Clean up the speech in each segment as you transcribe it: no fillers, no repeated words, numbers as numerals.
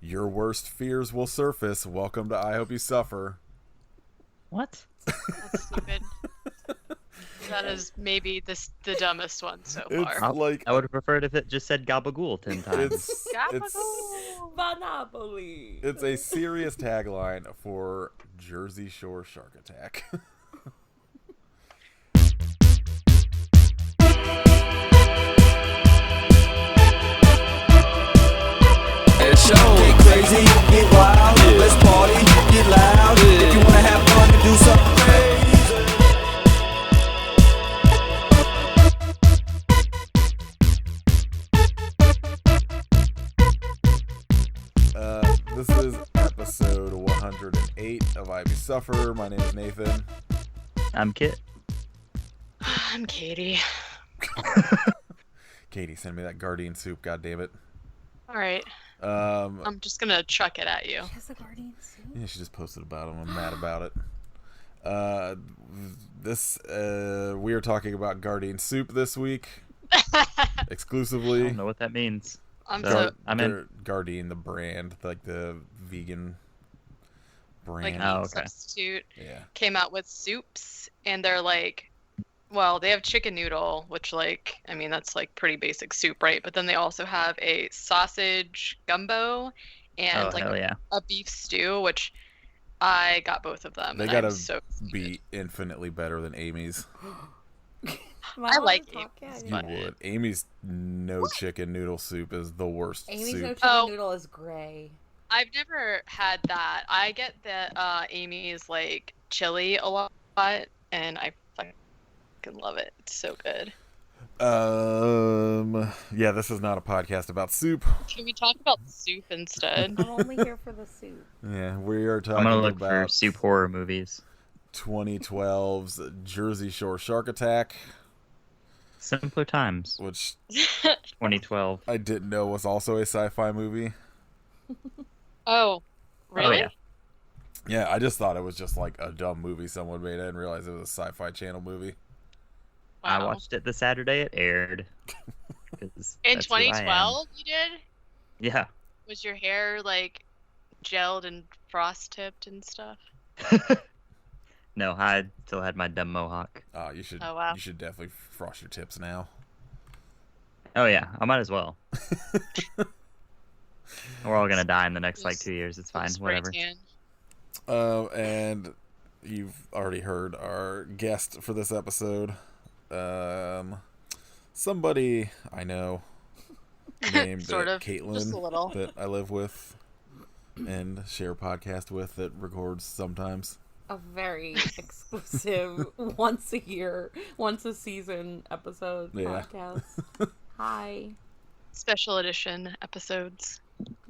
Your worst fears will surface. Welcome to I Hope You Suffer. What? That's stupid. That is maybe the dumbest one so It's far. like I would have preferred if it just said Gabagool 10 times. it's Monopoly. it's a serious tagline for Jersey Shore Shark Attack. Get crazy, get wild, let's party, get loud. If you wanna have fun and do something This is episode 108 of I Hope You Suffer. My name is Nathan. I'm Kit. I'm Katie. Katie, send me that Guardian soup, goddammit. Alright. I'm just gonna chuck it at you. She has a guardian suit. Yeah, she just posted about him. I'm mad about it. We are talking about Guardian soup this week. I Exclusively. don't know what that means. I'm So, I'm in. Guardian, the brand, like the vegan like brand. Oh, meat okay. substitute Yeah. came out with soups, and they're like, well, they have chicken noodle, which that's like pretty basic soup, right? But then they also have a sausage gumbo and Oh, hell yeah. a beef stew, which I got both of them. They and gotta I'm so be infinitely better than Amy's. I like Amy's. You would. Amy's no chicken noodle soup is the worst Amy's soup. no chicken noodle is gray. I've never had that. I get that Amy's like chili a lot, and I fucking love it. It's so good. Yeah, this is not a podcast about soup. Can we talk about soup instead? I'm only here for the soup. Yeah, we are I'm talking gonna look about for soup horror movies. 2012's Jersey Shore Shark Attack, Simpler Times. which 2012. I didn't know was also a sci-fi movie. Oh, really? Oh, yeah. Yeah, I just thought it was just like a dumb movie someone made. I didn't realize it was a Sci-Fi Channel movie. I Wow. watched it the Saturday it aired. 'Cause In that's who I am. 2012, you did? Yeah. Was your hair like gelled and frost tipped and stuff? No, I still had my dumb mohawk. You should. Oh, wow. You should definitely frost your tips now. Oh yeah, I might as well. We're all gonna die in the next like Just 2 years. It's fine, Spray whatever. tan. And you've already heard our guest for this episode. Somebody I know named Sort of, Caitlin just a little. that I live with and share a podcast with that records sometimes. A very exclusive once a season episode Yeah. podcast. Hi. Special edition episodes.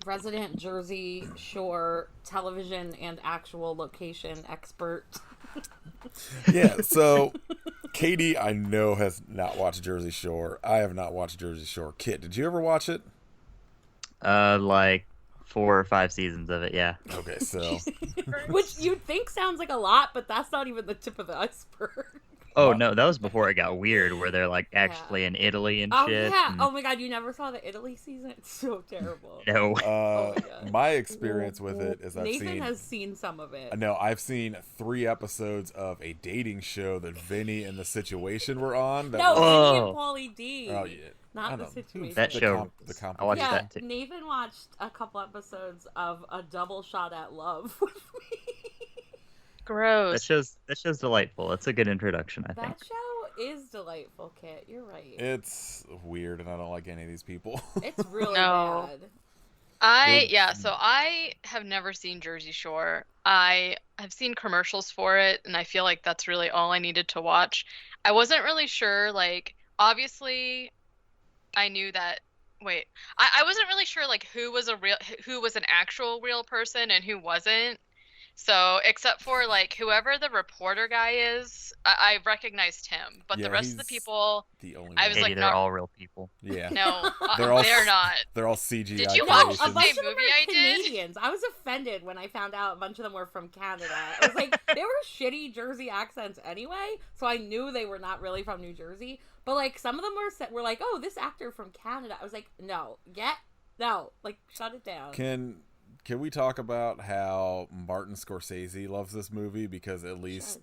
Resident Jersey Shore television and actual location expert. Yeah, so Katie, I know, has not watched Jersey Shore. I have not watched Jersey Shore. Kit, did you ever watch it? Like 4 or 5 seasons of it, yeah. Okay, so Which you'd think sounds like a lot, but that's not even the tip of the iceberg. Oh no, that was before it got weird, where they're like actually in Italy and Oh shit. yeah. and- Oh my god, you never saw the Italy season? It's so terrible. No. Oh my God. my experience with it is Nathan has seen some of it. No, I've seen 3 episodes of a dating show that Vinny and the Situation were on. That No, was, Vinny Oh. and Pauly D. oh yeah, Not I the know. Situation. That The show- the I watched Yeah, that too. Nathan watched a couple episodes of A Double Shot at Love with me. Gross. That show's delightful. It's a good introduction, I think. That show is delightful, Kit. You're right. It's weird, and I don't like any of these people. It's really No. bad. So I have never seen Jersey Shore. I have seen commercials for it, and I feel like that's really all I needed to watch. I wasn't really sure, like, obviously I knew that I wasn't really sure like who was an actual real person and who wasn't. So, except for, like, whoever the reporter guy is, I recognized him. But Yeah, the rest of the he's people, The only I one. was Katie, like, they're not- all real people. Yeah, no, They're all- they're not. they're all CGI. Did you No, watch a the bunch same of them movie are I did? Canadians. I was offended when I found out a bunch of them were from Canada. I was like, they were shitty Jersey accents anyway, so I knew they were not really from New Jersey. But like, some of them were like, "Oh, this actor from Canada." I was like, "No, like, shut it down." Can can we talk about how Martin Scorsese loves this movie? Because at least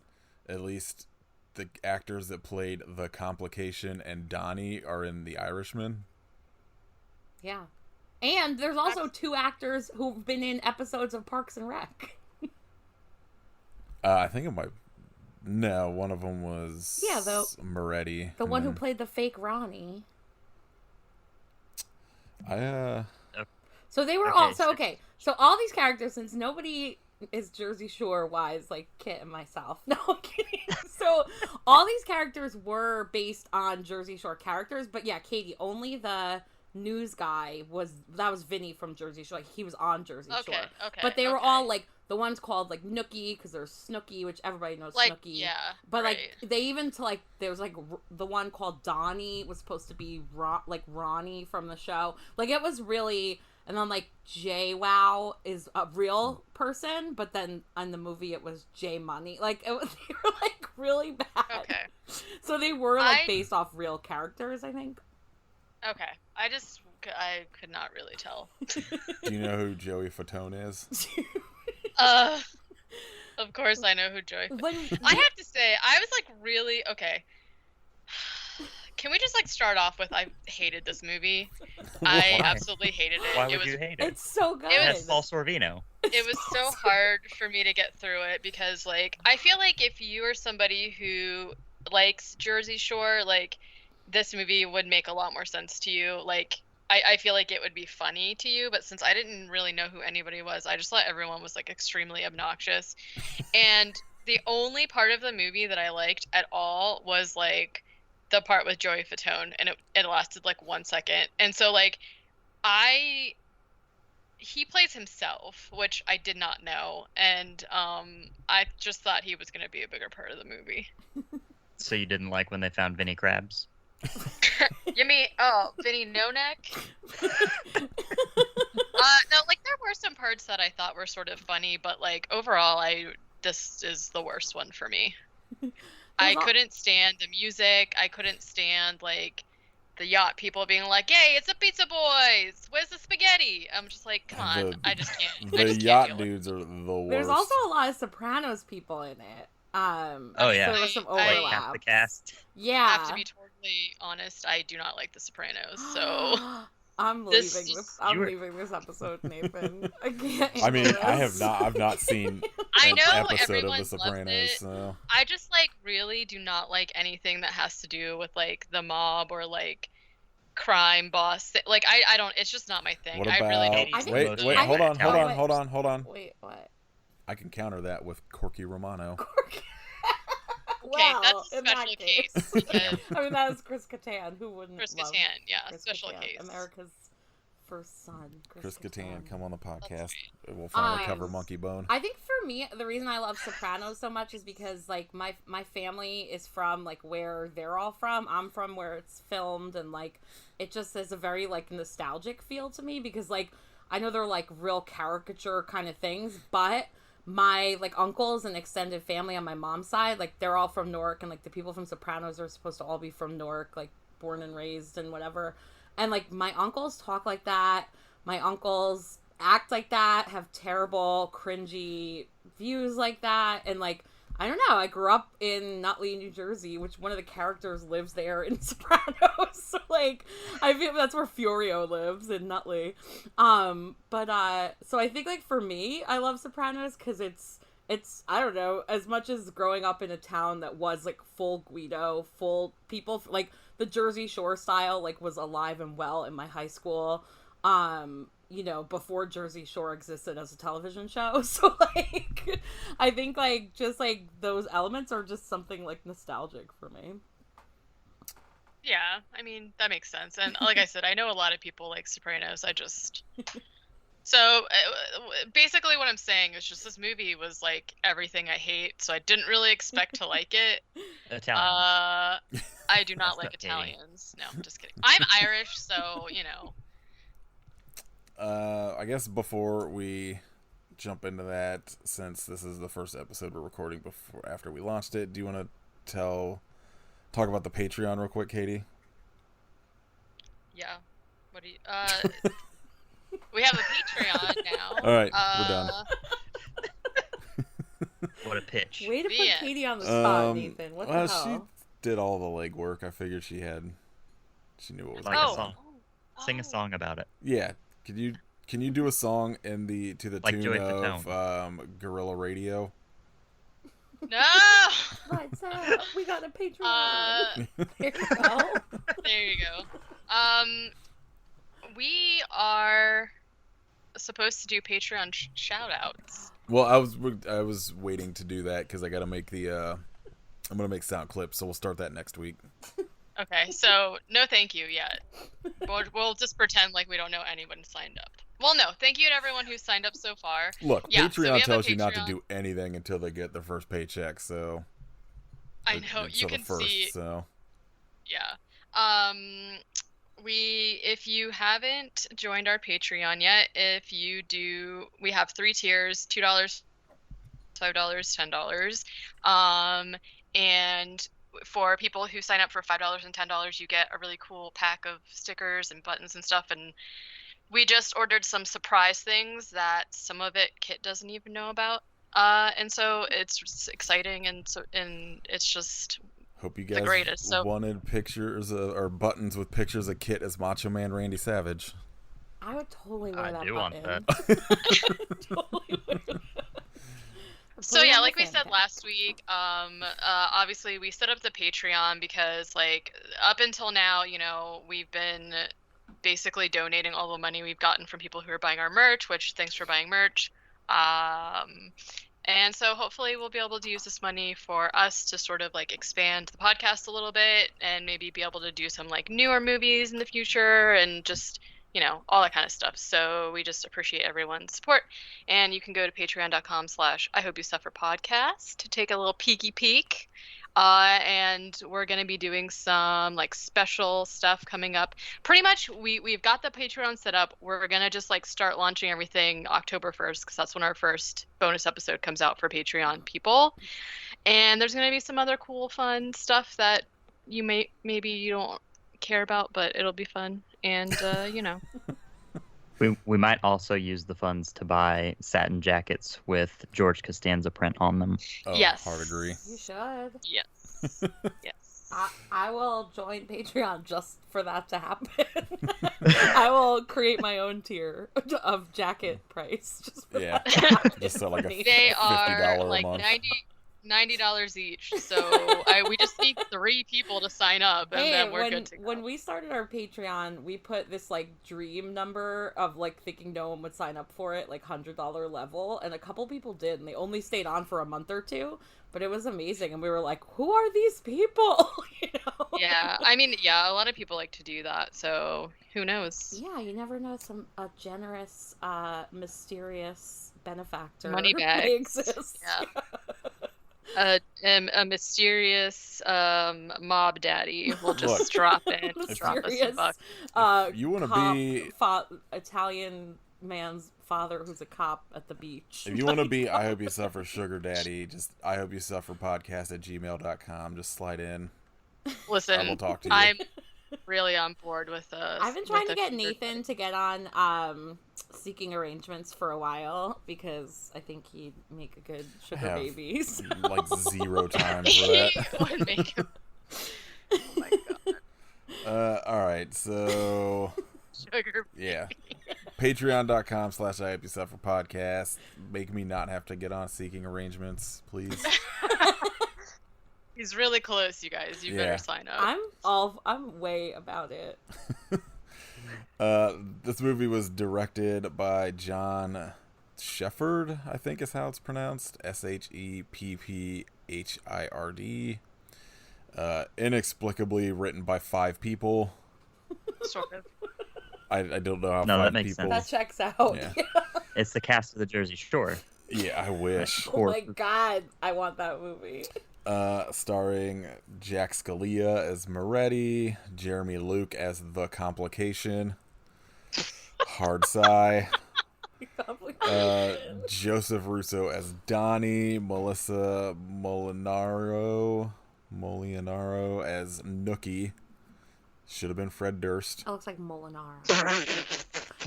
the actors that played the Complication and Donnie are in The Irishman. Yeah. And there's also 2 actors who've been in episodes of Parks and Rec. I think it might... No, one of them was Moretti. The one who played the fake Ronnie. So they were all... So all these characters, since nobody is Jersey Shore wise, like Kit and myself. No, I'm kidding. So all these characters were based on Jersey Shore characters. But yeah, Katie, only the news guy was Vinny from Jersey Shore. Like, he was on Jersey Shore. Okay. But they were all like the ones called like Nookie, because there's Snooky, which everybody knows like, Snooky. Yeah. But like they even there was like the one called Donnie was supposed to be like Ronnie from the show. Like, it was really. And then like JWoww is a real person, but then in the movie it was J Money. Like, they were like really bad. Okay. So they were like based off real characters, I think. Okay. I could not really tell. Do you know who Joey Fatone is? Of course I know who Joey Fatone is. I have to say, I was like really, okay. Can we just like start off with I hated this movie. I absolutely hated it. Why would you hate it? It's so good. It has Paul Sorvino. It was so hard for me to get through it because like I feel like if you are somebody who likes Jersey Shore, like this movie would make a lot more sense to you. Like I feel like it would be funny to you, but since I didn't really know who anybody was, I just thought everyone was like extremely obnoxious. And the only part of the movie that I liked at all was like the part with Joey Fatone, and it lasted like 1 second. And so like he plays himself, which I did not know, and I just thought he was going to be a bigger part of the movie. So you didn't like when they found Vinny Krabs? You mean Vinny No Neck? No, like there were some parts that I thought were sort of funny, but like overall, this is the worst one for me. I couldn't stand the music. I couldn't stand like the yacht people being like, "Hey, it's a pizza boys. Where's the spaghetti?" I'm just like, come on, I just can't. The yacht dudes are the worst. There's also a lot of Sopranos people in it. Oh yeah, so there was some overlap. Half the cast. Yeah. I have to be totally honest. I do not like The Sopranos, so I'm leaving this episode, Nathan. I can't. I mean, I've not seen an episode of The Sopranos. So. I just like really do not like anything that has to do with like the mob or like crime boss. Like I don't. It's just not my thing. What about, I really don't. Wait, hold on. Wait, what? I can counter that with Corky Romano. Okay, that's a special case. Because... I mean, that was Chris Kattan. Who wouldn't? Chris Kattan, yeah, Chris special Kattan, case. America's first son. Chris Kattan, come on the podcast. We'll finally cover Monkey Bone. I think for me, the reason I love Sopranos so much is because like my family is from like where they're all from. I'm from where it's filmed, and like it just has a very like nostalgic feel to me because like I know they're like real caricature kind of things, but my like uncles and extended family on my mom's side, like they're all from Newark, and like the people from Sopranos are supposed to all be from Newark, like born and raised and whatever. And like my uncles talk like that, my uncles act like that, have terrible cringy views like that, and like I don't know, I grew up in Nutley, New Jersey, which one of the characters lives there in Sopranos. So like I feel that's where Fiorio lives, in Nutley. So I think like for me, I love Sopranos because it's I don't know, as much as growing up in a town that was like full Guido, full people, like the Jersey Shore style like was alive and well in my high school. You know, before Jersey Shore existed as a television show. So, like, I think, like, just, like, those elements are just something, like, nostalgic for me. Yeah, I mean, that makes sense. And like I said, I know a lot of people like Sopranos. So, basically what I'm saying is just this movie was, like, everything I hate, so I didn't really expect to like it. Italians. I do not like Italians. No, I'm just kidding. I'm Irish, so, you know. I guess before we jump into that, since this is the first episode we're recording after we launched it, do you want to talk about the Patreon real quick, Katie? Yeah. What do you We have a Patreon now. All right, we're done. What a pitch. Way to put Yeah. Katie on the spot, Nathan. What the hell? She did all the legwork. I figured she knew what was Like going a on. song. Sing a song about it. Yeah. Can you do a song to the Like tune Joey of Fatone. Guerrilla Radio? No! Lights out. We got a Patreon. There you go. There you go. We are supposed to do Patreon shout-outs. Well, I was waiting to do that because I got to make I'm gonna make sound clips, so we'll start that next week. Okay, so no thank you yet. We'll just pretend like we don't know anyone signed up. Well, no, thank you to everyone who signed up so far. Look, Yeah, so we Patreon have a tells you not to Patreon. do anything until they get their first paycheck. So I know, you can see. So Yeah. If you haven't joined our Patreon yet, if you do, we have 3 tiers: $2, $5, $10. And for people who sign up for $5 and $10, you get a really cool pack of stickers and buttons and stuff. And we just ordered some surprise things that some of it Kit doesn't even know about. And so it's just exciting, and it's just hope you the guys greatest. So wanted pictures or buttons with pictures of Kit as Macho Man Randy Savage. I would totally wear that I do button. want that. Totally wear that. So yeah, like we said last week, obviously we set up the Patreon because like up until now, we've been basically donating all the money we've gotten from people who are buying our merch, which thanks for buying merch. And so hopefully we'll be able to use this money for us to sort of like expand the podcast a little bit and maybe be able to do some like newer movies in the future and just, all that kind of stuff. So we just appreciate everyone's support. And you can go to patreon.com/IHopeYouSufferPodcast to take a little peeky peek. And we're going to be doing some like special stuff coming up. Pretty much we've got the Patreon set up. We're going to just like start launching everything October 1st because that's when our first bonus episode comes out for Patreon people. And there's going to be some other cool, fun stuff that maybe you don't care about, but it'll be fun. And, We might also use the funds to buy satin jackets with George Costanza print on them. Oh, Yes. hard agree. You should. Yes. Yes. I will join Patreon just for that to happen. I will create my own tier of jacket price just for Yeah. that to happen. Just so like a They are $50 a like month. $90 each. So we just need 3 people to sign up, and then we're good to go. When we started our Patreon, we put this like dream number of like thinking no one would sign up for it, like $100 level, and a couple people did, and they only stayed on for a month or two. But it was amazing, and we were like, "Who are these people?" Yeah, I mean, yeah, a lot of people like to do that. So who knows? Yeah, you never know. A generous, mysterious benefactor Money may bags. exist. Yeah. A mysterious mob daddy will just Look, drop in, drop us Mysterious, some bucks. you want to cop, be Italian man's father who's a cop at the beach. if you want to be I Hope You Suffer sugar daddy, just I Hope You Suffer podcast at gmail.com. Just slide in. Listen, I will talk to you. I'm really on board with I've been trying to get Nathan to get on Seeking Arrangements for a while because I think he'd make a good sugar have baby. So. like 0 time for that. would make him. Oh my god. All right, so Sugar. yeah, patreon.com/I Hope You Suffer podcast. Make me not have to get on Seeking Arrangements, please. He's really close, you guys. You better sign up. I'm way about it. This movie was directed by John Shepherd, I think is how it's pronounced. Shepherd. Inexplicably written by 5 people. Sort of. I don't know how No, 5 that makes people. That checks out. Yeah. It's the cast of the Jersey Shore. Yeah, I wish. Oh my god, I want that movie. Starring Jack Scalia as Moretti, Jeremy Luke as The Complication, Hard Sigh, Joseph Russo as Donnie, Melissa Molinaro as Nookie. Should have been Fred Durst. It looks like Molinaro.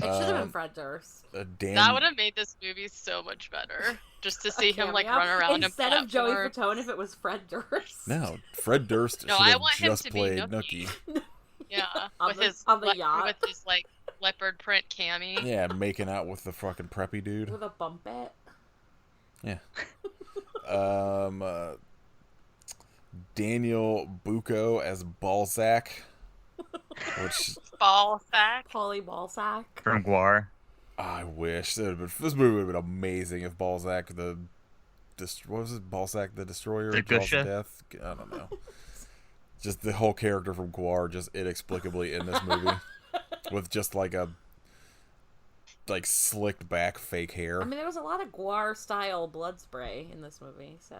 It should have been Fred Durst. That would have made this movie so much better. Just to see him like run around instead of Joey Fatone if it was Fred Durst. No, Fred Durst should have just played Nookie. Yeah, on the yacht with his like leopard print cami. Yeah, making out with the fucking preppy dude with a bump it. Yeah. Daniel Bucco as Balzac, which Paulie Balzac from Guar. I wish this movie would have been amazing if Balzac what was it? Balzac the Destroyer, Jaws of Death. I don't know. Just the whole character from Guar, just inexplicably in this movie, with just like slicked back fake hair. I mean, there was a lot of Guar style blood spray in this movie, so.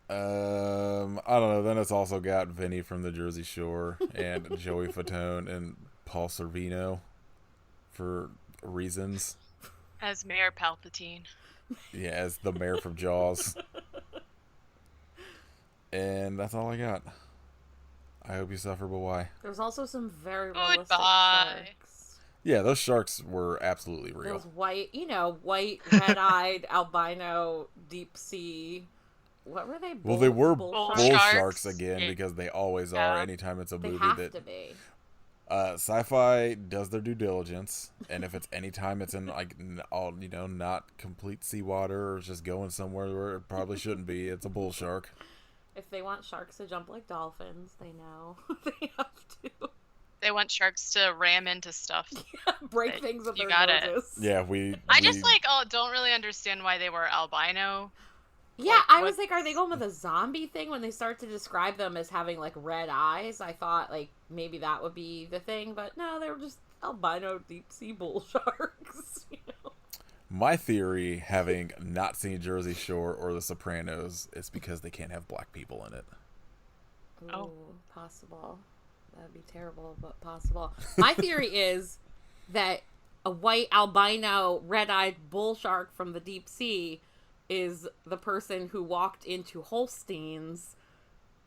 I don't know. Then it's also got Vinny from the Jersey Shore and Joey Fatone and Paul Sorvino for reasons. As Mayor Palpatine. Yeah, as the mayor from Jaws. And that's all I got. I hope you suffer, but why? There's also some very realistic sharks. Yeah, those sharks were absolutely real. Those white, red-eyed, albino, deep sea. What were they? Well, they were bull sharks again, because they always are anytime it's a movie they have to be. Sci-fi does their due diligence, and if it's anytime it's in not complete seawater or just going somewhere where it probably shouldn't be, it's a bull shark. If they want sharks to jump like dolphins, they know they have to. They want sharks to ram into stuff. Yeah, break things with their noses. Yeah, I just don't really understand why they were albino. Yeah, I was like, are they going with a zombie thing when they start to describe them as having like red eyes? I thought like maybe that would be the thing, but no, they were just albino deep sea bull sharks. My theory, having not seen Jersey Shore or The Sopranos, is because they can't have black people in it. Ooh, possible. That'd be terrible, but possible. My theory is that a white albino red-eyed bull shark from the deep sea is the person who walked into Holstein's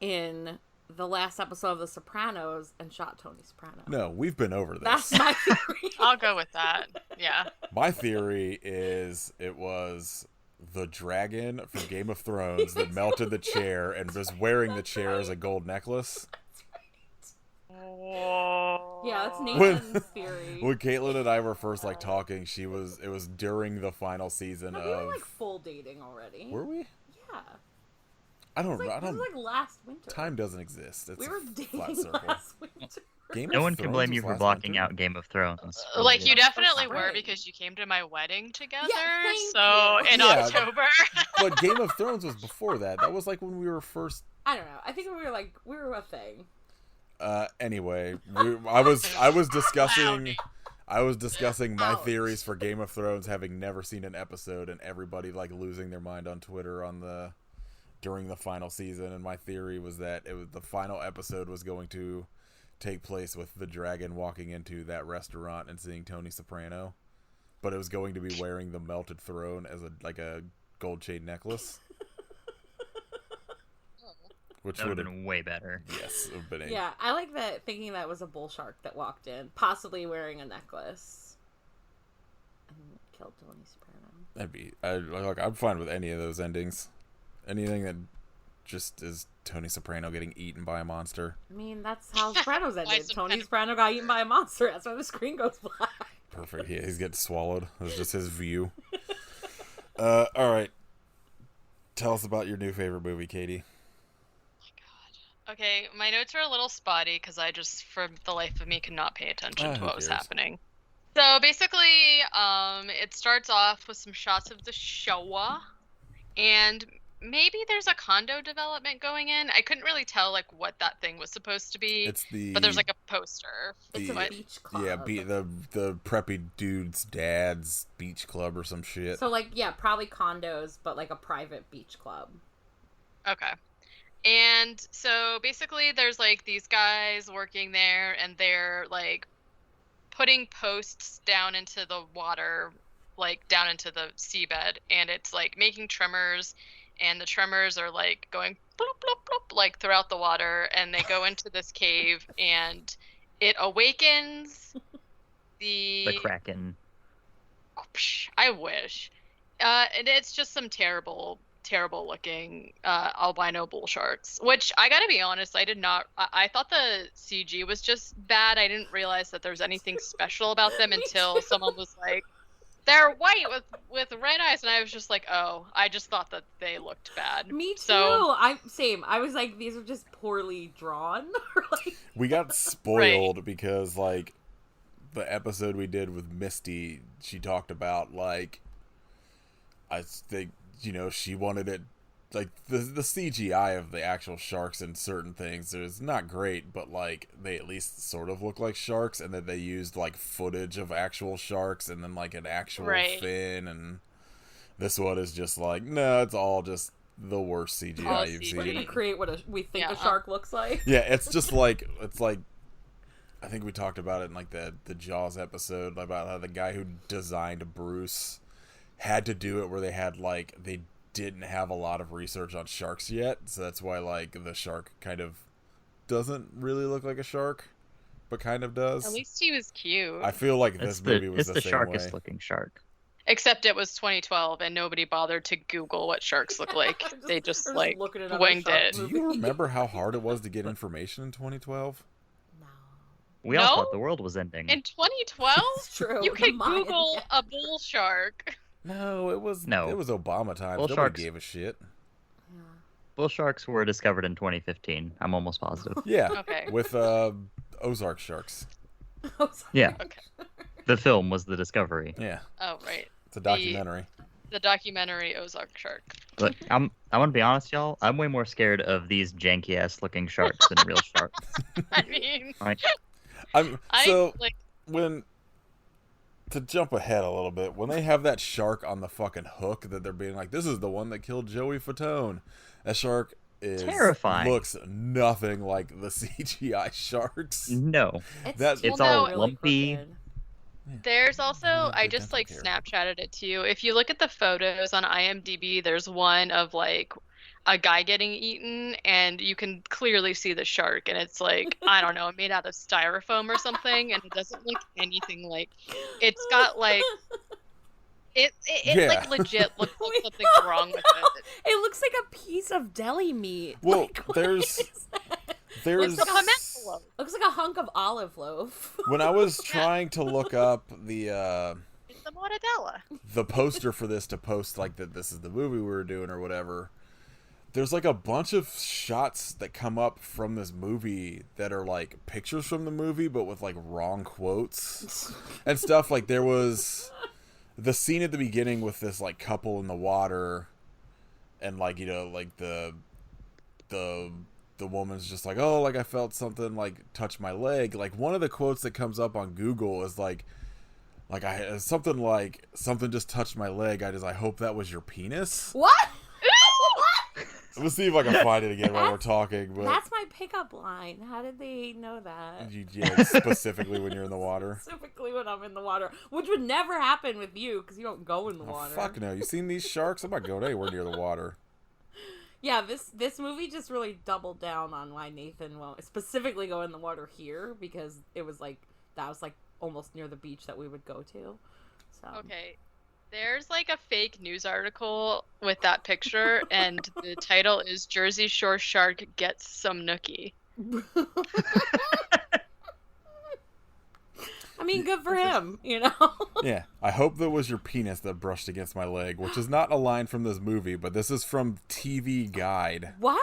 in the last episode of The Sopranos and shot Tony Soprano. No, we've been over this. That's my theory. I'll go with that. Yeah. My theory is it was the dragon from Game of Thrones that melted the chair and was wearing the chair as a gold necklace. Yeah, that's Nathan's theory. When Caitlin and I were first talking, it was during the final season of. We were full dating already. Were we? Yeah. I don't. It was last winter. Time doesn't exist. It's we were dating flat circle. Last winter. No one can blame you for blocking out Game of Thrones. You definitely were, because you came to my wedding together. Yeah, in October. But Game of Thrones was before that. That was when we were first. I don't know. I think we were a thing. Anyway, I was discussing my theories for Game of Thrones, having never seen an episode, and everybody losing their mind on Twitter during the final season. And my theory was that the final episode was going to take place with the dragon walking into that restaurant and seeing Tony Soprano, but it was going to be wearing the melted throne as a gold chain necklace. Which would have been way better. Yes, it would have been. Yeah, I like that, thinking that was a bull shark that walked in, possibly wearing a necklace, and killed Tony Soprano. I'm fine with any of those endings. Anything that just is Tony Soprano getting eaten by a monster. I mean, that's how Sopranos ended. Tony Soprano got eaten by a monster. That's why the screen goes black. Perfect. Yeah, he's getting swallowed. That's just his view. All right. Tell us about your new favorite movie, Katie. Okay, my notes are a little spotty because I just, for the life of me, could not pay attention to what was happening. So basically, it starts off with some shots of the Showa, and maybe there's a condo development going in. I couldn't really tell what that thing was supposed to be. But there's a poster. It's a beach club. Yeah, the preppy dude's dad's beach club or some shit. So probably condos, but a private beach club. Okay. And so basically there's these guys working there, and they're putting posts down into the water, down into the seabed, and it's making tremors, and the tremors are going bloop bloop bloop throughout the water, and they go into this cave, and it awakens The Kraken. I wish. And it's just some terrible looking albino bull sharks, which I gotta be honest, I thought the CG was just bad. I didn't realize that there was anything special about them until someone was like, they're white with red eyes, and I was just like, oh, I just thought that they looked bad. Me too. So, Same. I was like, these are just poorly drawn. Like... We got spoiled because, like, the episode we did with Misty, she talked about, like, I think, you know, she wanted it, like, the CGI of the actual sharks in certain things is not great, but, like, they at least sort of look like sharks, and then they used, like, footage of actual sharks, and then, like, an actual fin, and this one is just like, no, it's all just the worst CGI you've seen. We're gonna create what we think a shark looks like. Yeah, it's just like, I think we talked about it in, like, the Jaws episode, about how the guy who designed Bruce had to do it where they had, like, they didn't have a lot of research on sharks yet, so that's why, like, the shark kind of doesn't really look like a shark, but kind of does. At least he was cute. I feel like this movie was the same way. It's the sharkest looking shark. Except it was 2012 and nobody bothered to Google what sharks look like. They just like winged it. Do you remember how hard it was to get information in 2012? We all thought the world was ending. In 2012? It's true. You could Google a bull shark. No, it was Obama times. Bull Nobody sharks. gave a shit. Bull sharks were discovered in 2015. I'm almost positive. Yeah. Okay. With Ozark sharks. Yeah. Okay. The film was the discovery. Yeah. Oh, right. It's a documentary. The documentary Ozark Shark. But I want to be honest, y'all. I'm way more scared of these janky ass looking sharks than real sharks. I mean, when to jump ahead a little bit, when they have that shark on the fucking hook that they're being like, this is the one that killed Joey Fatone. That shark is terrifying. Looks nothing like the CGI sharks. No, it's all lumpy. There's also, I just like Snapchatted it to you. If you look at the photos on IMDb, there's one of like a guy getting eaten, and you can clearly see the shark, and it's like, I don't know, made out of styrofoam or something, and it doesn't look anything like. It's got like. It like legit looks like something's wrong with it. It looks like a piece of deli meat. Well, like, there's looks like a hunk of olive loaf. When I was trying to look up the it's a mortadella. The poster for this to post like that this is the movie we were doing or whatever, there's like a bunch of shots that come up from this movie that are like pictures from the movie but with like wrong quotes and stuff. Like there was the scene at the beginning with this like couple in the water, and like, you know, like the woman's just like, oh, like I felt something like touch my leg. Like one of the quotes that comes up on Google is like something just touched my leg. I hope that was your penis. What? Let's see if I can find it again while we're talking. But that's my pickup line. How did they know that? Yeah, specifically when you're in the water. Specifically when I'm in the water, which would never happen with you because you don't go in the water. Fuck no! You seen these sharks? I'm not going anywhere near the water. Yeah, this movie just really doubled down on why Nathan won't specifically go in the water here, because it was like that was like almost near the beach that we would go to. So okay. There's like a fake news article with that picture, and the title is Jersey Shore Shark Gets Some Nookie. I mean, good for him, you know? Yeah. I hope that was your penis that brushed against my leg, which is not a line from this movie, but this is from TV Guide. What?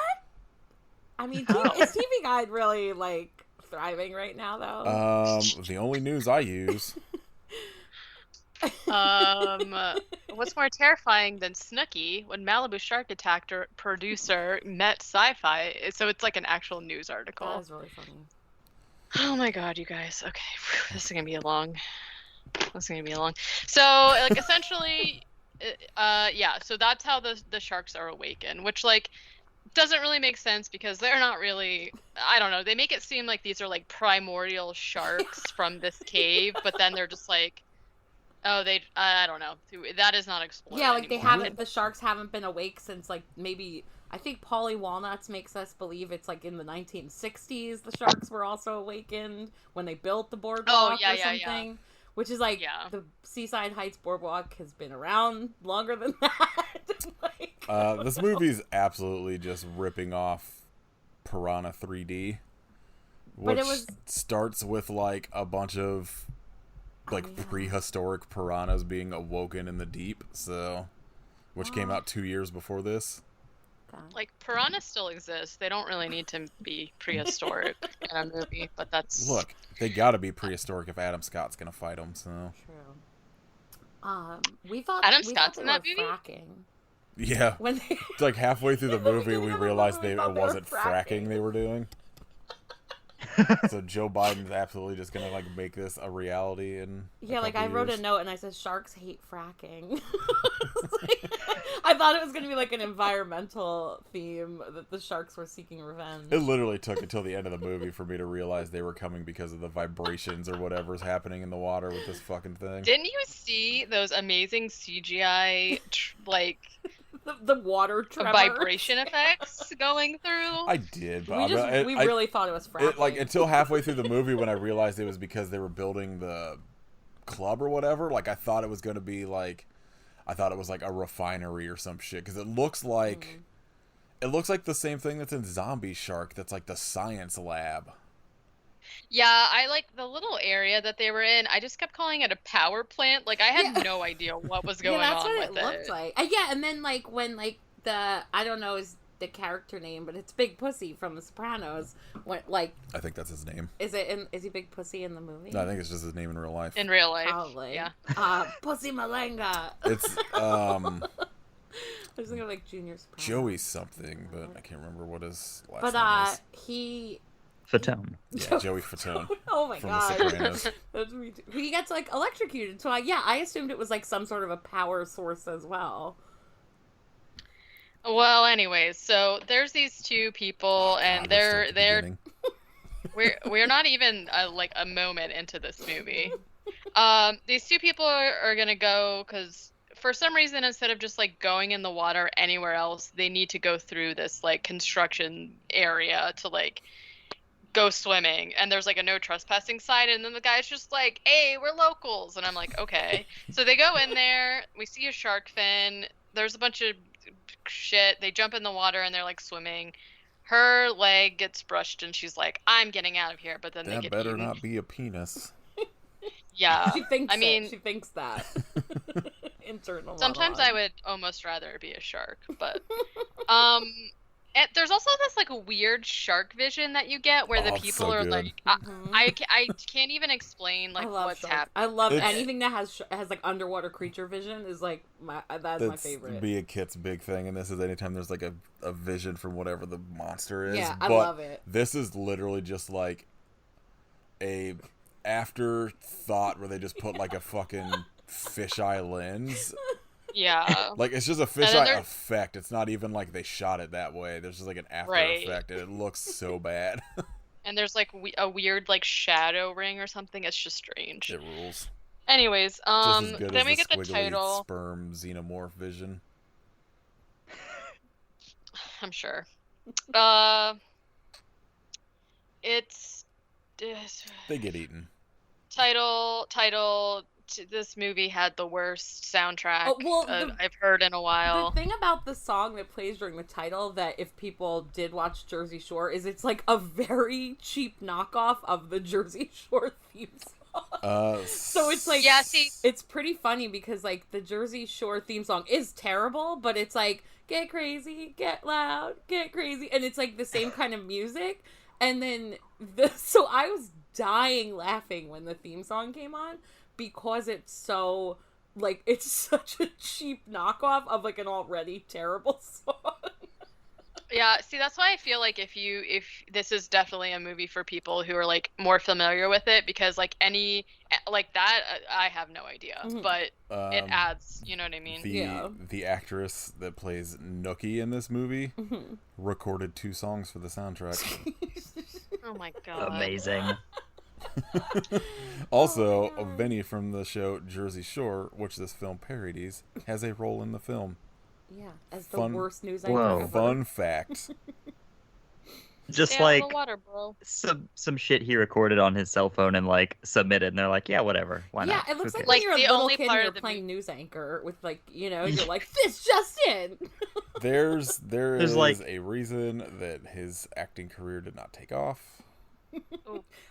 I mean, is TV Guide really, like, thriving right now, though? The only news I use. What's more terrifying than Snooki when Malibu Shark attacked her producer met Sci-Fi? So it's like an actual news article. That was really funny. Oh my god, you guys. Okay, this is gonna be long. So, like, essentially, yeah. So that's how the sharks are awakened, which like doesn't really make sense because they're not really. I don't know. They make it seem like these are like primordial sharks from this cave, but then they're just like. Oh, I don't know. That is not explored. Yeah, like anymore. the sharks haven't been awake since like maybe, I think Polly Walnuts makes us believe it's like in the 1960s the sharks were also awakened when they built the boardwalk or something. Yeah. which is like the Seaside Heights Boardwalk has been around longer than that. Like... This movie's absolutely just ripping off Piranha 3D, which starts with like a bunch of like prehistoric piranhas being awoken in the deep, which came out 2 years before this. Like, piranhas still exist. They don't really need to be prehistoric in a movie, but that's... Look, they gotta be prehistoric if Adam Scott's gonna fight them, so... True. We thought Adam Scott's in that movie? Fracking. Yeah. When they... Like, halfway through the movie, we realized it wasn't fracking they were doing. So Joe Biden's absolutely just gonna like make this a reality in I wrote a note and I said sharks hate fracking. I thought it was gonna be like an environmental theme that the sharks were seeking revenge. It literally took until the end of the movie for me to realize they were coming because of the vibrations or whatever's happening in the water with this fucking thing. Didn't you see those amazing CGI the water tremors. Vibration effects going through? I did, but we really thought it was fracking. Like until halfway through the movie when I realized it was because they were building the club or whatever. Like I thought it was going to be like, I thought it was like a refinery or some shit because it looks like the same thing that's in Zombie Shark. That's like the science lab. Yeah, I like the little area that they were in. I just kept calling it a power plant. Like I had no idea what was going that's on what with it looked like. And then like when like the I don't know is the character name, but it's Big Pussy from The Sopranos. When like I think that's his name. Is he Big Pussy in the movie? No, I think it's just his name in real life. In real life, probably. Yeah. Pussy Malanga. It's I was thinking of like Junior Soprano. Joey something, but I can't remember what his last name is. He. Fatone. Yeah, Joey Fatone. Oh my god. From The Sopranos. That's me too. He gets like electrocuted. So I assumed it was like some sort of a power source as well. Well, anyways, so there's these two people, and they're we're not even like a moment into this movie. These two people are gonna go because for some reason instead of just like going in the water anywhere else, they need to go through this like construction area to like go swimming, and there's like a no trespassing sign, and then the guy's just like, hey, we're locals, and I'm like, okay. So they go in there, we see a shark fin, there's a bunch of shit, they jump in the water and they're like swimming, her leg gets brushed and she's like, I'm getting out of here, but then they get better eaten. not be a penis. Yeah. She thinks she thinks that. Internal sometimes monologue. I would almost rather be a shark, but and there's also this like weird shark vision that you get where the people so are good. like, I can't even explain like what's happening. I love anything that has like underwater creature vision is like that's my favorite. Be a Kit's big thing, and this is anytime there's like a vision from whatever the monster is. Yeah, I love it. This is literally just like a afterthought where they just put like a fucking fisheye lens. Yeah. Like, it's just a fisheye effect. It's not even like they shot it that way. There's just like an after effect, and it looks so bad. And there's like a weird like shadow ring or something. It's just strange. It rules. Anyways, Just as good then as we get the title. Sperm xenomorph vision. I'm sure. It's they get eaten. Title. This movie had the worst soundtrack I've heard in a while. The thing about the song that plays during the title, that if people did watch Jersey Shore, is it's like a very cheap knockoff of the Jersey Shore theme song. So it's like, it's pretty funny because like the Jersey Shore theme song is terrible, but it's like, get crazy, get loud, get crazy, and it's like the same kind of music. And then so I was dying laughing when the theme song came on, because it's so, like, it's such a cheap knockoff of, like, an already terrible song. Yeah, see, that's why I feel like if this is definitely a movie for people who are, like, more familiar with it, because, like, any, like, that, I have no idea, but it adds, you know what I mean? The actress that plays Nookie in this movie recorded 2 songs for the soundtrack. Oh my god. Amazing. Also, Vinny from the show Jersey Shore, which this film parodies, has a role in the film. Yeah, as the worst news anchor ever. Fun fact. Just Stay out of like the water, bro. some shit he recorded on his cell phone and like submitted, and they're like, yeah, whatever, why Yeah, not? it looks Who like cares? when Like, you're a the little only kid part and you're of the playing news anchor with like, you're like, this just in. There There's, is like- a reason that his acting career did not take off.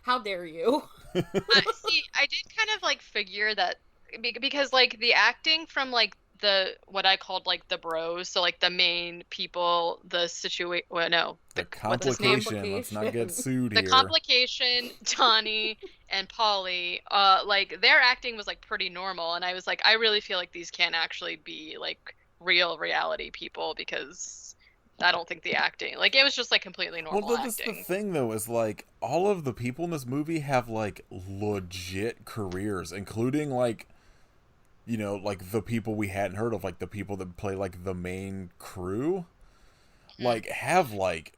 How dare you? See, I did kind of like figure that because like the acting from like the what I called like the bros, so like the main people, the situation. Well, no, The what's his name? complication. Let's not get sued The here. complication, Donnie and Polly, like their acting was like pretty normal, and I was like, I really feel like these can't actually be like real reality people because I don't think the acting, like it was just like completely normal Well, that's the acting. thing, though, is like all of the people in this movie have like legit careers, including like, like the people we hadn't heard of, like the people that play like the main crew, like have like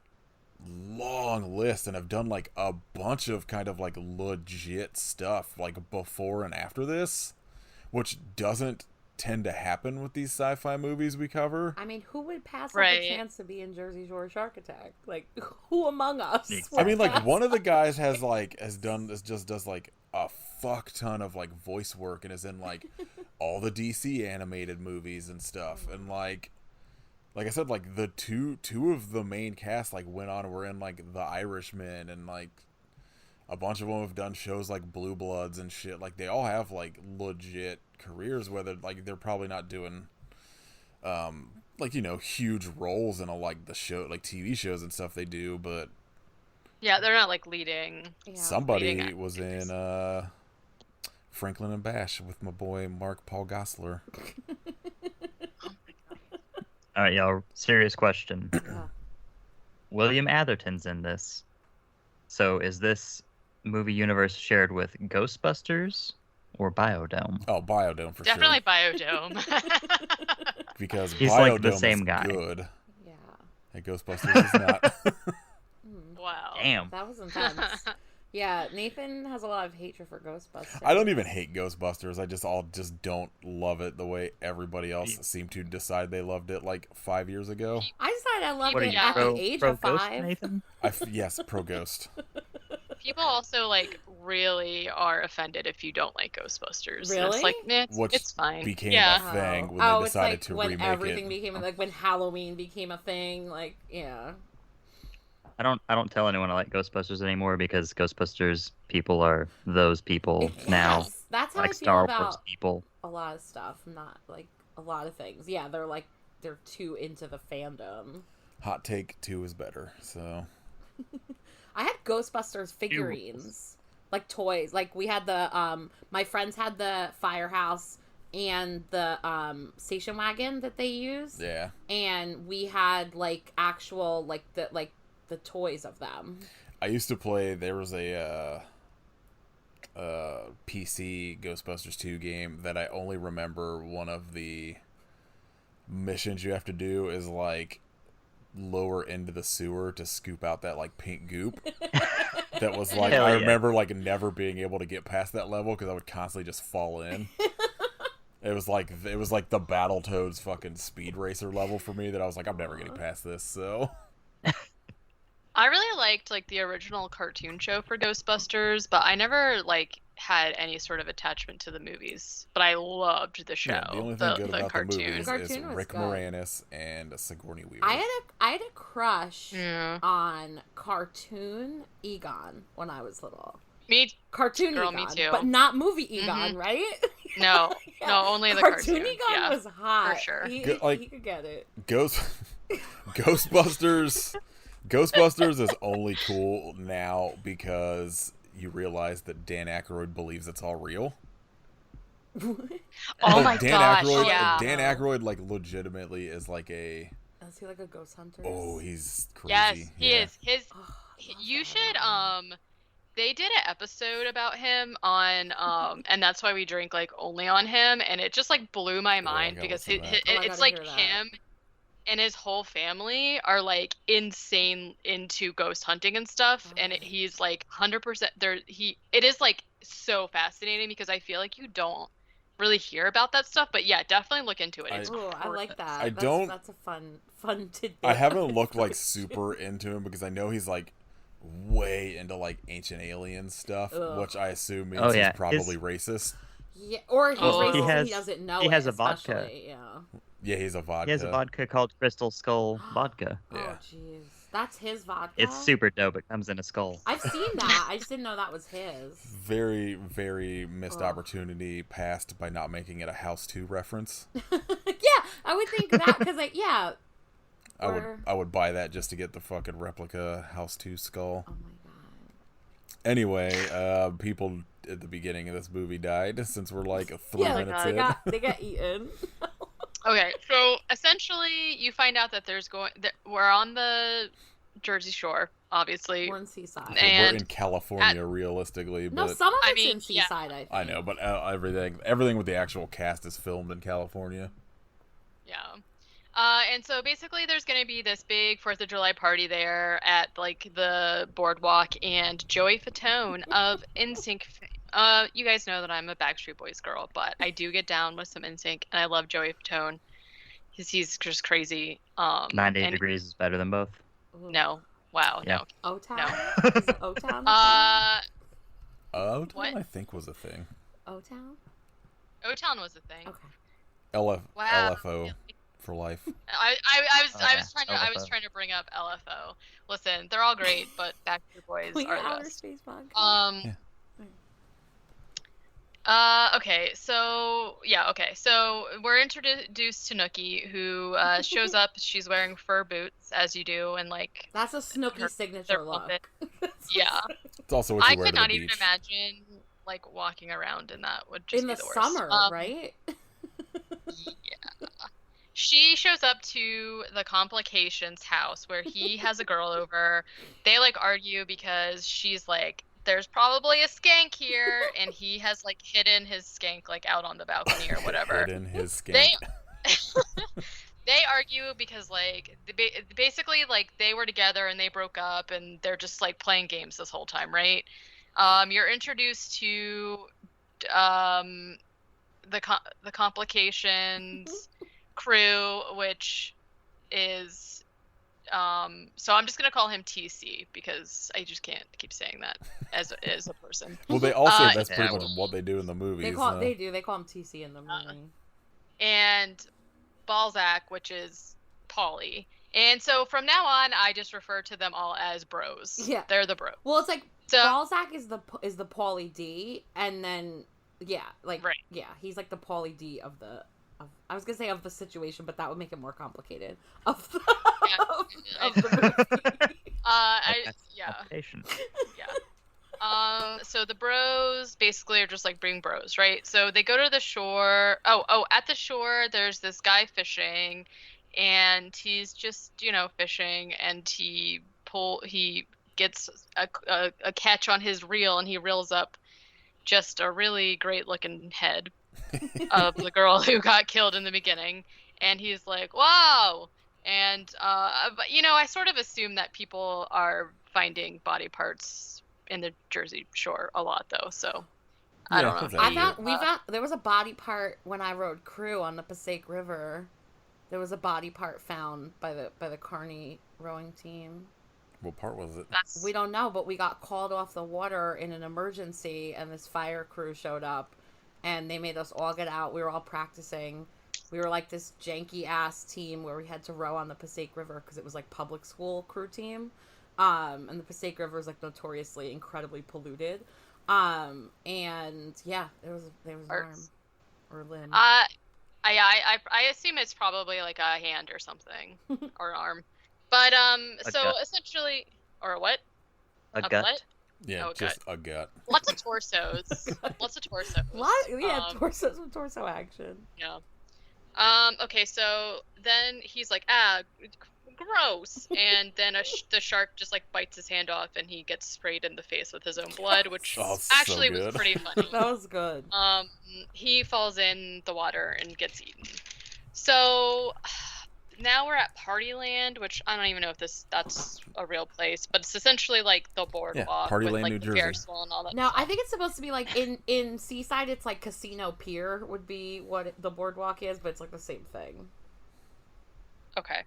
long lists and have done like a bunch of kind of like legit stuff like before and after this, which doesn't tend to happen with these sci-fi movies we cover. I mean, who would pass up Right. a chance to be in Jersey Shore Shark Attack? Like, who among us? Exactly. I mean, would like pass one of the up? guys just does like a fuck ton of like voice work and is in like all the DC animated movies and stuff. And like I said, like the two of the main cast like went on and were in like The Irishman, and like a bunch of them have done shows like Blue Bloods and shit. Like they all have like legit careers, whether like they're probably not doing like huge roles in a like the show, like TV shows and stuff they do, but Yeah, they're not like leading. Yeah. somebody leading was actors. in Franklin and Bash with my boy Mark Paul Gosselaar. All right, y'all. Serious question. Yeah. William Atherton's in this. So is this movie universe shared with Ghostbusters or Biodome? Oh, Biodome for Definitely sure. Biodome. Because He's Biodome like the same is guy. good. Yeah. And Ghostbusters is not. Wow. Damn. That was intense. Yeah, Nathan has a lot of hatred for Ghostbusters. I don't even hate Ghostbusters. I just don't love it the way everybody else seemed to decide they loved it like 5 years ago. I decided I loved What are it you, at pro, the age pro of Ghost, 5. Nathan? Yes, pro Ghost. People also like really are offended if you don't like Ghostbusters. And Really? it's like, nah, Which it's fine. became Yeah. a thing when Oh, they it's decided like to when remake everything it. became like when Halloween became a thing. Like, yeah. I don't tell anyone I like Ghostbusters anymore because Ghostbusters people are those people now. Yes, that's how Like I feel Star about Wars people. a lot of stuff. Not like a lot of things. Yeah, they're too into the fandom. Hot take 2 is better. So I had Ghostbusters figurines, like toys. Like we had the my friends had the firehouse and the station wagon that they used, yeah. and we had like actual like the toys of them. I used to play. There was a PC Ghostbusters 2 game that I only remember. One of the missions you have to do is like lower into the sewer to scoop out that like pink goop. That was like Hell I yeah. remember like never being able to get past that level because I would constantly just fall in. It was like the Battletoads fucking speed racer level for me that I was like I'm never getting past this. So. I really liked like the original cartoon show for Ghostbusters, but I never like had any sort of attachment to the movies. But I loved the show. Yeah, the only thing good about cartoon. the movies The is cartoon was Rick good. Moranis and Sigourney Weaver. I had a crush Yeah. on cartoon Egon when I was little. Me, Cartoon Girl, Egon, me too. but not movie Egon, right? no, Yeah. no, only the cartoon. Egon Yeah. was hot. for sure. He could get it. Ghostbusters. Ghostbusters is only cool now because you realize that Dan Aykroyd believes it's all real. Oh Like, my Dan gosh, Aykroyd, yeah. Dan Aykroyd, like, legitimately is like a. Is he like a ghost hunter? Oh, he's crazy. Yes, he Yeah. is. You should they did an episode about him on and that's why we drink like only on him, and it just like blew my mind gotta because listen to that. Oh, I it's gotta like hear that. him and his whole family are like insane into ghost hunting and stuff, and he's like 100% there. It is like so fascinating because I feel like you don't really hear about that stuff, but yeah, definitely look into it. It's Oh, I like that. I don't- That's a fun tidbit. I haven't looked like super into him because I know he's like way into like ancient alien stuff, Ugh. which I assume means Oh, yeah. he's probably racist. Yeah, or he's Oh. racist He and has- he doesn't know he it. has a vodka. Especially, yeah. Yeah, he's a vodka. He has a vodka called Crystal Skull Vodka. Yeah. Oh, jeez. That's his vodka? It's super dope. It comes in a skull. I've seen that. I just didn't know that was his. Very, very missed Ugh. opportunity passed by not making it a House 2 reference. Yeah, I would think that, because, like, yeah. I would buy that just to get the fucking replica House 2 skull. Oh, my God. Anyway, people at the beginning of this movie died since we're like 3 Yeah, minutes they in. they got eaten. Okay, so essentially, you find out that we're on the Jersey Shore, obviously. We're in Seaside. We're And in California, realistically, No, but some of I it's mean, in Seaside, I think. I know, but everything with the actual cast is filmed in California. Yeah. And so basically, there's going to be this big 4th of July party there at like the boardwalk, and Joey Fatone of NSYNC. You guys know that I'm a Backstreet Boys girl, but I do get down with some NSYNC, and I love Joey Fatone. He's just crazy. 98 and- Degrees is better than both. Ooh. No. Wow. Yeah. O-Town? No. Is it O-Town? What? I think was a thing. O-Town? O-Town was a thing. Okay. Wow. LFO for life. I was LFO. trying to bring up LFO. Listen, they're all great, but Backstreet Boys Clean are the Outer best. Space Podcast. Yeah. Okay, so we're introduced to Nookie, who shows up. She's wearing fur boots, as you do, and like, That's a Snooki signature they're look. yeah. It's also what you I wear could to the not beach. even imagine like walking around in that. Would just In be the the worst. summer, right? Yeah. She shows up to the Complications house where he has a girl over. They like argue because she's like, there's probably a skank here, and he has like hidden his skank like out on the balcony or whatever. Hidden his skank. They argue because like basically like they were together and they broke up and they're just like playing games this whole time, right? You're introduced to the Complications crew, which is so I'm just gonna call him TC because I just can't keep saying that as a person. Well, they also that's yeah, pretty well- much what they do in the movies. They call him TC in the movie. And Balzac, which is Polly. And so from now on, I just refer to them all as bros. Yeah. They're the bros. Well, it's like So Balzac is the Pauly D, and then Right. he's like the Pauly D of the. I was gonna say of the situation, but that would make it more complicated. Of the, of the movie. Yeah. Application. So the bros basically are just like being bros, right? So they go to the shore. At the shore, there's this guy fishing, and he's just fishing, and he gets a catch on his reel, and he reels up just a really great looking head of the girl who got killed in the beginning, and he's like, wow. And but I sort of assume that people are finding body parts in the Jersey Shore a lot, though. So I don't know. sometimes. There was a body part when I rode crew on the Passaic River. There was a body part found by the Kearney rowing team. What part was it? We don't know, but we got called off the water in an emergency, and this fire crew showed up, and they made us all get out. We were all practicing. We were like this janky ass team where we had to row on the Passaic River because it was like public school crew team, and the Passaic River is like notoriously incredibly polluted. And yeah, there was an arm or limb. I assume it's probably like a hand or something or an arm, but A so gut. essentially, or what? A gut. What? Yeah, Oh, just a gut. Lots of torsos. Lots of torsos. What? Yeah, Um, torso action. Yeah. Okay, so then he's like, gross, and then the shark just like bites his hand off, and he gets sprayed in the face with his own blood, which Oh, so actually was good. pretty funny. That was good. He falls in the water and gets eaten. So now we're at Partyland, which I don't even know if that's a real place, but it's essentially like the boardwalk Partyland, with like New the Jersey. Ferris wheel and all that. No, stuff. I think it's supposed to be like in Seaside. It's like Casino Pier would be what the boardwalk is, but it's like the same thing. Okay.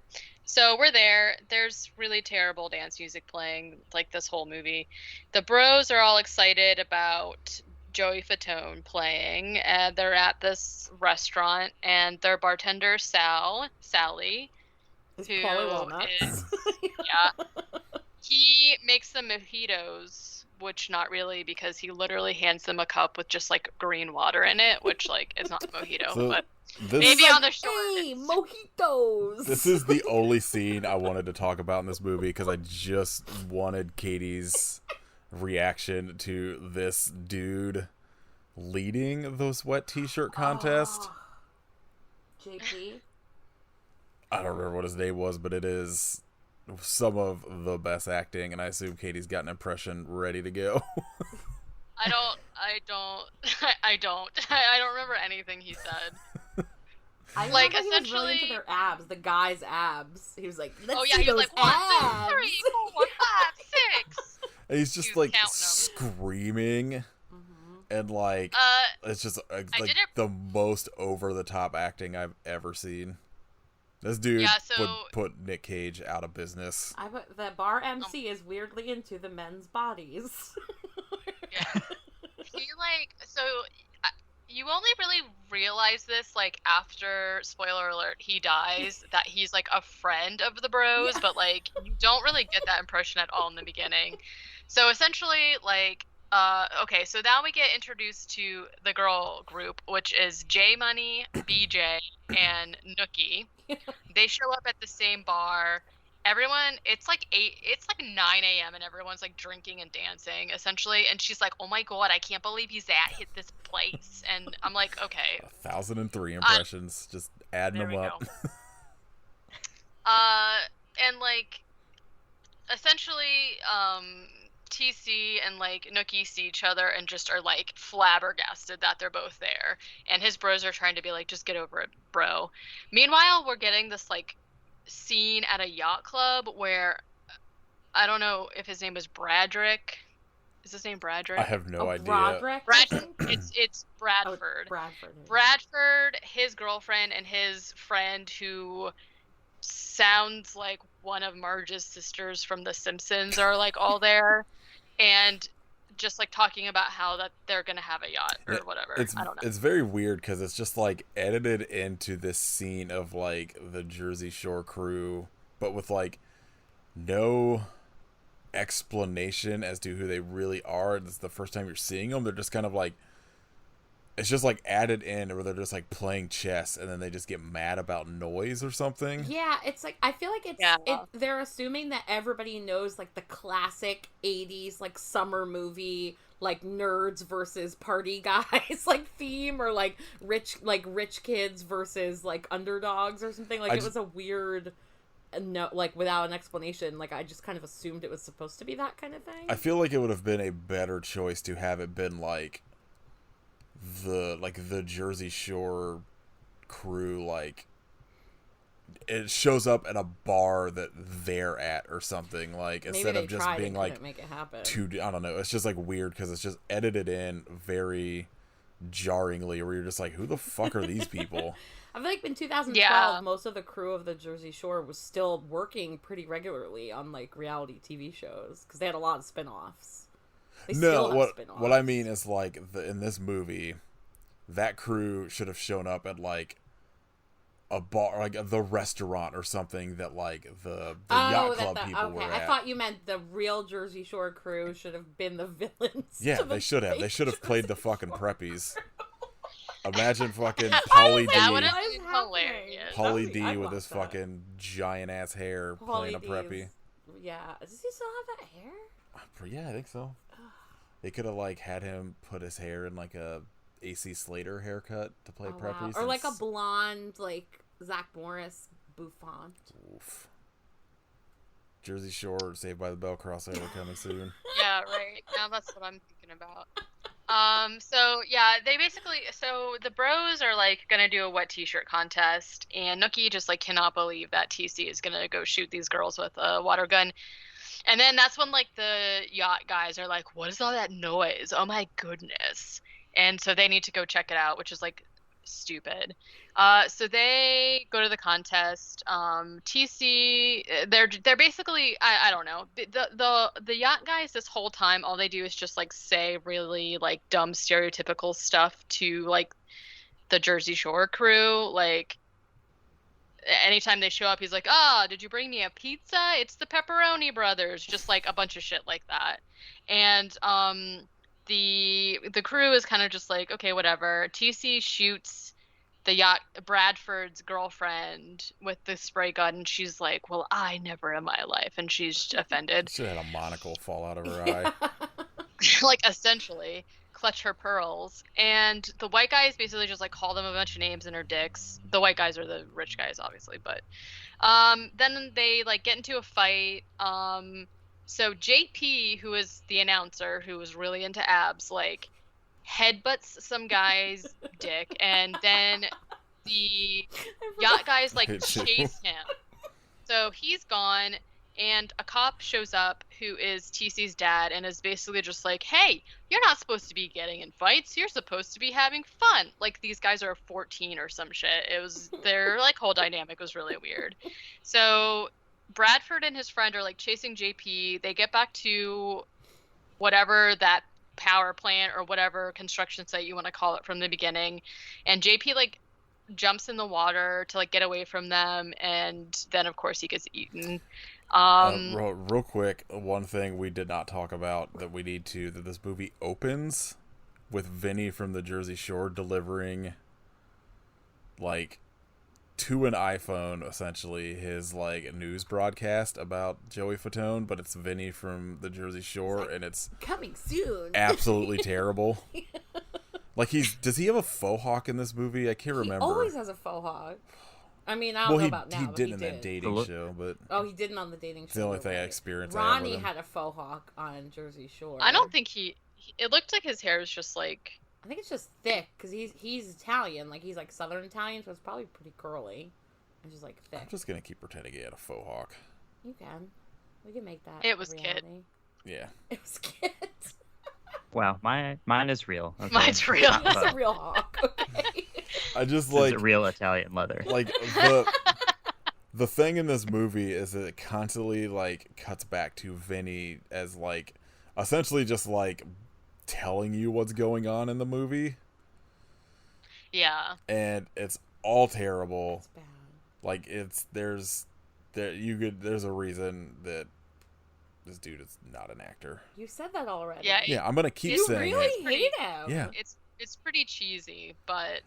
So we're there. There's really terrible dance music playing, like this whole movie. The bros are all excited about Joey Fatone playing, and they're at this restaurant, and their bartender Sally, It's who Polly Walnuts. is yeah, he makes them mojitos, which not really because he literally hands them a cup with just like green water in it, which like is not a mojito, So but this maybe on the shore. Hey, mojitos. this is the only scene I wanted to talk about in this movie because I just wanted Katie's reaction to this dude leading the wet t-shirt contest. JP. I don't remember what his name was, but it is some of the best acting, and I assume Katie's got an impression ready to go. I don't remember anything he said. I Like, remember he was really essentially- into their abs, the guy's abs. He was like, let's Oh yeah, see he was those like 1, 2, abs. 3, 4, 5, 6. And he's just He's like counting 'em. screaming, Mhm. and like it's just like didn't- the most over-the-top acting I've ever seen. This dude Yeah, would so- put Nick Cage out of business. The bar MC is weirdly into the men's bodies. Yeah. He like so. You only really realize this like after, spoiler alert, he dies, that he's like a friend of the bros, Yeah. but like you don't really get that impression at all in the beginning. So essentially, like, okay, so now we get introduced to the girl group, which is J Money, BJ, and Nookie. They show up at the same bar. Everyone, it's like 9 a.m. and everyone's like drinking and dancing essentially. And she's like, "Oh my god, I can't believe he's hit this place." And I'm like, okay. 1,003 impressions, just adding There them we up. go. And like, essentially, TC and like Nookie see each other and just are like flabbergasted that they're both there. And his bros are trying to be like, just get over it, bro. Meanwhile, we're getting this like scene at a yacht club where I don't know if his name is Bradrick. Is his name Bradrick? I have no idea. Broderick. Brad. I think? It's Oh, Bradford. Bradford. Bradford, his girlfriend, and his friend who sounds like one of Marge's sisters from The Simpsons are like all there, and just like talking about how that they're gonna have a yacht or whatever. It's I don't know. it's very weird because it's just like edited into this scene of like the Jersey Shore crew, but with like no explanation as to who they really are. It's the first time you're seeing them. They're just kind of like, it's just like added in, where they're just like playing chess, and then they just get mad about noise or something. Yeah, it's like, I feel like Yeah. they're assuming that everybody knows like the classic 80s like summer movie like nerds versus party guys like theme, or like rich kids versus like underdogs or something. Like I it was a weird no, like without an explanation. Like I just kind of assumed it was supposed to be that kind of thing. I feel like it would have been a better choice to have it been like the Jersey Shore crew, like it shows up at a bar that they're at or something, like Maybe instead they of just tried being and like couldn't make it happen. I don't know, it's just like weird because it's just edited in very jarringly, where you're just like, who the fuck are these people? I feel like in 2012, Yeah. most of the crew of the Jersey Shore was still working pretty regularly on like reality TV shows because they had a lot of spin-offs. They still have spin-offs. what I mean is like in this movie, that crew should have shown up at like a bar, like the restaurant or something that like the yacht club people were I at. thought you meant the real Jersey Shore crew should have been the villains. Yeah, to the they should have. They fake should have played the Jersey fucking Shore preppies. Imagine fucking That Pauly That would D. have What is been happening? hilarious. Pauly I'd D with watch his that. fucking giant ass hair Pauly playing a D preppy. is- Yeah, does he still have that hair? Yeah, I think so. They could have like had him put his hair in like a AC Slater haircut to play Oh, wow. preppy. Or like a since- blonde, like Zach Morris bouffant. Oof. Jersey Shore Saved by the Bell crossover coming soon. Yeah, right. Now that's what I'm thinking about. So yeah, so the bros are like gonna do a wet t-shirt contest, and Nookie just like cannot believe that TC is gonna go shoot these girls with a water gun. And then that's when like the yacht guys are like, "What is all that noise? Oh my goodness!" And so they need to go check it out, which is like stupid. So they go to the contest. TC, they're basically, I don't know, the yacht guys this whole time, all they do is just like say really like dumb stereotypical stuff to like the Jersey Shore crew. Like anytime they show up, he's like, "Ah, did you bring me a pizza? It's the Pepperoni Brothers." Just like a bunch of shit like that. And the crew is kind of just like, okay, whatever. TC shoots the yacht Bradford's girlfriend with the spray gun, and she's like, "Well, I never in my life," and she's offended. She had a monocle fall out of her eye. Like essentially clutch her pearls. And the white guys basically just like call them a bunch of names and are dicks. The white guys are the rich guys, obviously, but then they like get into a fight. So JP, who is the announcer, who was really into abs, like headbutts some guy's dick, and then the yacht guys like chase him. So he's gone, and a cop shows up who is TC's dad and is basically just like, "Hey, you're not supposed to be getting in fights. You're supposed to be having fun." Like these guys are 14 or some shit. It was their like whole dynamic was really weird. So Bradford and his friend are like chasing JP. They get back to whatever that power plant or whatever construction site you want to call it from the beginning, and JP like jumps in the water to like get away from them, and then of course he gets eaten. Real quick, one thing we did not talk about that we need to, that this movie opens with Vinny from the Jersey Shore delivering like to an iPhone essentially his like news broadcast about Joey Fatone, but it's Vinny from the Jersey Shore, like, and it's coming soon. Absolutely terrible. Like does he have a faux hawk in this movie? I can't remember. He always has a faux hawk. I mean, I don't know about now. He but did in that dating show, but he didn't on the dating show. The only thing I experienced. Ronnie had a faux hawk on Jersey Shore. I don't think it looked like his hair was just like. I think it's just thick because he's Italian, like he's like Southern Italian, so it's probably pretty curly. It's just like thick. I'm just gonna keep pretending he had a faux hawk. You can. We can make that. It was reality. Kit. Yeah. It was Kit. Wow, mine is real. Okay. Mine's real. That's a real hawk. Okay. I just like a real Italian leather. Like the thing in this movie is that it constantly like cuts back to Vinny as like essentially just like telling you what's going on in the movie. Yeah. And it's all terrible. It's bad. Like there's a reason that this dude is not an actor. You said that already. Yeah, I'm gonna keep saying really it. hate him. Yeah. It's pretty cheesy, but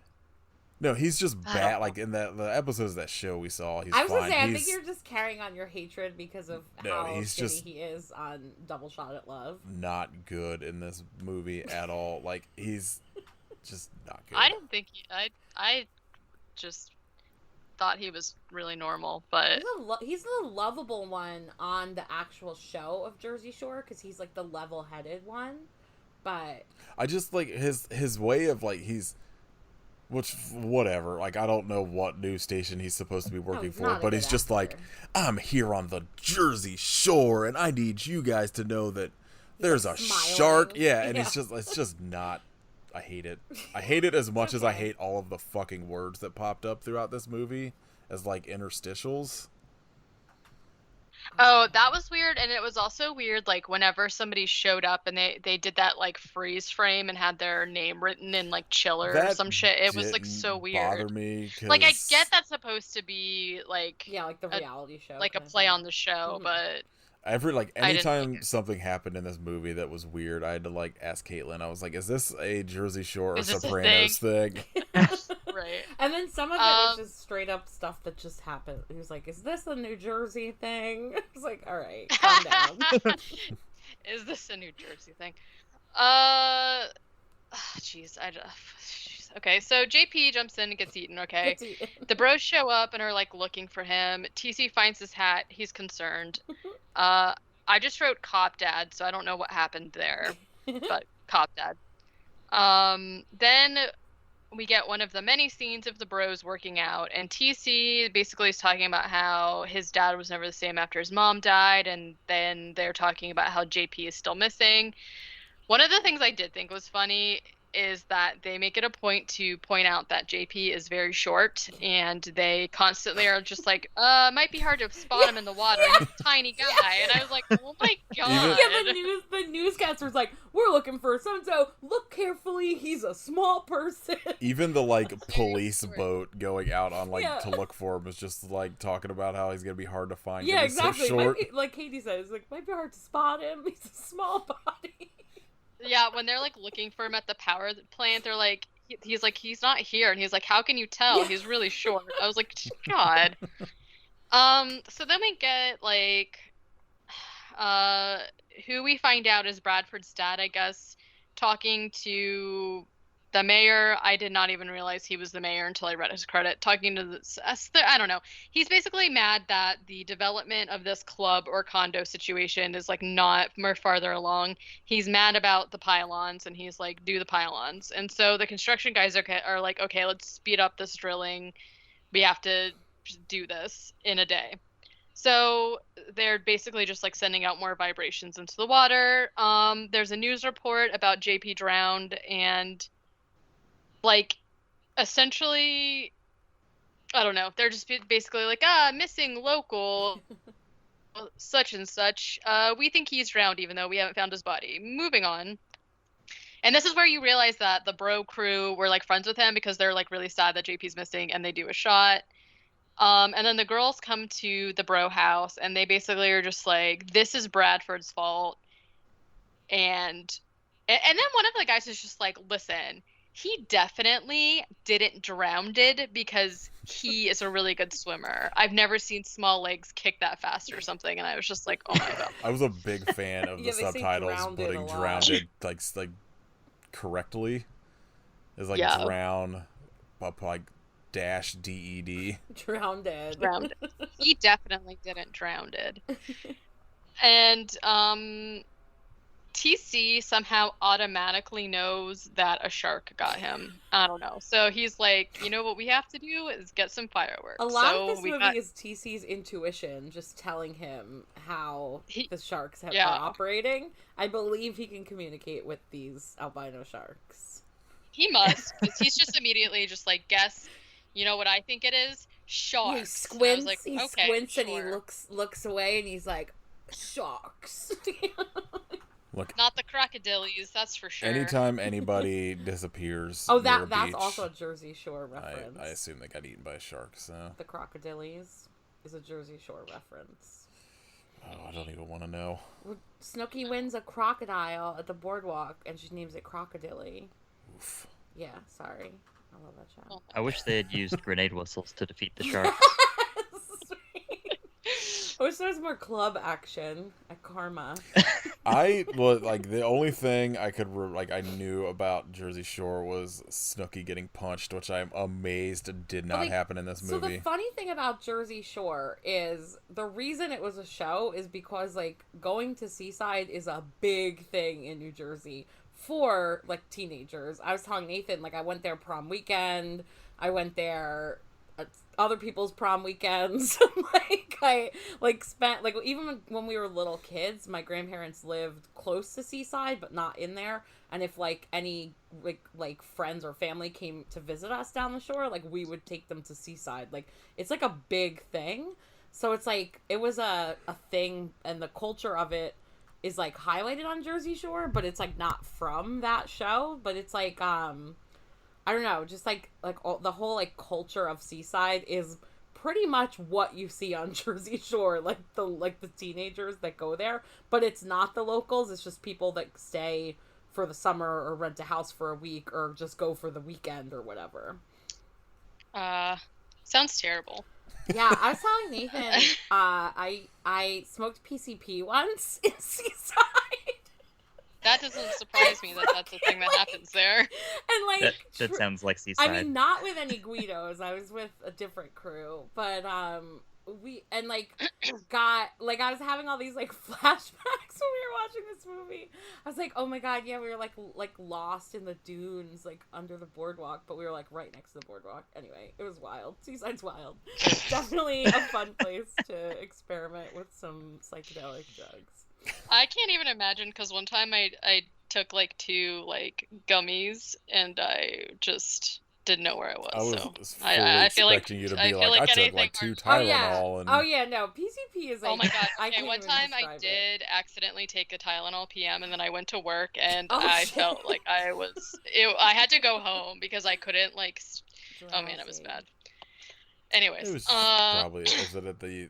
no, he's just bad. Like in the episodes of that show we saw, he's fine. I was gonna say, I think you're just carrying on your hatred because of how he's shitty just he is on Double Shot at Love. Not good in this movie at all. Like he's just not good. I didn't think I just thought he was really normal, but he's the lovable one on the actual show of Jersey Shore because he's like the level-headed one. But I just like his way of like whatever. Like I don't know what news station he's supposed to be working for, but he's just like, I'm here on the Jersey Shore, and I need you guys to know that there's a shark. Yeah, and it's just not. I hate it. I hate it as much as I hate all of the fucking words that popped up throughout this movie as like interstitials. Oh, that was weird, and it was also weird like whenever somebody showed up and they did that like freeze frame and had their name written in like chiller or some shit. It was like so weird. Bother me. Like I get that's supposed to be like like the reality show, like a play on the show, but anytime something happened in this movie that was weird, I had to like ask Caitlin. I was like, "Is this a Jersey Shore or Sopranos thing?" Right. And then some of it was just straight up stuff that just happened. He was like, "Is this a New Jersey thing?" I was like, "All right, calm down." Is this a New Jersey thing? Jeez, Okay, so JP jumps in and gets eaten, okay? The bros show up and are, like, looking for him. TC finds his hat. He's concerned. I just wrote cop dad, so I don't know what happened there. But cop dad. Then we get one of the many scenes of the bros working out, and TC basically is talking about how his dad was never the same after his mom died, and then they're talking about how JP is still missing. One of the things I did think was funny is that they make it a point to point out that JP is very short, and they constantly are just like, might be hard to spot him in the water. He's a tiny guy. And I was like, oh my god. Yeah, the newscaster's like, we're looking for so-and-so. Look carefully. He's a small person. Even the, like, police boat going out on, like, to look for him was just, like, talking about how he's going to be hard to find. Yeah, exactly. So short. Like Katie says, like, might be hard to spot him. He's a small body. Yeah, when they're, like, looking for him at the power plant, they're like, he's like, he's not here. And he's like, how can you tell? He's really short. I was like, God. So then we get, like, who we find out is Bradford's dad, I guess, talking to the mayor. I did not even realize he was the mayor until I read his credit. Talking to I don't know. He's basically mad that the development of this club or condo situation is like not more farther along. He's mad about the pylons, and he's like, do the pylons. And so the construction guys are like, okay, let's speed up this drilling. We have to do this in a day. So they're basically just like sending out more vibrations into the water. There's a news report about JP drowned, and like essentially, I don't know, they're just basically like, missing local such and such. We think he's drowned even though we haven't found his body. Moving on. And this is where you realize that the bro crew were like friends with him because they're like really sad that JP's missing, and they do a shot. And then the girls come to the bro house, and they basically are just like, this is Bradford's fault. And then one of the guys is just like, listen, he definitely didn't drowned because he is a really good swimmer. I've never seen small legs kick that fast or something. And I was just like, oh my god. I was a big fan of the subtitles putting drowned like correctly. It's like drown up like dash DED. Drowned. He definitely didn't drowned. And TC somehow automatically knows that a shark got him. I don't know. So he's like, you know what we have to do is get some fireworks. A lot of this movie is TC's intuition just telling him how the sharks are operating. I believe he can communicate with these albino sharks. He must, because he's just immediately just like, guess, you know what I think it is? Sharks. He squints, like, and he looks away, and he's like, sharks. Look, not the crocodiles, that's for sure. Anytime anybody disappears, that's beach, also a Jersey Shore reference. I assume they got eaten by a shark. So the crocodiles is a Jersey Shore reference. Oh, I don't even want to know. Snooki wins a crocodile at the boardwalk, and she names it Crocodile. Oof. Yeah, sorry. I love that show. I wish they had used grenade whistles to defeat the shark. I wish there was more club action at Karma. The only thing I could I knew about Jersey Shore was Snooki getting punched, which I'm amazed did not happen in this movie. So the funny thing about Jersey Shore is the reason it was a show is because like going to Seaside is a big thing in New Jersey for like teenagers. I was telling Nathan, like I went there prom weekend. I went there other people's prom weekends. I spent even when we were little kids, my grandparents lived close to Seaside but not in there, and if like any like friends or family came to visit us down the shore, like we would take them to Seaside. Like it's like a big thing, so it's like it was a thing, and the culture of it is like highlighted on Jersey Shore, but it's like not from that show, but it's like I don't know, just like all, the whole like culture of Seaside is pretty much what you see on Jersey Shore, like the teenagers that go there, but it's not the locals. It's just people that stay for the summer or rent a house for a week or just go for the weekend or whatever. Sounds terrible. Yeah, I was telling Nathan, I smoked PCP once in Seaside. That doesn't surprise me that that's a thing that happins there. And like that sounds like Seaside. I mean, not with any Guidos. I was with a different crew, but we got like I was having all these like flashbacks when we were watching this movie. I was like, oh my god, yeah, we were like lost in the dunes, like under the boardwalk, but we were like right next to the boardwalk. Anyway, it was wild. Seaside's wild. Definitely a fun place to experiment with some psychedelic drugs. I can't even imagine, because one time I took like 2 like gummies, and I just didn't know where I was. I was So fully I feel like expecting you to I be feel like, like I took anything like 2 more- Oh yeah. Tylenol and Oh yeah. No, PCP is like. Oh my god. I Okay, can't one even time I describe it. did accidentally take a Tylenol PM, and then I went to work, and Oh, I shit. felt like I had to go home because I couldn't like. Oh man, it was Drowsy. bad. Anyways, it was probably, was it at the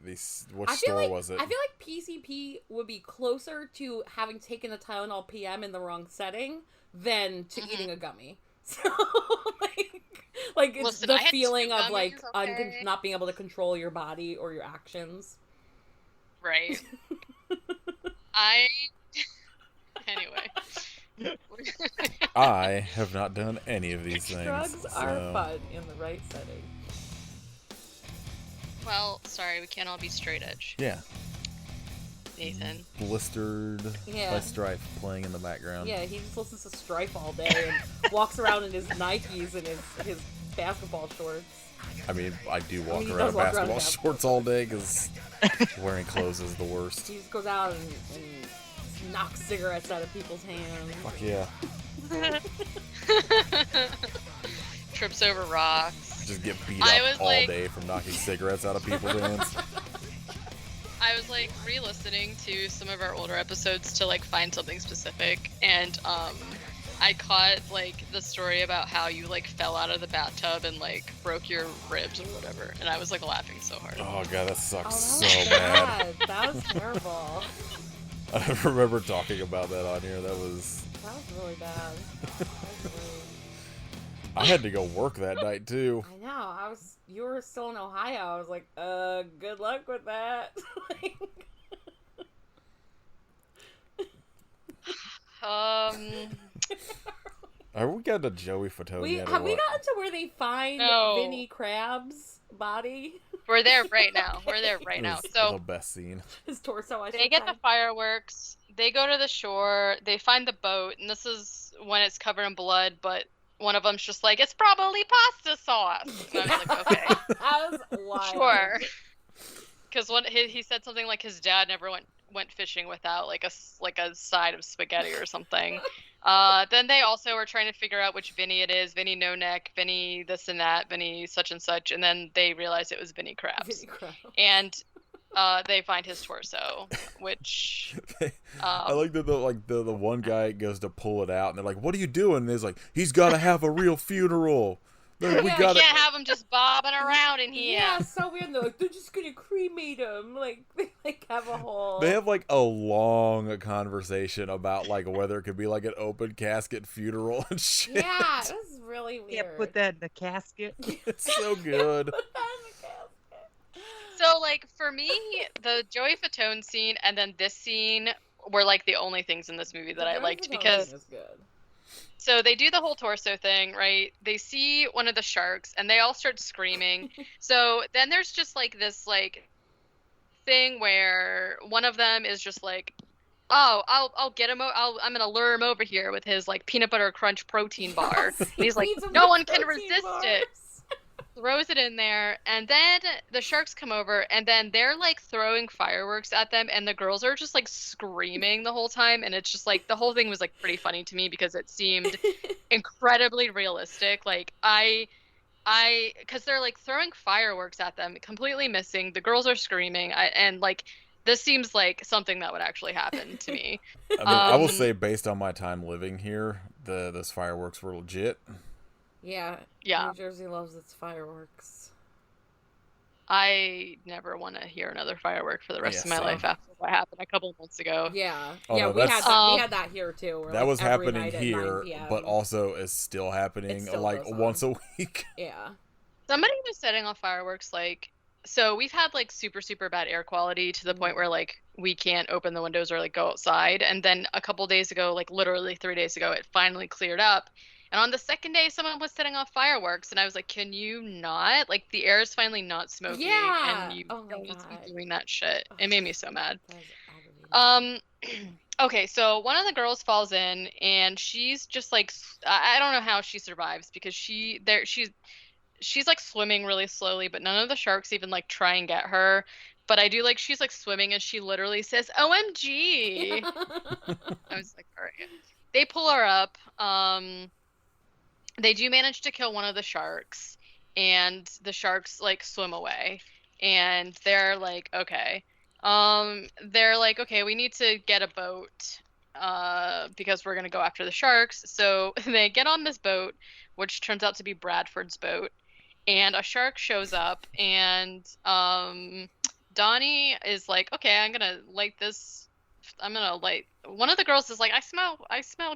which I feel store like was it? I feel like PCP would be closer to having taken a Tylenol PM in the wrong setting than to eating a gummy. So like it's Listen, the I had feeling 2 of like gummies, okay? not being able to control your body or your actions. Right. Anyway. I have not done any of these things. Drugs are so- fun in the right setting. Well, sorry, we can't all be straight edge, Yeah, Nathan. blistered Yeah. by Strife playing in the background. Yeah, he just listens to Strife all day and walks around in his Nikes and his basketball shorts. I mean, I do walk he around does in walk around in basketball shorts all day because wearing clothes is the worst. He just goes out and knocks cigarettes out of people's hands. Fuck yeah. Trips over rocks. Just get beat I up was all like- day from knocking cigarettes out of people's hands. I was like re-listening to some of our older episodes to like find something specific, and I caught like the story about how you like fell out of the bathtub and like broke your ribs or whatever, and I was like laughing so hard. Oh god, that Oh, sucks that so was bad. That was terrible. I remember talking about that on here. That was. That was really bad. That was really... I had to go work that night too. I know. You were still in Ohio. I was like, good luck with that. Have we got to Joey Fatone yet? or Have we what? gotten to where they find No. Vinny Crab's body? We're there right now. We're there right It now. was So the best scene. His torso, I they should get say. the fireworks. They go to the shore. They find the boat, and this is when it's covered in blood. But one of them's just like, "It's probably pasta sauce." And I was like, "Okay, That was wild. sure." Because he said something like his dad never went fishing without like a side of spaghetti or something. Then they also were trying to figure out which Vinny it is. Vinny No Neck, Vinny this and that, Vinny such and such, and then they realized it was Vinny Krabs. Vinny Crab. And they find his torso, which I like that the one guy goes to pull it out, and they're like, "What are you doing?" And he's like, "He's got to have a real funeral. We Yeah, we got to." can't have him just bobbing around in here. Yeah, so weird. They're like, they're just gonna cremate him. Like, they like have a whole. They have like a long conversation about like whether it could be like an open casket funeral and shit. Yeah, it was really weird. Can't put that in the casket. It's so good. Put that in the casket. So, like, for me, the Joey Fatone scene and then this scene were, like, the only things in this movie that I The liked Joey Fatone because... scene is good. So they do the whole torso thing, right? They see one of the sharks, and they all start screaming. So then there's just, like, this, like, thing where one of them is just like, "Oh, I'll get him. I'm gonna lure him over here with his like peanut butter crunch protein bar." Yes, And he's like, needs him "No with one can protein resist it." bars. Throws it in there, and then the sharks come over, and then they're like throwing fireworks at them, and the girls are just like screaming the whole time, and it's just like the whole thing was like pretty funny to me because it seemed incredibly realistic. Like because they're like throwing fireworks at them, completely missing. The girls are screaming, and like this seems like something that would actually happen to me. I mean, I will say, based on my time living here, those fireworks were legit. Yeah. Yeah. New Jersey loves its fireworks. I never want to hear another firework for the rest of my same. life after what happened a couple of months ago. Yeah. Oh, yeah, no, we had that's- that. We had that here too. Where, That like, was every happening night at 9 here, PM. but also is still happening It still like goes on. once a week. Yeah. Somebody was setting off fireworks like so we've had like super super bad air quality to the point where like we can't open the windows or like go outside, and then a couple days ago, like literally 3 days ago, it finally cleared up. And on the second day, someone was setting off fireworks, and I was like, "Can you not? Like, the air is finally not smoky, Yeah. and you Oh my don't need to God. be doing that shit." It made me so mad. That is aggravating. Okay, so one of the girls falls in, and she's just like, I don't know how she survives because she's like swimming really slowly, but none of the sharks even like try and get her. But I do like she's like swimming, and she literally says, "OMG." I was like, all right. they pull her up. They do manage to kill one of the sharks, and the sharks like swim away, and they're like, okay. We need to get a boat, because we're gonna go after the sharks. So they get on this boat, which turns out to be Bradford's boat, and a shark shows up, and Donnie is like, okay, I'm gonna light this. I'm gonna light. One of the girls is like, I smell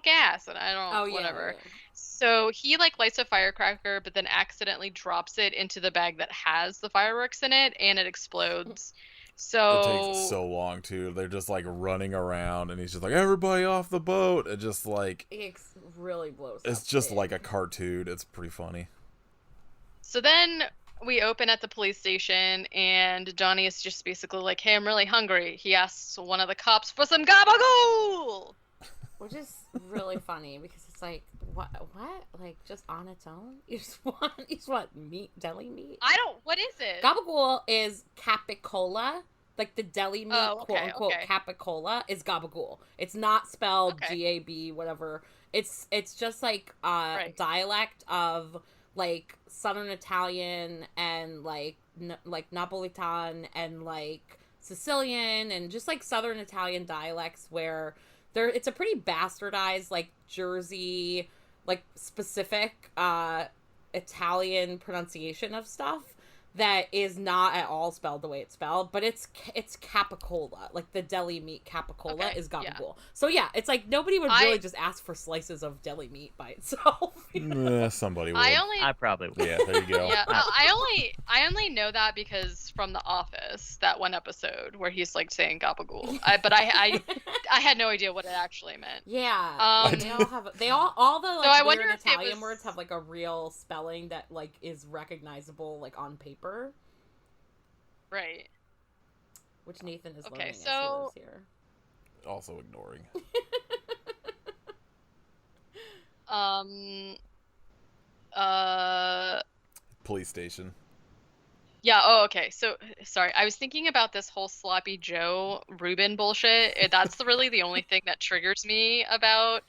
gas, and I don't, Oh yeah. whatever. Yeah. So he like lights a firecracker, but then accidentally drops it into the bag that has the fireworks in it, and it explodes. So It takes so long too. They're just like running around, and he's just like, "Everybody off the boat!" It just like It really blows. it's up just big. like a cartoon. It's pretty funny. So then we open at the police station, and Johnny is just basically like, hey, I'm really hungry. He asks one of the cops for some gabagool! Which is really funny because it's like, what, like just on its own? You just want meat, deli meat. What is it? Gabagool is capicola, like the deli meat, Oh, okay, quote unquote, okay. capicola is gabagool. It's not spelled Okay. G-A-B, whatever. It's just like Right. dialect of like Southern Italian and like Napolitan and like Sicilian and just like Southern Italian dialects where it's a pretty bastardized like Jersey like specific Italian pronunciation of stuff that is not at all spelled the way it's spelled, but it's capicola, like the deli meat capicola Okay, is yeah. gabagool. So yeah, it's like nobody would really just ask for slices of deli meat by itself. Somebody would. I probably would. Yeah, there you go. Yeah, I only know that because from The Office, that one episode where he's like saying gabagool. But I had no idea what it actually meant. Yeah, they all the like So I weird wonder if it Italian was- words have like a real spelling that like is recognizable like on paper, Right. which Nathan is Okay, learning as he so- lives here. Also ignoring. Police station. Yeah, oh, okay. So, sorry. I was thinking about this whole Sloppy Joe Reuben bullshit. That's really the only thing that triggers me about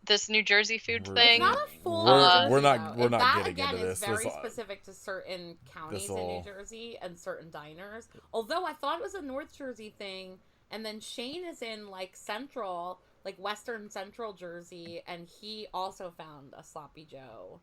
this New Jersey food We're- thing. It's not a full We're Jersey, not- though. we're not that, getting again, into is this. very This- specific to certain counties this in all- New Jersey and certain diners. Although I thought it was a North Jersey thing, and then Shane is in like central, like Western Central Jersey, and he also found a Sloppy Joe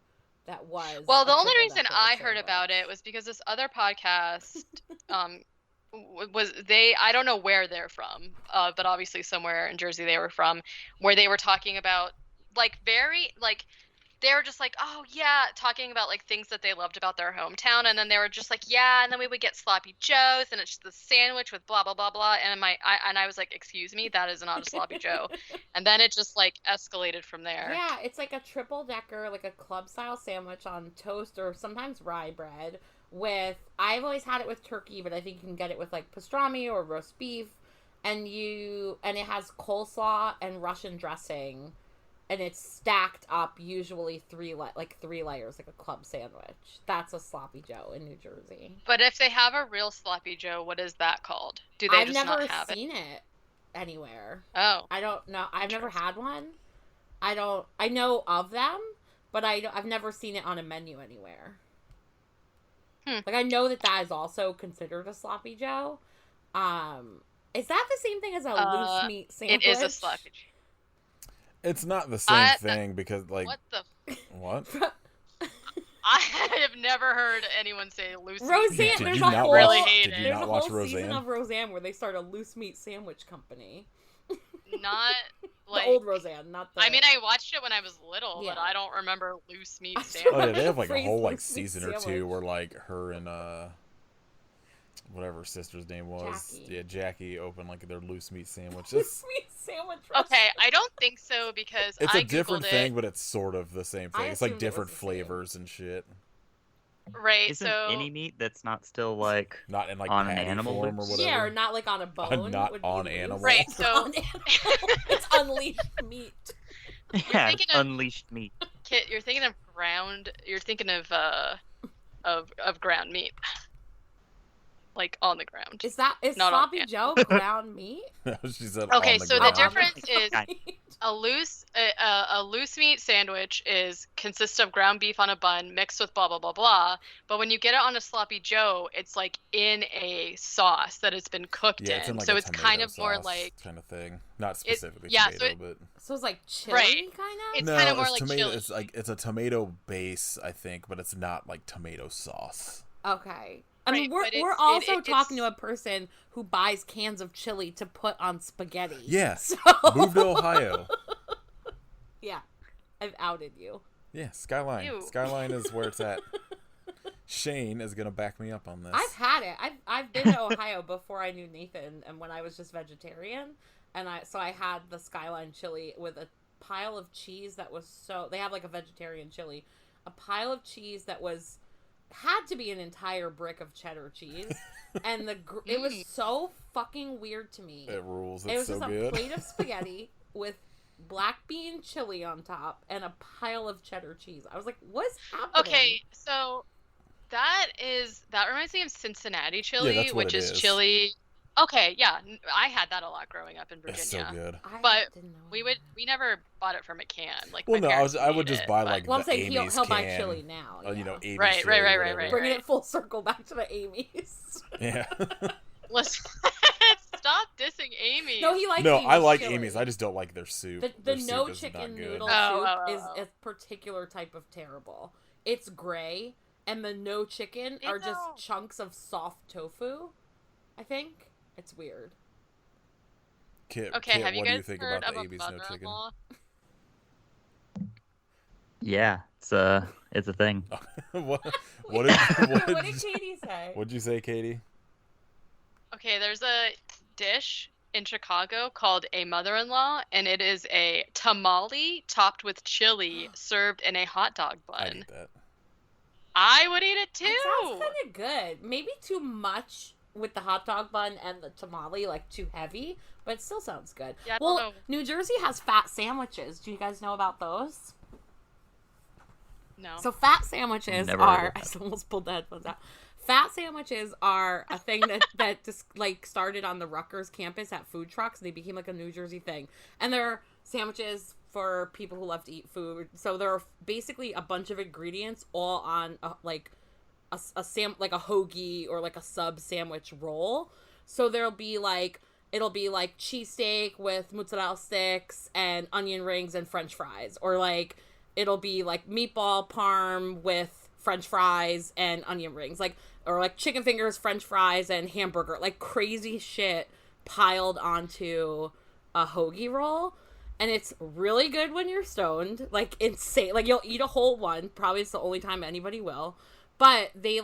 that was. Well, the a only reason triple-decker I heard sandwich. about it was because this other podcast I don't know where they're from, but obviously somewhere in Jersey they were from, where they were talking about like they were just like, oh yeah, talking about like things that they loved about their hometown, and then they were just like, yeah, and then we would get Sloppy Joes, and it's just the sandwich with blah blah blah blah, and I was like, excuse me, that is not a Sloppy Joe, and then it just like escalated from there. Yeah, it's like a triple decker, like a club style sandwich on toast or sometimes rye bread with, I've always had it with turkey, but I think you can get it with like pastrami or roast beef, and it has coleslaw and Russian dressing, and it's stacked up usually three layers, like a club sandwich. That's a Sloppy Joe in New Jersey. But if they have a real Sloppy Joe, what is that called? Do they I've just never not have it? seen it anywhere. Oh. I don't know. I've never had one. I know of them, but I've never seen it on a menu anywhere. Like I know that is also considered a Sloppy Joe. Is that the same thing as a loose meat sandwich? It is a Sloppy Joe. It's not the same thing because like What the? what? I have never heard anyone say loose meat. Roseanne. Did There's you a not whole. Really watch? hate Did it. you There's not a watch whole season Roseanne? of Roseanne where they start a loose meat sandwich company. Not like The old Roseanne, not the. I mean, I watched it when I was little, but Yeah. I don't remember loose meat I sandwich. Oh yeah, they have like a Phrase whole like loose meat season or sandwich. two where like her and whatever her sister's name was, Jackie. yeah, Jackie opened like their loose meat sandwich. loose meat sandwich. Okay, I don't think so because It's I a different Googled thing, it. but it's sort of the same thing. I It's like assumed it was different the same. flavors and shit. Right, Isn't so any meat that's not still like Not in like On an patty animal form or loose? whatever. Yeah, or not like on a bone. Not would be on loose. animal. Right, so- On animal. It's unleashed meat. yeah, thinking of- unleashed meat? Kit, you're thinking of ground. You're thinking of ground meat. like on the ground. Is Not on sloppy pan. Joe ground meat? She said Okay, on the so the ground. difference is Kind a loose meat sandwich consists of ground beef on a bun mixed with blah blah blah blah. But when you get it on a sloppy Joe, it's like in a sauce that it's been cooked Yeah, it's in in. like So a it's kind of tomato more sauce like kind of thing. Not specifically yeah, tomato, so it- but So it's like chili, Right. kind of. It's no, kind of more it's like tomato. chili. It's like it's a tomato base, I think, but it's not like tomato sauce. Okay. I mean, Right, but we're it's- also it's- talking to a person who buys cans of chili to put on spaghetti. Yeah, So move to Ohio. yeah, I've outed you. Yeah, Skyline. Ew. Skyline is where it's at. Shane is gonna back me up on this. I've had it. I've been to Ohio before I knew Nathan, and when I was just vegetarian, and I had the Skyline chili with a pile of cheese that was so. They have like a vegetarian chili, a pile of cheese that had to be an entire brick of cheddar cheese, and it was so fucking weird to me. It rules. It It's was so just good. a plate of spaghetti with black bean chili on top and a pile of cheddar cheese. I was like, what's happening? Okay, so that reminds me of Cincinnati chili, that's what which it is is. chili. Okay, yeah, I had that a lot growing up in It's so Virginia. good. But didn't know We that. never bought it from a can. Like Well, my no, parents I would made just it, buy but- like Well, I'm the saying Amy's he'll can. buy chili now. You know, yeah. Amy's Right, chili, right, whatever. right. Bringing it full circle back to the Amy's. Yeah. Let's stop dissing Amy. No, he likes No, Amy's I like chili. Amy's. I just don't like their soup. The Their no soup is chicken not good. noodle Oh, soup is oh. a particular type of terrible. It's gray, and the no chicken are just Ew. chunks of soft tofu. I think it's weird. Kit, Okay, Kit, have you what do guys you think heard about of the a Amy's no chicken? mother-in-law? Yeah, it's a thing. what did what what did Katie say? what'd you say, Katie? Okay, there's a dish in Chicago called a mother-in-law, and it is a tamale topped with chili served in a hot dog I'd bun. eat that. I would eat it too. It sounds kind of good. Maybe too much with the hot dog bun and the tamale, like too heavy, but it still sounds good. Yeah, I don't well, know. New Jersey has fat sandwiches. Do you guys know about those? No. So fat sandwiches Never heard are. of I that. almost pulled the headphones out. Fat sandwiches are a thing that just like started on the Rutgers campus at food trucks. They became like a New Jersey thing, and they're sandwiches for people who love to eat food. So there are basically a bunch of ingredients all on like a hoagie or like a sub sandwich roll. So it'll be like cheesesteak with mozzarella sticks and onion rings and French fries, or like it'll be like meatball parm with French fries and onion rings, or like chicken fingers, French fries, and hamburger, like crazy shit piled onto a hoagie roll. And it's really good when you're stoned, like insane. Like you'll eat a whole one. Probably it's the only time anybody will. But they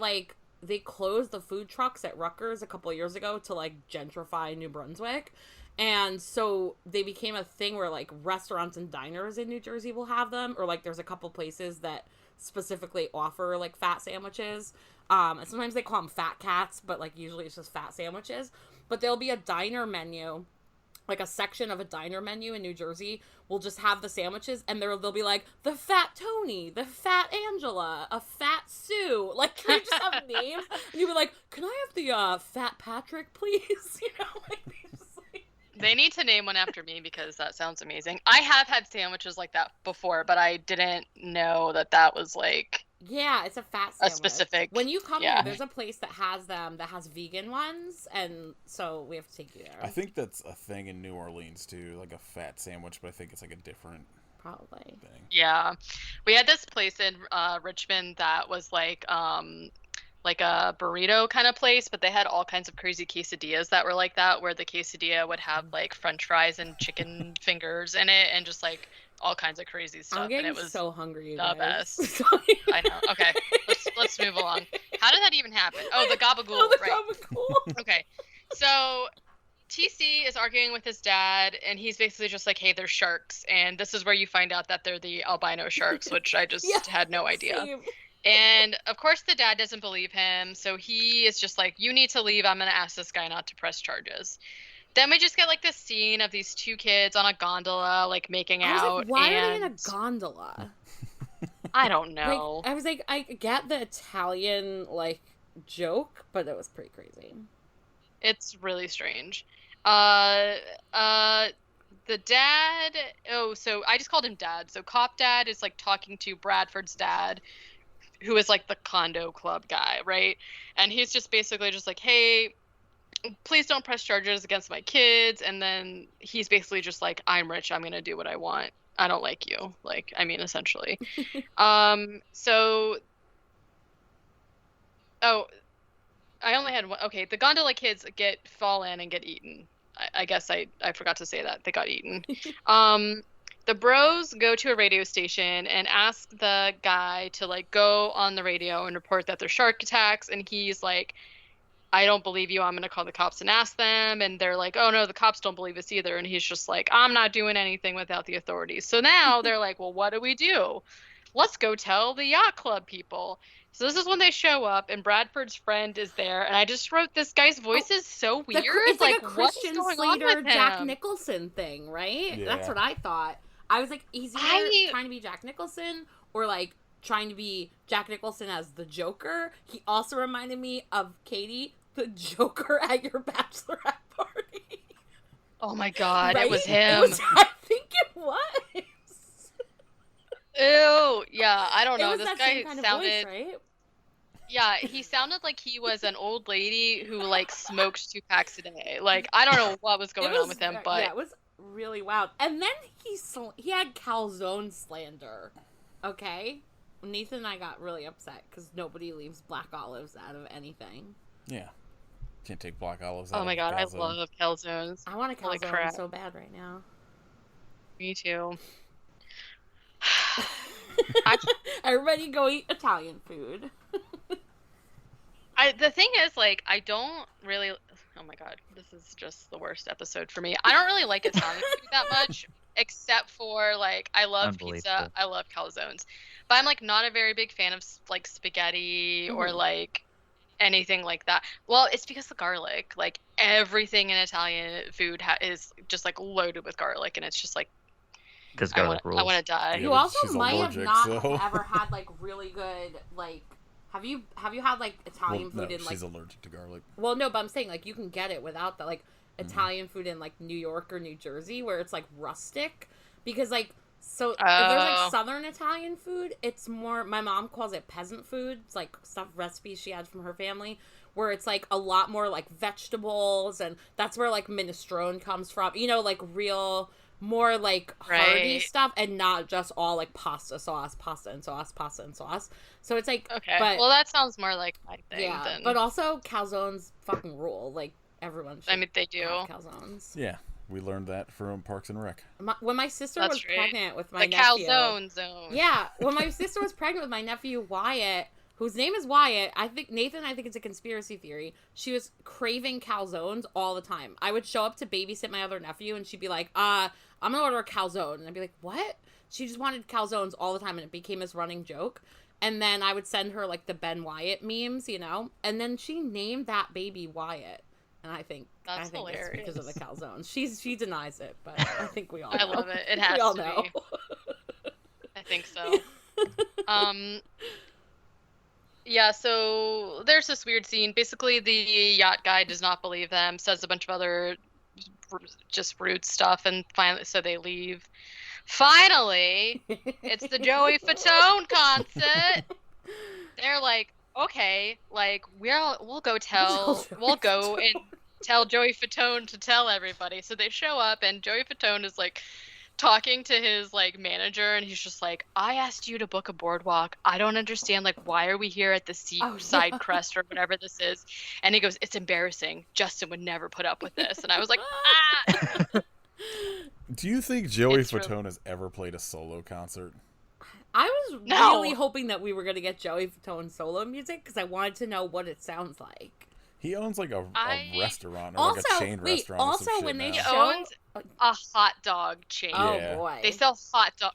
closed the food trucks at Rutgers a couple of years ago to like gentrify New Brunswick. And so they became a thing where like restaurants and diners in New Jersey will have them, or like there's a couple places that specifically offer like fat sandwiches. And sometimes they call them fat cats, but like usually it's just fat sandwiches. But there'll be a diner menu, like a section of a diner menu in New Jersey will just have the sandwiches, and they'll be like the Fat Tony, the Fat Angela, a Fat Sue. Like, can you just have names? And you'll be like, can I have the Fat Patrick, please? You know, like they just like. They need to name one after me because that sounds amazing. I have had sandwiches like that before, but I didn't know that was like Yeah, it's a fat a sandwich. specific. When you come yeah. here, there's a place that has them, that has vegan ones, and so we have to take you there. I think that's a thing in New Orleans too, like a fat sandwich, but I think it's like a different Probably. thing. Yeah, we had this place in Richmond that was like a burrito kind of place, but they had all kinds of crazy quesadillas that were like that, where the quesadilla would have like French fries and chicken fingers in it, and just like all kinds of crazy stuff. I'm getting and it was so hungry, you the guys. best. I know. Okay, let's move along. How did that even happen? Oh, the gabagool, Oh, the right? gabagool. Okay, so TC is arguing with his dad, and he's basically just like, hey, there's sharks, and this is where you find out that they're the albino sharks, which I just Yeah, had no idea. Same. And of course the dad doesn't believe him, so he is just like, you need to leave, I'm gonna ask this guy not to press charges. Then we just get like this scene of these two kids on a gondola, like making I was out. like, why and are they in a gondola? I don't know. Like, I was like, I get the Italian like joke, but it was pretty crazy. It's really strange. The dad. Oh, so I just called him Dad. So Cop Dad is like talking to Bradford's dad, who is like the condo club guy, right? And he's just basically just like, hey, please don't press charges against my kids. And then he's basically just like, I'm rich, I'm gonna do what I want. I don't like you. Like, I mean, essentially. So, oh, I only had one. Okay, the gondola kids fall in and get eaten. I guess I forgot to say that. They got eaten. The bros go to a radio station and ask the guy to like go on the radio and report that there's shark attacks, and he's like, I don't believe you, I'm gonna call the cops and ask them. And they're like, oh no, the cops don't believe us either. And he's just like, I'm not doing anything without the authorities. So now they're like, well, what do? Let's go tell the yacht club people. So this is when they show up, and Bradford's friend is there, and I just wrote, this guy's voice is so weird. It's like a what's Christian going on Slater, with Jack him? Nicholson thing, right? Yeah. That's what I thought. I was like, he's either trying to be Jack Nicholson or like trying to be Jack Nicholson as the Joker. He also reminded me of Katie, the Joker at your bachelorette party. Oh my god, Right? it was him. I think it was. Ew, yeah, I don't It know. was This that guy same kind of sounded, voice, right? yeah, he sounded like he was an old lady who like smoked 2 packs a day. Like, I don't know what was going on with him, but yeah, it was really wild. And then he had calzone slander. Okay, Nathan and I got really upset because nobody leaves black olives out of anything. Yeah. Can't take black olives out oh my of god, I calzone. love calzones. I want a Holy calzone crap. so bad right now. Me too. Everybody go eat Italian food. The thing is, like, I don't really. Oh my god, this is just the worst episode for me. I don't really like Italian food that much, except for like I love pizza, Unbelievable. I love calzones, but I'm like not a very big fan of like spaghetti or like anything like that. Well, it's because the garlic. Like everything in Italian food is just like loaded with garlic, and it's just like Because I garlic rules. want to die. Yeah, You but also she's might allergic, have not so- ever had like really good like. Have you had like Italian Well, food no, in like? she's allergic to garlic. Well, no, but I'm saying like you can get it without that like Italian food in like New York or New Jersey where it's like rustic because like so if there's Oh. like Southern Italian food, it's more my mom calls it peasant food. It's like stuff recipes she had from her family where it's like a lot more like vegetables and that's where like minestrone comes from. You know, like real more like hearty Right. stuff and not just all like pasta sauce. So it's like Okay, but well that sounds more like my thing. yeah, than, but also calzones fucking rule. Like everyone should I mean they do. have calzones. Yeah, we learned that from Parks and Rec. When my sister That's was right. pregnant with my The nephew, calzone zone. yeah, when my sister was pregnant with my nephew Wyatt, whose name is Wyatt, I think it's a conspiracy theory. She was craving calzones all the time. I would show up to babysit my other nephew, and she'd be like, I'm gonna order a calzone," and I'd be like, "What?" She just wanted calzones all the time, and it became this running joke. And then I would send her like the Ben Wyatt memes, you know, and then she named that baby Wyatt. And I think That's it's because of the hilarious. calzones. She denies it, but I think we all know. I love it. It has we all to know. be. I think so. Yeah, so there's this weird scene. Basically, the yacht guy does not believe them, says a bunch of other just rude stuff, and finally, so they leave. Finally, it's the Joey Fatone concert. They're like, okay, like we'll go and tell Joey Fatone to tell everybody. So they show up, and Joey Fatone is like talking to his like manager, and he's just like, I asked you to book a boardwalk. I don't understand, like, why are we here at the Seaside Crest or whatever this is? And he goes, it's embarrassing. Justin would never put up with this. And I was like, ah. Do you think Joey It's Fatone has ever played a solo concert? I was No. really hoping that we were going to get Joey Fatone solo music because I wanted to know what it sounds like. He owns like a restaurant or Also, like a chain wait, restaurant. or also some shit when they now. show- owns a hot dog chain. Oh Yeah. boy. They sell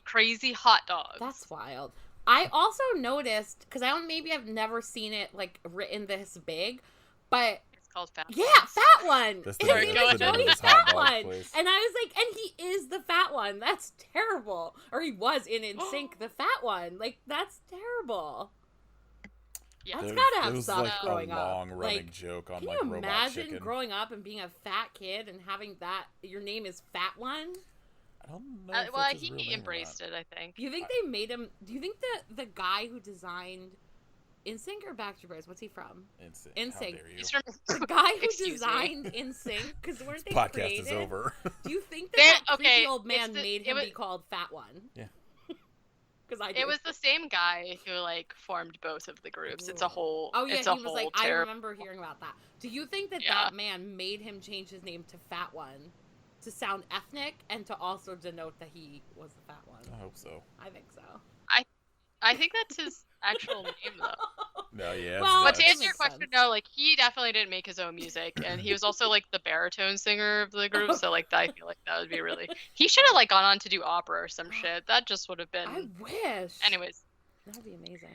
crazy hot dogs. That's wild. I also noticed, because I've never seen it like written this big, but It's called Fat yeah, Ones. fat one. That's His the Sorry, name go is ahead. Joey His hot Fat dog One. place. And I was like, and he is the fat one. That's terrible. Or he was in NSYNC, the fat one. Like, that's terrible. Yeah. That's There- gotta there have was, sucked like, growing a up. long running Like, joke on can like you Robot imagine Chicken. growing up and being a fat kid and having that your name is Fat One? I don't know. If Well, that's his real he name or embraced not. it, I think. Do you think they made him? Do you think that the guy who designed NSYNC or Backstreet Boys? What's he from? Insane. NSYNC. How dare you? He's from The guy who Excuse me. designed NSYNC, because weren't they Podcast created? is over. Do you think They- that okay, creepy old man it's the- made it him was- be called Fat One? Yeah. Because I do. It was the same guy who like formed both of the groups. It's a whole. Oh yeah, it's he a was whole like, I terrible. remember hearing about that. Do you think that Yeah. that man made him change his name to Fat One to sound ethnic and to also denote that he was the Fat One? I hope so. I think so. I think that's his actual name though. No, yeah. Well, But it's to that answer your makes question, sense. no, like he definitely didn't make his own music, and he was also like the baritone singer of the group. So like I feel like that would be really. He should have like gone on to do opera or some shit. That just would have been. I wish. Anyways. That'd be amazing.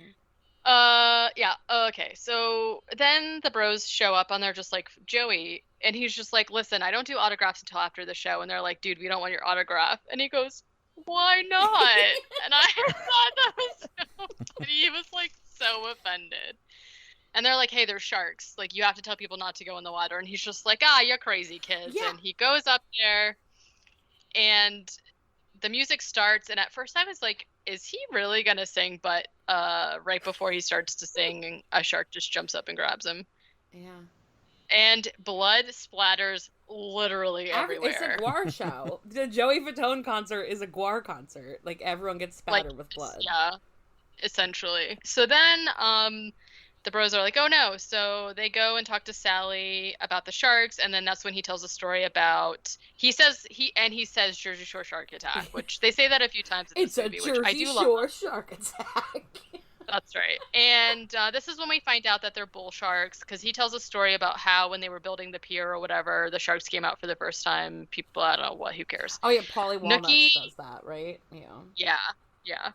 Yeah, okay. So then the bros show up and they're just like, Joey, and he's just like, listen, I don't do autographs until after the show. And they're like, dude, we don't want your autograph. And he goes, why not? And I thought that was so funny. He was like so offended. And they're like, hey, there's sharks. Like, you have to tell people not to go in the water. And he's just like, you're crazy, kids. Yeah. And he goes up there and the music starts. And at first I was like, is he really going to sing? But right before he starts to sing, a shark just jumps up and grabs him. Yeah. And blood splatters literally everywhere. It's a Guar show. The Joey Fatone concert is a Guar concert. Like, everyone gets spattered with blood. Yeah, essentially. So then the bros are like, oh no. So they go and talk to Sally about the sharks, and then that's when he tells a story about he says Jersey Shore shark attack, which they say that a few times in It's this a movie, which I Jersey do Shore love. shark attack. That's right. And this is when we find out that they're bull sharks, because he tells a story about how when they were building the pier or whatever, the sharks came out for the first time. People, I don't know what, who cares? Oh yeah, Polly Walnuts Nookie- does that, right? Yeah. Yeah.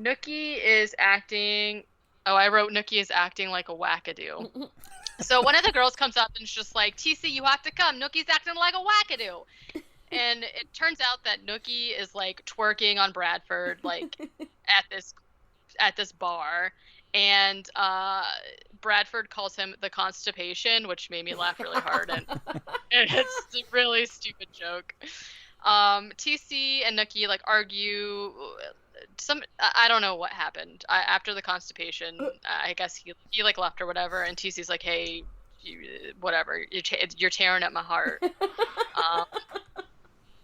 Nookie is acting. Oh, I wrote Nookie is acting like a wackadoo. So one of the girls comes up and is just like, TC, you have to come. Nookie's acting like a wackadoo. And it turns out that Nookie is like twerking on Bradford, like at this bar. And Bradford calls him the Constipation, which made me laugh really hard. And it's a really stupid joke. TC and Nookie like argue. I don't know what happened after the Constipation. I guess he like left or whatever, and TC's like, hey, whatever, you're tearing at my heart.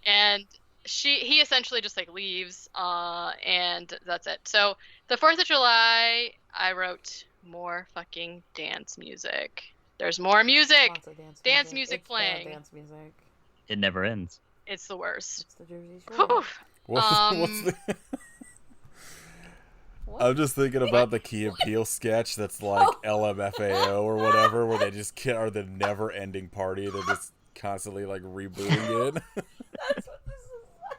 And he essentially just like leaves, and that's it. So the 4th of July, I wrote more fucking dance music. There's more music. Lots of Dance music It's bad playing. dance music. It never ends. It's the worst. It's the Jersey Shore. Whew. What's the... What? I'm just thinking about the Key and Peele sketch that's like LMFAO or whatever, where they just are the never-ending party. They're just constantly like rebooting it. That's what this is like.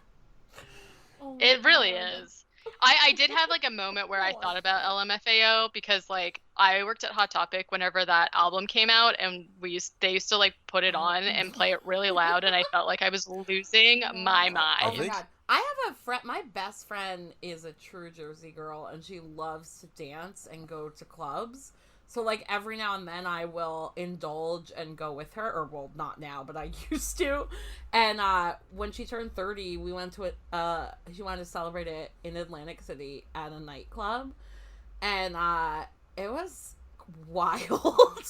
Oh my It really God. is. I did have like a moment where I thought about LMFAO because like I worked at Hot Topic whenever that album came out, and they used to like put it on and play it really loud, and I felt like I was losing my Oh mind. my think- God. I have a friend, my best friend is a true Jersey girl, and she loves to dance and go to clubs. So, like, every now and then I will indulge and go with her, or, well, not now, but I used to. And when she turned 30, we went to she wanted to celebrate it in Atlantic City at a nightclub. And it was wild.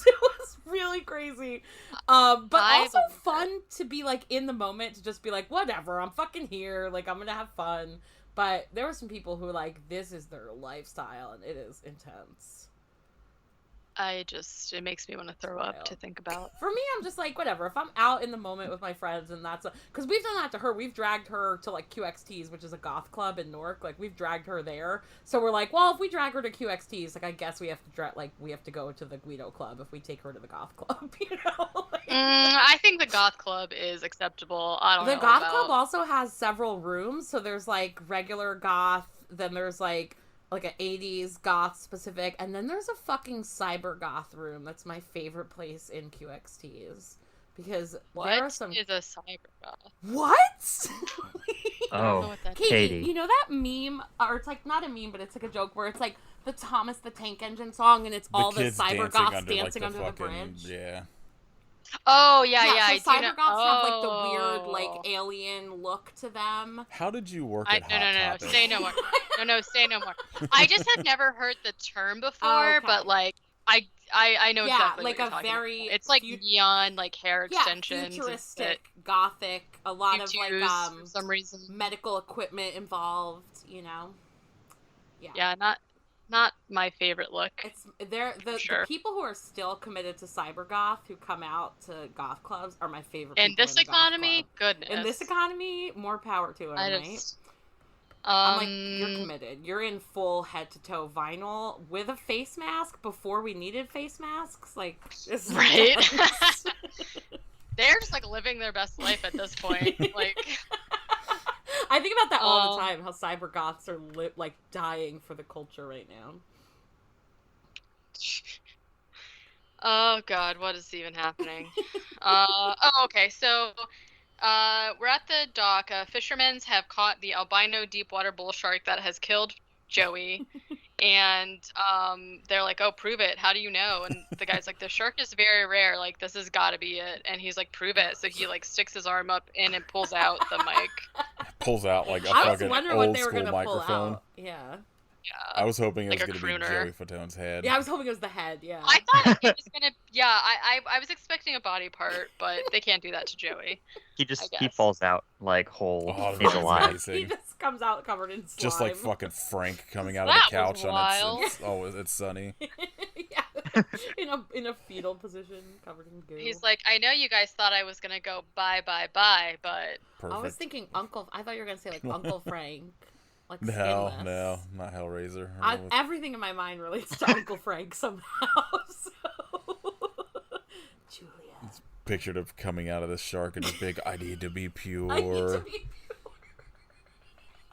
It was really crazy. But I also believe fun to be, like, in the moment, to just be like, whatever, I'm fucking here, like, I'm gonna have fun. But there were some people who, like, this is their lifestyle, and it is intense. It makes me want to throw up to think about. For me, I'm just like, whatever. If I'm out in the moment with my friends, and that's because we've done that to her. We've dragged her to like QXT's, which is a goth club in Newark. Like, we've dragged her there. So we're like, well, if we drag her to QXT's, like, I guess we have to we have to go to the Guido Club if we take her to the goth club. You know. I think the goth club is acceptable. I don't know. The goth about... club also has several rooms. So there's like regular goth, then there's like an 80s goth specific, and then there's a fucking cyber goth room. That's my favorite place in QXT's because What there are some. is a cyber goth? What? I don't know Oh, what that Katie, Katie. you know that meme, or it's like not a meme, but it's like a joke where it's like the Thomas the Tank Engine song, and it's all the kids cybergoths dancing dancing under, under like, the fucking, bridge. Yeah. Oh yeah, yeah. So I do know. cybergoths have like the Oh. weird like alien look to them. How did you work I, at no, Hot no, no, no. Topic? Say no more. No, say no more. I just had never heard the term before, Oh, okay. but like I know Yeah, exactly like what you're a talking very about. It's like fut- neon, like hair Yeah, extensions. futuristic, gothic, a lot of like for some reason. medical equipment involved. You know. Yeah, not my favorite look. It's the people who are still committed to cybergoth who come out to goth clubs are my favorite. In people this the goth economy, club. goodness. In this economy, more power to them, right? Just, I'm like, you're committed. You're in full head to toe vinyl with a face mask before we needed face masks. Like, this is right? intense. They're just like living their best life at this point. Like, I think about that all the time. How cyber goths are like dying for the culture right now. oh god, what is even happening? Okay, so we're at the dock. Fishermen have caught the albino deep water bull shark that has killed Joey, and they're like, "Oh, prove it. How do you know?" And the guy's like, "The shark is very rare. Like, this has got to be it." And he's like, "Prove it." So he like sticks his arm up in and pulls out the mic. Pulls out like a I was fucking wondering what old they were school gonna pull microphone. out. Yeah. Yeah. I was hoping it Like was a going to be crooner. Joey Fatone's head. Yeah, I was hoping it was the head. Yeah. I thought it was gonna. Yeah, I was expecting a body part, but they can't do that to Joey. He falls out like whole. Oh, He's that's alive. amazing. He just comes out covered in slime. Just like fucking Frank coming out of That the was couch on wild. it's sunny. Yeah. in a fetal position, covered in goo. He's like, I know you guys thought I was gonna go bye, but Perfect. I was thinking Uncle. I thought you were gonna say like Uncle Frank. Like No, skinless. no, not Hellraiser. Everything in my mind relates to Uncle Frank somehow. So. Julia. Pictured of coming out of this shark and just big, I need to be pure. I need to be pure.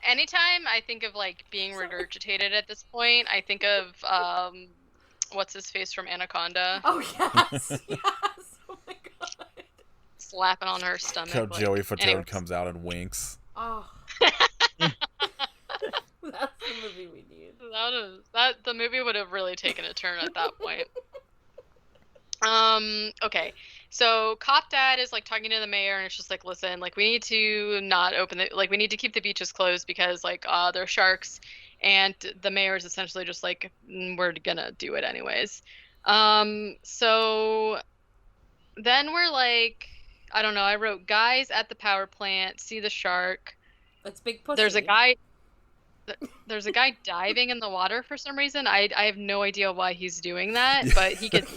anytime I think of like being regurgitated at this point, I think of what's his face from Anaconda Oh yes, yes. Oh my god. slapping on her stomach. How like- Joey Fatone anyways. comes out and winks. Oh. That's the movie we need. That the movie would have really taken a turn at that point. Okay. So Cop Dad is like talking to the mayor and it's just like, listen, like we need to not open the we need to keep the beaches closed because like there are sharks, and the mayor is essentially just like, we're gonna do it anyways. So then we're like, I don't know, I wrote guys at the power plant see the shark. That's big pussy. There's a guy diving in the water for some reason. I have no idea why he's doing that, but he gets.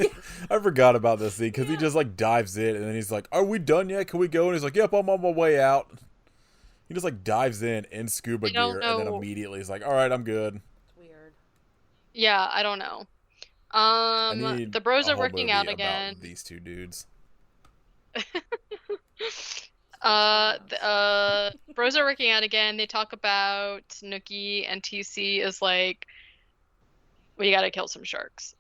I forgot about this scene because he just like dives in and then he's like, "Are we done yet? Can we go?" And he's like, "Yep, I'm on my way out." He just like dives in scuba gear and then immediately he's like, "All right, I'm good." It's weird. Yeah, I don't know. I need The bros a are whole working movie out about again. These two dudes. Bros are working out again. They talk about Nookie and TC is like, we gotta kill some sharks.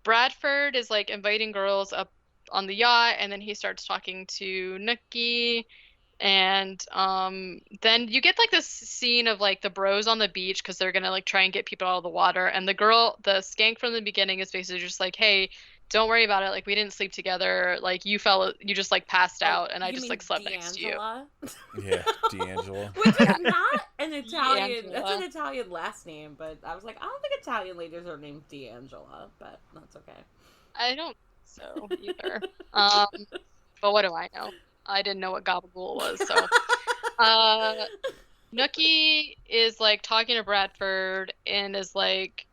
Bradford is like inviting girls up on the yacht, and then he starts talking to Nookie, and then you get like this scene of like the bros on the beach because they're gonna like try and get people out of the water, and the skank from the beginning is basically just like, hey, don't worry about it. Like, we didn't sleep together. Like, you just like passed out, and I just like slept next to you. Yeah, D'Angelo. Which is not an Italian. D'Angela. That's an Italian last name, but I was like, I don't think Italian ladies are named D'Angela, but that's okay. I don't so either. But what do I know? I didn't know what gabagool was, so. Nookie is like talking to Bradford and is like,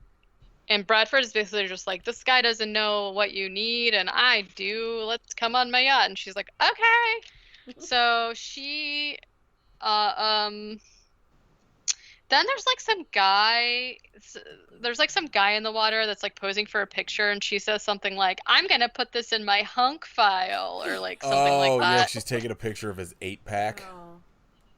and Bradford is basically just like, this guy doesn't know what you need, and I do. Let's come on my yacht. And she's like, okay. So she, then there's like some guy. There's like some guy in the water that's like posing for a picture, and she says something like, "I'm gonna put this in my hunk file," or like something like that. Oh yeah, she's taking a picture of his 8-pack. Oh.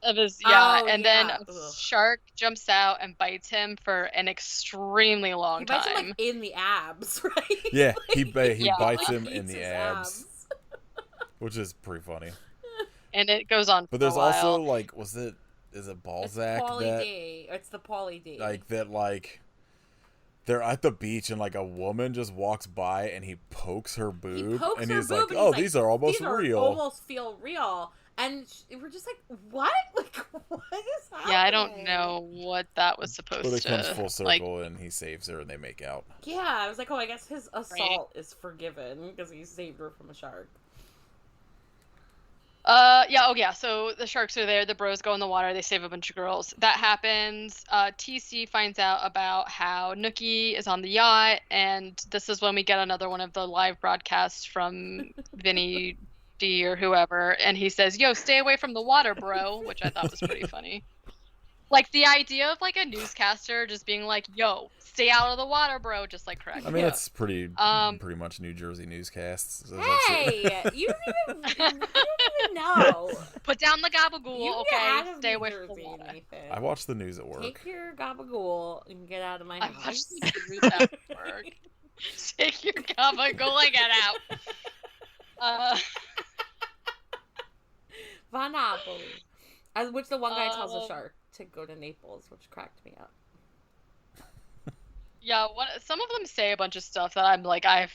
Of his Oh, and yeah. then a Ugh. shark jumps out and bites him for an extremely long He bites time. him like in the abs, right? Yeah, he Yeah. bites He him in eats the his abs, which is pretty funny. And it goes on. But there's for a while. also like, is it It's Balzac Pauly that D. It's the Pauly D. like that like they're at the beach and like a woman just walks by and he pokes her boob he pokes and her he's boob like, and "Oh, he's like, these are almost these are real." almost feel real. And we're just like, what? Like, what is happening? Yeah, I don't know what that was supposed But it to comes full like. circle and he saves her and they make out. Yeah, I was like, oh, I guess his assault is forgiven because he saved her from a shark. Yeah, so the sharks are there, the bros go in the water, they save a bunch of girls. That happens. TC finds out about how Nookie is on the yacht, and this is when we get another one of the live broadcasts from Vinny D or whoever, and he says, "Yo, stay away from the water, bro," which I thought was pretty funny. Like, the idea of, like, a newscaster just being like, "Yo, stay out of the water, bro," just, like, correct. I mean, it's pretty much New Jersey newscasts. So Hey, you don't even know. Put down the gabagool, You okay? get out of Stay New away from the Jersey, water. Nathan. I watch the news at work. Take your gabagool and get out of my I house. watched the news at work. Take your gabagool and get out. Vanapoli. As which the one guy tells the Oh. shark to go to Naples, which cracked me up. Yeah, some of them say a bunch of stuff that I'm like, I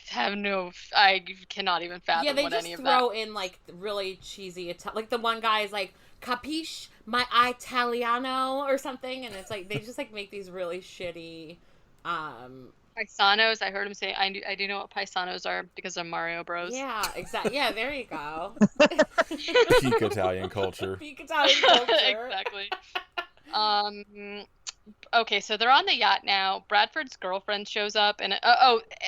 cannot even fathom Yeah, they what just any of throw that. in like really cheesy like the one guy is like capiche my Italiano or something, and it's like they just like make these really shitty Paisanos, I heard him say, I do know what paisanos are because of Mario Bros. yeah, exactly. Yeah, there you go. Peak Italian culture. Peak Italian culture. Exactly. Okay, so they're on the yacht now. Bradford's girlfriend shows up, and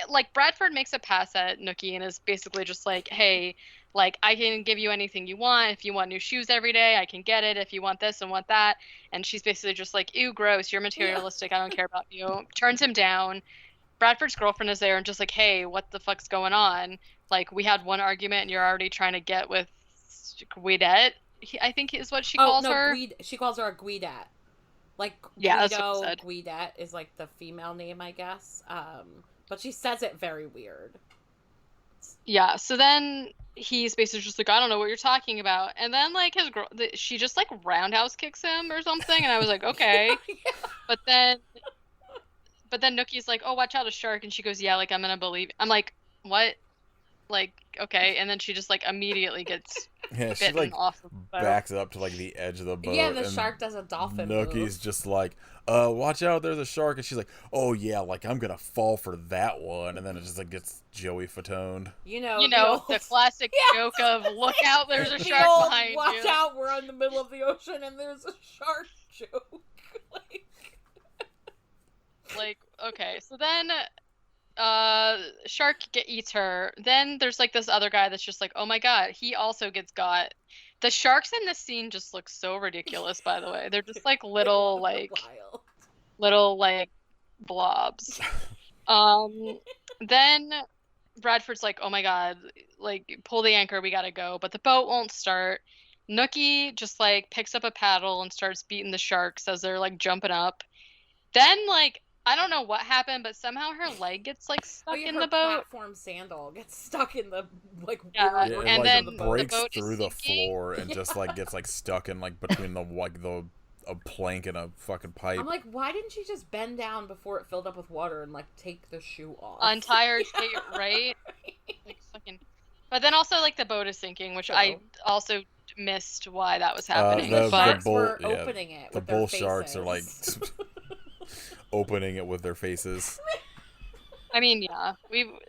like Bradford makes a pass at Nookie and is basically just like, "Hey, like I can give you anything you want. If you want new shoes every day, I can get it. If you want this and want that," and she's basically just like, "Ew, gross. You're materialistic. I don't care about you." Turns him down. Bradford's girlfriend is there and just like, "Hey, what the fuck's going on? Like, we had one argument, and you're already trying to get with Guidette." I think is what she calls her. She calls her a Guidette. Like, Yeah, that's Guido what I said. Guidette is like the female name, I guess. But she says it very weird. Yeah, so then he's basically just like, "I don't know what you're talking about," and then like his girl, she just like roundhouse kicks him or something, and I was like, okay. Yeah. But then Nookie's like, "Oh, watch out, a shark," and she goes, "Yeah, like I'm gonna believe." I'm like, what? Like, okay, and then she just like immediately gets Yeah, she bitten like off of the boat. backs up to like the edge of the boat. Yeah, the and shark does a dolphin Nookie's move. just like, watch out, there's a shark, and she's like, "Oh yeah, like I'm gonna fall for that one," and then it just like gets Joey Fatone. You know, the classic Yeah, joke of "Look out, there's a the shark old, behind watch you." out, we're in the middle of the ocean and there's a shark joke. Like, okay, so then shark eats her. Then there's like this other guy that's just like, "Oh my god, he also gets got." The sharks in this scene just look so ridiculous, by the way. They're just like little blobs. Then Bradford's like, "Oh my god, like pull the anchor, we gotta go," but the boat won't start. Nookie just like picks up a paddle and starts beating the sharks as they're like jumping up. Then like I don't know what happened, but somehow her leg gets like stuck in the boat. Platform sandal gets stuck in the like. Yeah, weird Yeah, it and like then the breaks boat is through the sinking. floor and just like gets like stuck in like between the a plank and a fucking pipe. I'm like, why didn't she just bend down before it filled up with water and like take the shoe off? Entire state, right? Like fucking. But then also like the boat is sinking, which I also missed why that was happening. the but Sharks bull- were yeah, opening it. the with their bull sharks are like faces. opening it with their faces. I mean, yeah,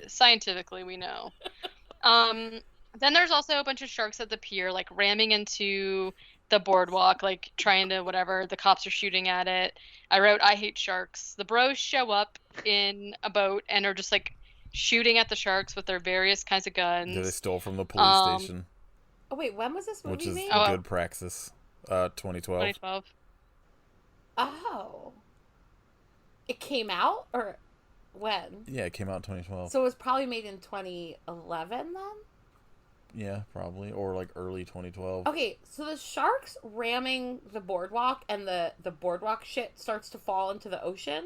scientifically we know. Then there's also a bunch of sharks at the pier, like ramming into the boardwalk, like trying to whatever. The cops are shooting at it. I wrote, "I hate sharks." The bros show up in a boat and are just like shooting at the sharks with their various kinds of guns. That they stole from the police station, Oh wait, when was this movie which is made? a good praxis. 2012. 2012. Oh. It came out or when? Yeah, it came out in 2012. So it was probably made in 2011 then? Yeah, probably, or like early 2012. Okay, so the sharks ramming the boardwalk and the boardwalk shit starts to fall into the ocean.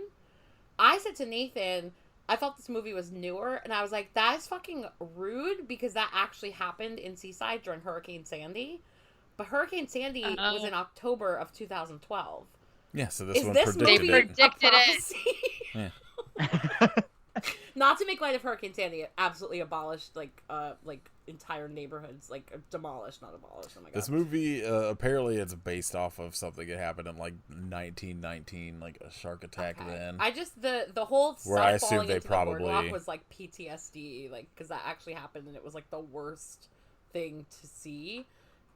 I said to Nathan, I thought this movie was newer, and I was like, that is fucking rude because that actually happened in Seaside during Hurricane Sandy. But Hurricane Sandy was in October of 2012. Yeah, so this Is one this predicted movie it. Predicted a it. prophecy? Yeah. Not to make light of Hurricane Sandy, it absolutely abolished like entire neighborhoods, like demolished, not abolished. Oh my god. This movie apparently it's based off of something that happened in like 1919, like a shark attack. Okay. Then I just the whole Where I stuff assume falling they into probably- the boardwalk was like PTSD, like because that actually happened and it was like the worst thing to see.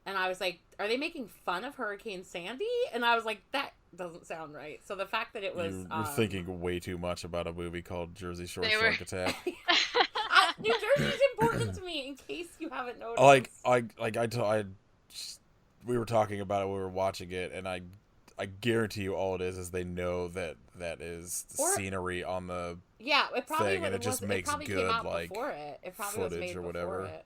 And I was like, are they making fun of Hurricane Sandy? And I was like, that doesn't sound right. So the fact that it was you're thinking way too much about a movie called Jersey Shore They Shark were- Attack. New Jersey's important to me. In case you haven't noticed, We were talking about it when we were watching it, and I guarantee you all it is they know that is the Or- scenery on the yeah, it probably thing, and it just makes probably good, came out like, before it. It probably was footage made or before whatever. it.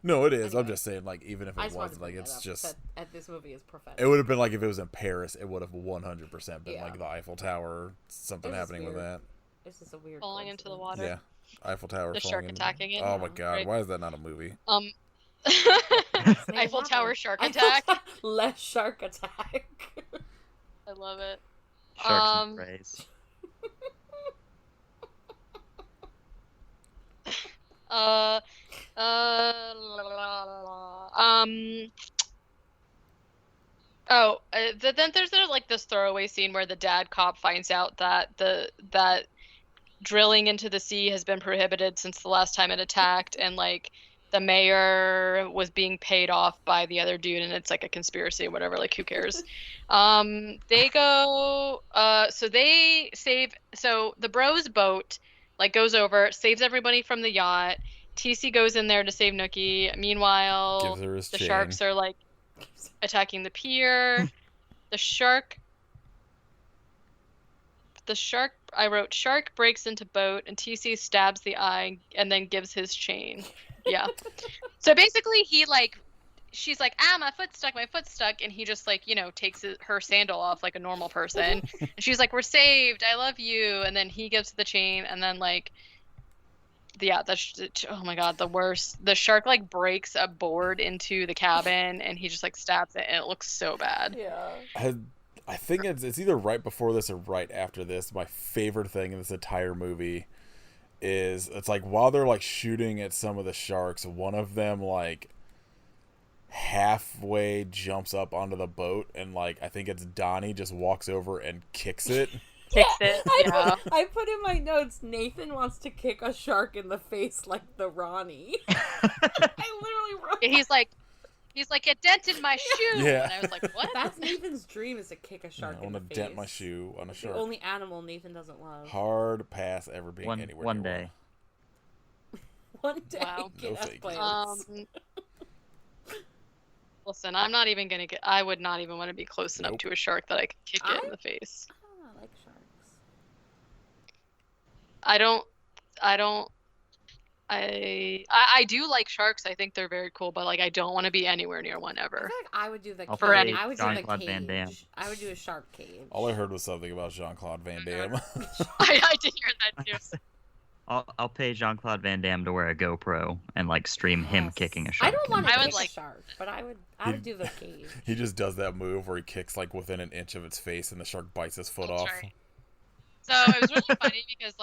No, it is. I'm Anyway. just saying, like, even if I it just wanted was, to like, bring it's that up, just that this movie is prophetic. it would have been like if it was in Paris, it would have 100% been Yeah. like the Eiffel Tower, something It was happening with weird. that. It's just a weird Falling into the coincidence. water. Yeah, Eiffel Tower. The falling shark in- attacking it. Oh my Yeah. god, Right. why is that not a movie? Eiffel Tower shark Eiffel attack. Tower- Less shark attack. I love it. Sharks and rays. La, la, la, la. Then there's like this throwaway scene where the dad cop finds out that that drilling into the sea has been prohibited since the last time it attacked, and like the mayor was being paid off by the other dude, and it's like a conspiracy or whatever. Like, who cares? They go. So they save. So the bros boat like goes over, saves everybody from the yacht. TC goes in there to save Nookie. Meanwhile, Gives her his the chain. sharks are like attacking the pier. The shark. I wrote shark breaks into boat and TC stabs the eye and then gives his chain. Yeah. So basically she's like, my foot's stuck. And he just like, takes her sandal off like a normal person. And she's like, we're saved. I love you. And then he gives the chain. And then like, yeah, oh my God, the worst. The shark like breaks a board into the cabin and he just like stabs it. And it looks so bad. Yeah. I think it's either right before this or right after this. My favorite thing in this entire movie is it's like while they're like shooting at some of the sharks, one of them like halfway jumps up onto the boat and like I think it's Donnie just walks over and kicks it. Kicks it. Yeah. I put in my notes, Nathan wants to kick a shark in the face like the Ronnie. I literally wrote He's like, it dented my shoe. Yeah. And I was like, what? That's Nathan's dream, is to kick a shark I in want the to face. dent my shoe on a The shark. only animal Nathan doesn't love. Hard pass ever being anywhere One near day. One day, Wow. kid No has thank you. plans. Listen, I'm not even gonna get. I would not even want to be close enough Nope. to a shark that I could kick it in the face. I like sharks. I do like sharks. I think they're very cool, but like I don't want to be anywhere near one I ever. feel like I would do the I'll cage. play I would do the Jean-Claude Van Damme. cage. I would do a shark cage. All I heard was something about Jean-Claude Van Damme. I did hear that too. I'll pay Jean-Claude Van Damme to wear a GoPro and like stream him Yes. kicking a shark. I don't want to I would kick like- a shark, but I would do the cage. He just does that move where he kicks like within an inch of its face and the shark bites his foot That's off. right. So it was really funny because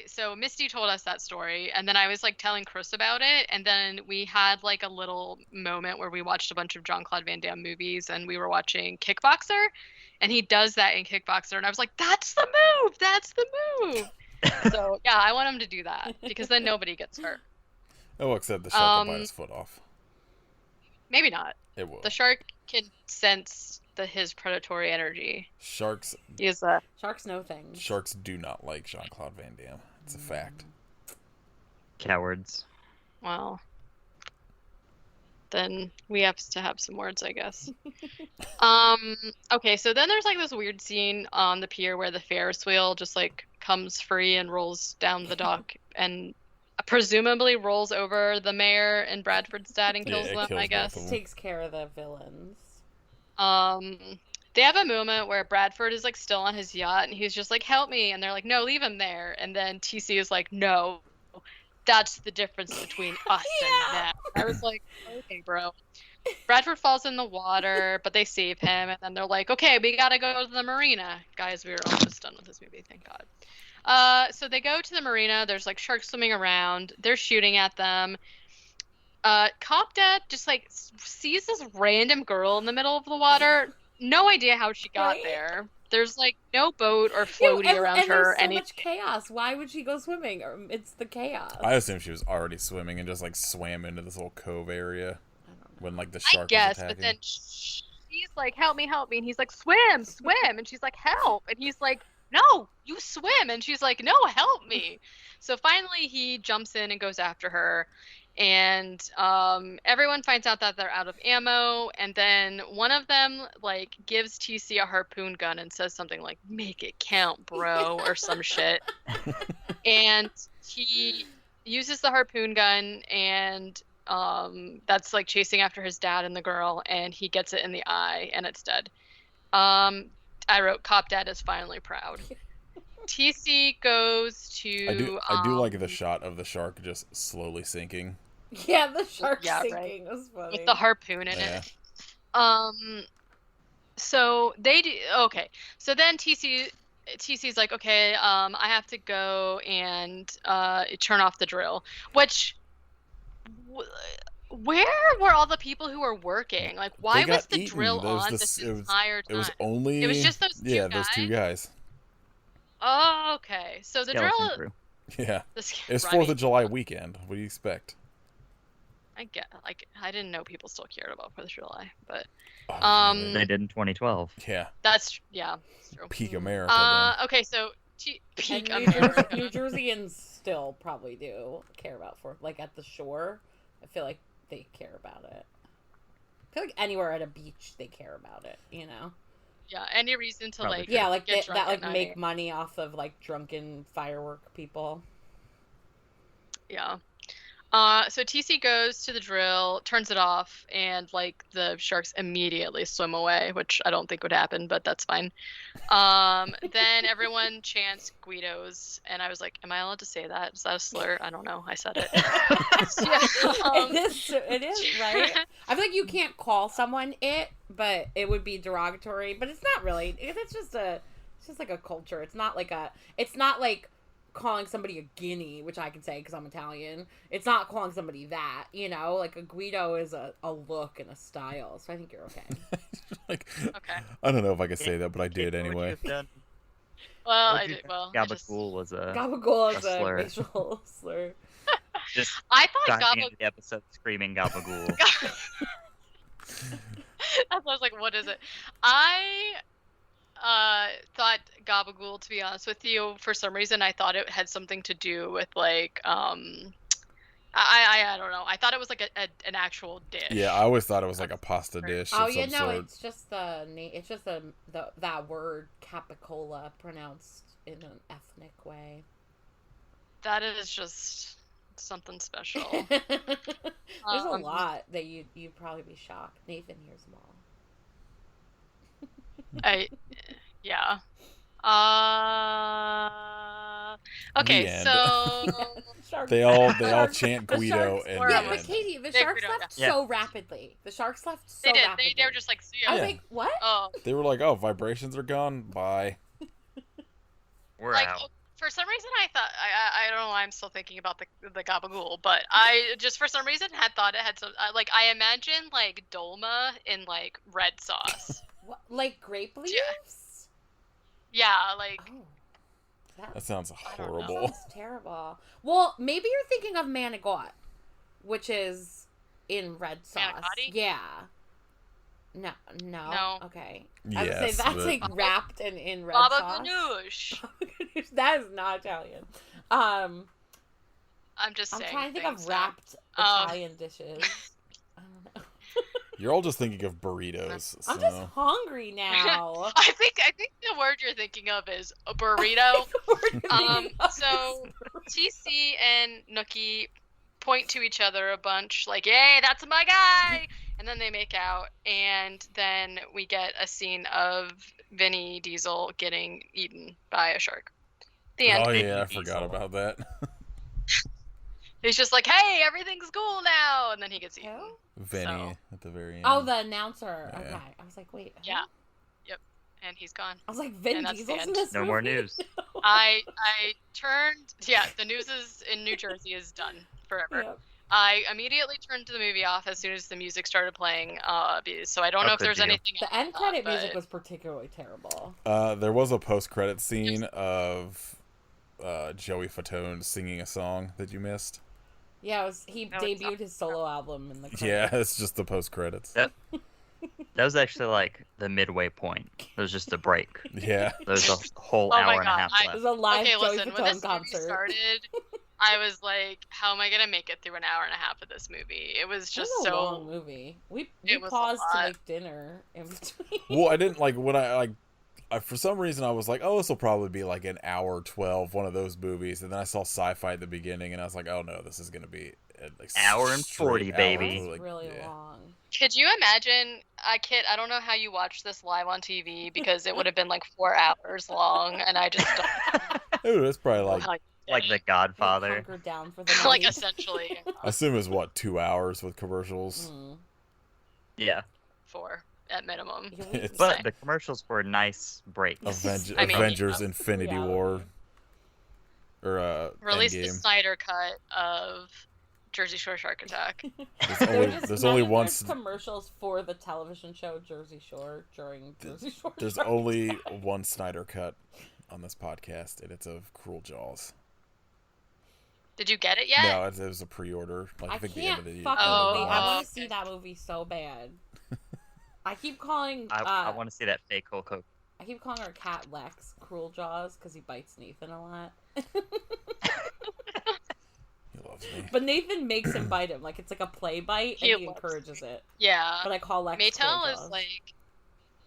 so Misty told us that story and then I was like telling Chris about it and then we had like a little moment where we watched a bunch of Jean-Claude Van Damme movies and we were watching Kickboxer and he does that in Kickboxer and I was like, that's the move! That's the move! So yeah, I want him to do that because then nobody gets hurt. Oh, except the shark will bite his foot off. Maybe not. It will. The shark can sense his predatory energy. Sharks He is a Sharks know things. Sharks do not like Jean-Claude Van Damme. It's a fact. Cowards. well. Then we have to have some words, I guess. Okay, so then there's like this weird scene on the pier where the Ferris wheel just like comes free and rolls down the dock and presumably rolls over the mayor and Bradford's dad and Yeah, kills it them, kills I both guess. of them. Takes care of the villains. They have a moment where Bradford is like still on his yacht and he's just like, help me. And they're like, no, leave him there. And then TC is like, no, that's the difference between us and them. I was like, okay, bro. Bradford falls in the water, but they save him, and then they're like, okay, we gotta go to the marina. Guys, we were almost done with this movie, thank God. So they go to the marina. There's like sharks swimming around. They're shooting at them. Cop Dad just like sees this random girl in the middle of the water. No idea how she got Right? there. There's like no boat or floaty around and her. there's so Any much chaos. Why would she go swimming? It's the chaos. I assume she was already swimming and just like swam into this little cove area I don't know. when like the I shark guess, was attacking. but then she's like, help me, and he's like, swim, and she's like, help, and he's like, no, you swim, and she's like, no, help me. So finally he jumps in and goes after her, and everyone finds out that they're out of ammo, and then one of them like gives TC a harpoon gun and says something like, make it count, bro, or some shit. And he uses the harpoon gun, and that's like chasing after his dad and the girl, and he gets it in the eye, and it's dead. I wrote, Cop Dad is finally proud. TC goes to. I do like the shot of the shark just slowly sinking. Yeah, the shark Yeah, sinking right. was funny. With the harpoon in Yeah. it. So they do. Okay. So then TC's like, okay, I have to go and turn off the drill. Which, where were all the people who were working? Like, why They got was the eaten. drill There was on this- this entire time? It was only. It was just those two those two guys. Oh, okay. So the Skeleton drill. crew. Yeah. This, It's right. 4th of July weekend. What do you expect? I get, like, I didn't know people still cared about 4th of July, but Oh, really? They did in 2012. Yeah. that's true. Peak America. then. Okay, so peak And America. New Jerseyans still probably do care about like at the shore. I feel like they care about it. I feel like anywhere at a beach they care about it. You know. Yeah, any reason to Probably like true. Yeah, like get that drunk like at make night. money off of like drunken firework people. Yeah. So TC goes to the drill, turns it off, and like the sharks immediately swim away, which I don't think would happen, but that's fine. Then everyone chants Guidos, and I was like, "Am I allowed to say that? Is that a slur? I don't know. I said it." Yeah, It is right. I feel like you can't call someone it, but it would be derogatory. But it's not really. It's just like a culture. It's not like calling somebody a guinea, which I can say because I'm Italian. It's not calling somebody that, you know, like a Guido is a look and a style. So I think you're okay. Like, Okay. I don't know if I could say that, but I did What would you anyway. have done? Well, What I would you did. think? Well, I just- Gabagool was a Gabagool is A a slur. racial slur. just I thought diving Gabagool. into the episode screaming Gabagool. I was like, what is it? I thought Gabagool, to be honest with you, for some reason I thought it had something to do with like I don't know. I thought it was like an actual dish. Yeah, I always thought it was like a pasta dish Oh of yeah, some no, sort. it's just the name. It's just that word capicola pronounced in an ethnic way. That is just something special. There's a Um, lot that you'd probably be shocked. Nathan hears them all. Yeah. Okay, The end. so Sharks- They all Sharks- chant the Guido sharks- and were Yeah, the but end. Katie, the They sharks Guido, left yeah. so rapidly. The sharks left so they did. rapidly. They were just like, see I ya. was like, what? Oh, They were like, "Oh, vibrations are gone. Bye." We're like out. for some reason I thought I don't know why I'm still thinking about the gabagool, but I just for some reason had thought it had some like I imagined like dolma in like red sauce. What, like grape leaves? Yeah, like Oh, That sounds don't know. horrible. sounds terrible. Well, maybe you're thinking of manigot, which is in red sauce. Manicotti? Yeah. No. No. Okay. I would Yes, say that's but- like wrapped in red baba sauce. ganoush. That is not Italian. I'm just I'm saying. trying to think things of now. wrapped Oh. Italian dishes. I don't know. You're all just thinking of burritos. I'm So. just hungry now. I think the word you're thinking of is a burrito. So TC and Nookie point to each other a bunch, like, "Hey, that's my guy!" And then they make out, and then we get a scene of Vinny Diesel getting eaten by a shark. The end. Oh Big yeah, I diesel. forgot about that. He's just like, hey, everything's cool now, and then he gets eaten. Who? Vinny So- at the very end. Oh, the announcer. Yeah. Okay. I was like, wait. who? Yeah. And he's gone. I was like, Vin And that's the Diesel's in end. this No more movie? news. I turned. Yeah, the news is in New Jersey is done forever. Yep. I immediately turned the movie off as soon as the music started playing. So I don't How know if could there's you? anything. The end after credit that, music but- was particularly terrible. There was a post-credit scene of Joey Fatone singing a song that you missed. Yeah, he No, it's debuted not. his solo album in the credits. Yeah, it's just the post-credits. That was actually like the midway point. It was just a break. Yeah. There's a whole Oh hour my and a God, half I- It left. was a live Okay, Joey listen. When Fatone this concert. movie started, I was like, "How am I gonna make it through an hour and a half of this movie?" It was It just was a so. long movie. We It was a paused to lot. make dinner in between. Well, I didn't like when for some reason I was like, oh, this will probably be like an hour 12, one of those movies, and then I saw Sci-Fi at the beginning, and I was like, oh no, this is gonna be like Hour and 40, straight baby. hours, It was like, really yeah. long. Could you imagine? Kit, I don't know how you watched this live on TV because it would have been like 4 hours long, and I just don't Ooh, it's probably know like how you did Like it. The Like, Godfather. hunkered down for the like night. essentially I assume it's what 2 hours with commercials. Mm. Yeah. 4 at minimum. Yeah, we- But Insane. the commercials were nice breaks. I mean, Avengers yeah. Infinity Reality. War or Release the Endgame. Snyder cut of Jersey Shore Shark Attack. There's only one. There's commercials for the television show Jersey Shore during Jersey Shore. There's Shark only Attack. one Snyder cut on this podcast, and it's of Cruel Jaws. Did you get it yet? No, it was a pre-order. Like, I I think the end can't of the year. fucking Oh, wait. I want okay. to see that movie so bad. I keep calling. I want to see that fake Hulk Hogan. I keep calling our cat Lex Cruel Jaws because he bites Nathan a lot. He loves me. But Nathan makes him bite him. Like it's like a play bite, He and he loves encourages it. Yeah. But I call Lex Cruel Maytel is Jaws. like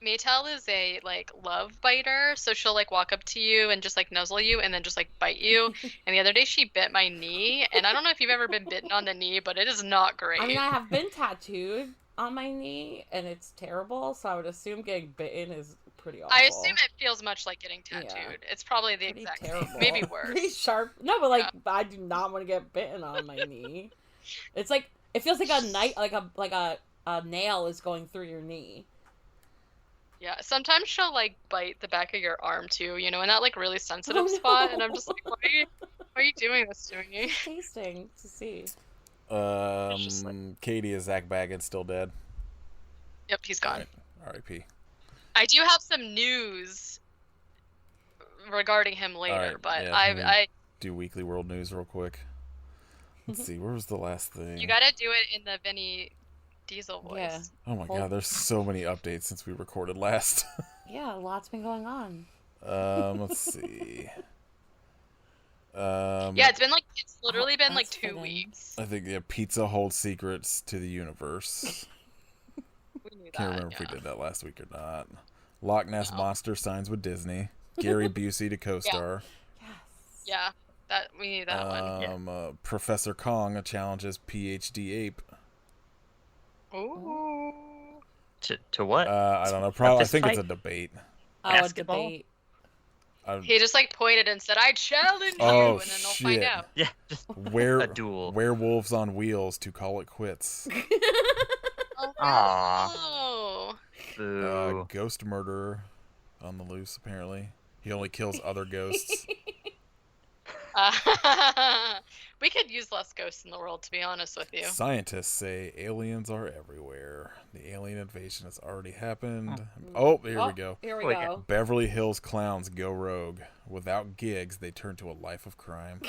Maytel is a like love biter, so she'll like walk up to you and just like nuzzle you and then just like bite you. And the other day she bit my knee, and I don't know if you've ever been bitten on the knee, but it is not great. I mean, I have been tattooed on my knee, and it's terrible. So I would assume getting bitten is pretty awful. I assume it feels much like getting tattooed. Yeah. It's probably the Pretty exact terrible. same, maybe worse. Pretty sharp. No, but like I do not want to get bitten on my knee. It's like it feels like a knife, like a nail is going through your knee. Yeah, sometimes she'll like bite the back of your arm too, you know, in that like really sensitive Oh, spot, no. and I'm just like, why are you doing this to me? It's tasting to see. just Katie, is Zach Baggins still dead? Yep, he's gone. R.I.P. I do have some news regarding him later, Alright, but yeah, I Do weekly world news real quick. Let's see, where was the last thing? you gotta do it in the Vinny Diesel voice. Yeah. Oh my Hold- god, there's so many updates since we recorded last. Yeah, a lot's been going on. Let's see. Yeah, it's literally been like that's 2 fitting. weeks. I think pizza holds secrets to the universe. We knew Can't that. remember if we yeah. did that last week or not. Loch Ness No. Monster signs with Disney. Gary Busey to co-star. Yes. Yeah, we knew that one. Professor Kong challenges PhD ape. Ooh. To what? I don't know. Probably. I fist think it's a fight? debate. Oh, Basketball? a debate. He just like pointed and said, "I challenge you," Oh, and then they'll find shit. out. Yeah, just Where a duel. werewolves on wheels to call it quits. Oh, Aw. no. Boo. Ghost murderer on the loose. Apparently, he only kills other ghosts. We could use less ghosts in the world, to be honest with you. Scientists say aliens are everywhere. The alien invasion has already happened. Oh. Oh, here we go. Here we Wait, go. Beverly Hills clowns go rogue. Without gigs, they turn to a life of crime.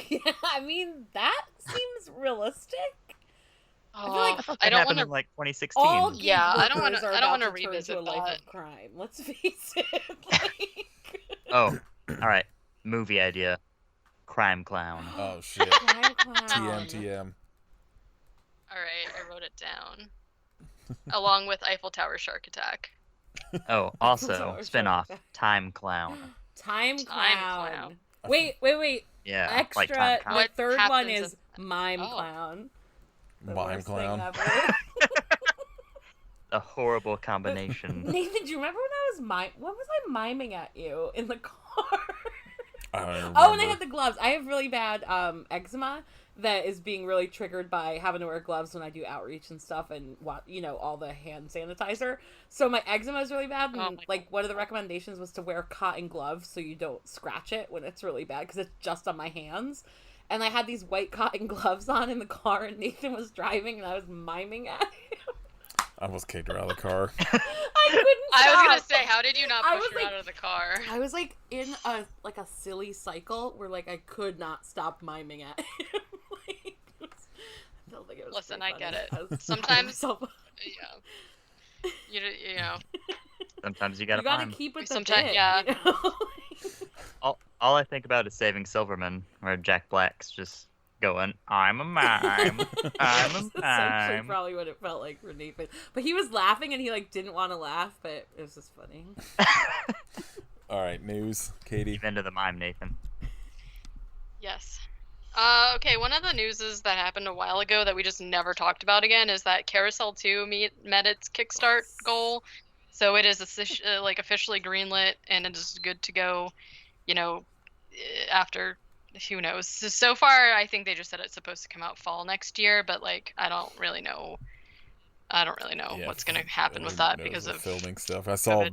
I mean, that seems realistic. Oh, feel like That I don't happened want in like 2016. All gig Yeah, I don't wanna- workers are I don't about wanna to turn revisit to a life that. of crime. Let's face it. Like, Oh, all right. Movie idea. Crime Clown. Oh shit. crime clown. TM. All right, I wrote it down. Along with Eiffel Tower Shark Attack. Oh, also Sorry. spin-off Time Clown. Time Time clown. clown. Wait. Yeah, Extra. like Time Clown. the What third one happens is mime Oh. clown. The Mime worst thing clown. ever. A horrible combination. Nathan, do you remember when I was when was I miming at you in the car? I don't remember. Oh, and they had the gloves. I have really bad eczema that is being really triggered by having to wear gloves when I do outreach and stuff and all the hand sanitizer. So my eczema is really bad, and one of the recommendations was to wear cotton gloves so you don't scratch it when it's really bad because it's just on my hands. And I had these white cotton gloves on in the car, and Nathan was driving, and I was miming at him. I almost kicked her out of the car. I couldn't stop. I was gonna say, how did you not push her out of the car? I was in a silly cycle where I could not stop miming at him. I don't think it was. Listen, I get funny. it. Sometimes, yeah, you know. Sometimes you gotta mime. Keep with the Sometimes, bit, yeah. You know? All I think about is Saving Silverman, where Jack Black's just going, "I'm a mime, I'm a That's essentially mime." probably what it felt like for Nathan. But he was laughing, and he didn't want to laugh, but it was just funny. All right, news, Katie. Deep into the mime, Nathan. Yes. Okay, one of the newses that happened a while ago that we just never talked about again is that Carousel 2 met its Kickstart goal. So it is officially greenlit, and it is good to go, after, who knows. So far, I think they just said it's supposed to come out fall next year, but I don't really know what's going to happen with that because of filming stuff. I saw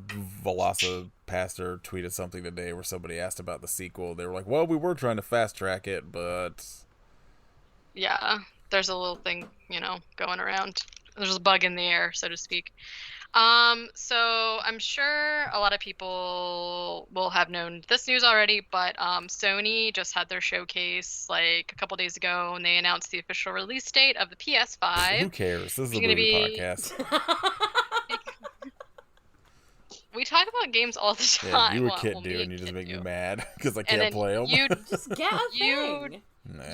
Velasa Pastor tweeted something today where somebody asked about the sequel. They were like, well, we were trying to fast track it, but yeah, there's a little thing, going around. There's a bug in the air, so to speak. So I'm sure a lot of people will have known this news already, but Sony just had their showcase a couple days ago, and they announced the official release date of the PS5. Who cares? This is a movie podcast. We talk about games all the time. Yeah, you were Kit Dude, and you just make me mad because I can't play them. You just get a thing.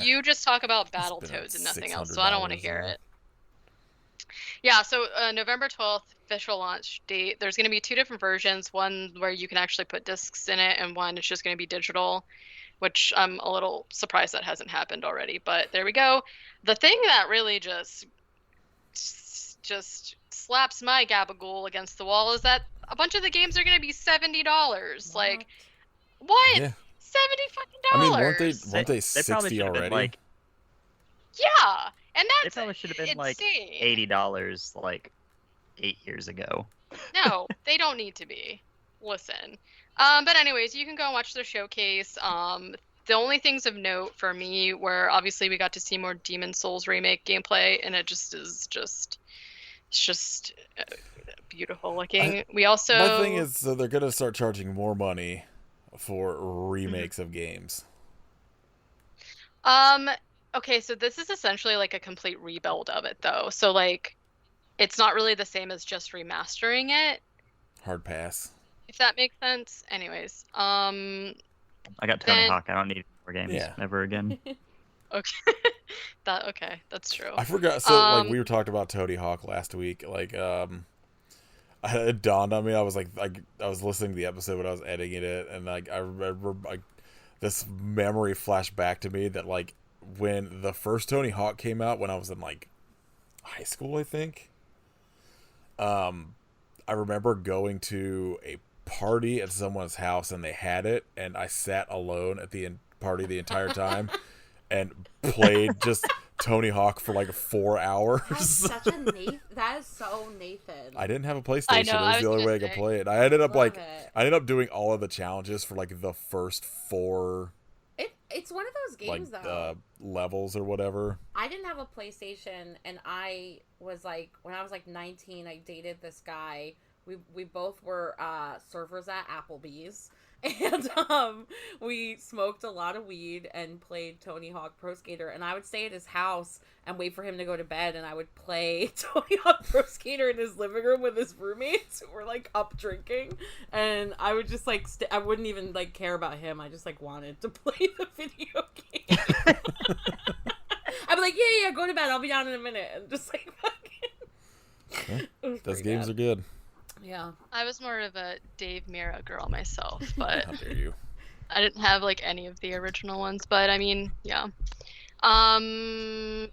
You just talk about Battletoads and nothing else, so I don't want to hear it. Yeah, so November 12th, official launch date. There's going to be 2 different versions, one where you can actually put discs in it, and one is just going to be digital, which I'm a little surprised that hasn't happened already, but there we go. The thing that really just slaps my gabagool against the wall is that a bunch of the games are going to be $70. What? Yeah. $70 fucking I mean, dollars. weren't they 60 already? Yeah, and They that's probably should have been insane. $80 8 years ago. No, they don't need to be. Listen. But anyways, you can go and watch their showcase. The only things of note for me were obviously we got to see more Demon Souls remake gameplay, and it it's just beautiful looking. We also. My thing is, so they're gonna start charging more money for remakes of games. Okay, so this is essentially a complete rebuild of it, though. So it's not really the same as just remastering it. Hard pass. If that makes sense. Anyways, I got Tony Hawk. I don't need more games ever again. Okay. That's true. I forgot. So we were talking about Tony Hawk last week. It dawned on me. I was I was listening to the episode when I was editing it, and I remember this memory flashed back to me that when the first Tony Hawk came out, when I was in high school, I think. I remember going to a party at someone's house, and they had it, and I sat alone at the party the entire time and played just Tony Hawk for 4 hours. That is so Nathan. I didn't have a PlayStation. I know, it was the only way I could play it. I ended up doing all of the challenges for the first 4. It's one of those games though. Levels or whatever. I didn't have a PlayStation, and I was when I was 19, I dated this guy. We both were servers at Applebee's, and we smoked a lot of weed and played Tony Hawk Pro Skater. And I would stay at his house and wait for him to go to bed, and I would play Tony Hawk Pro Skater in his living room with his roommates who were up drinking, and I would just I wouldn't even care about him. I just wanted to play the video game. I'd be like, yeah, go to bed, I'll be down in a minute, and just fucking. Those games are good. Yeah. I was more of a Dave Mira girl myself, but How dare you? I didn't have any of the original ones, but I mean, yeah.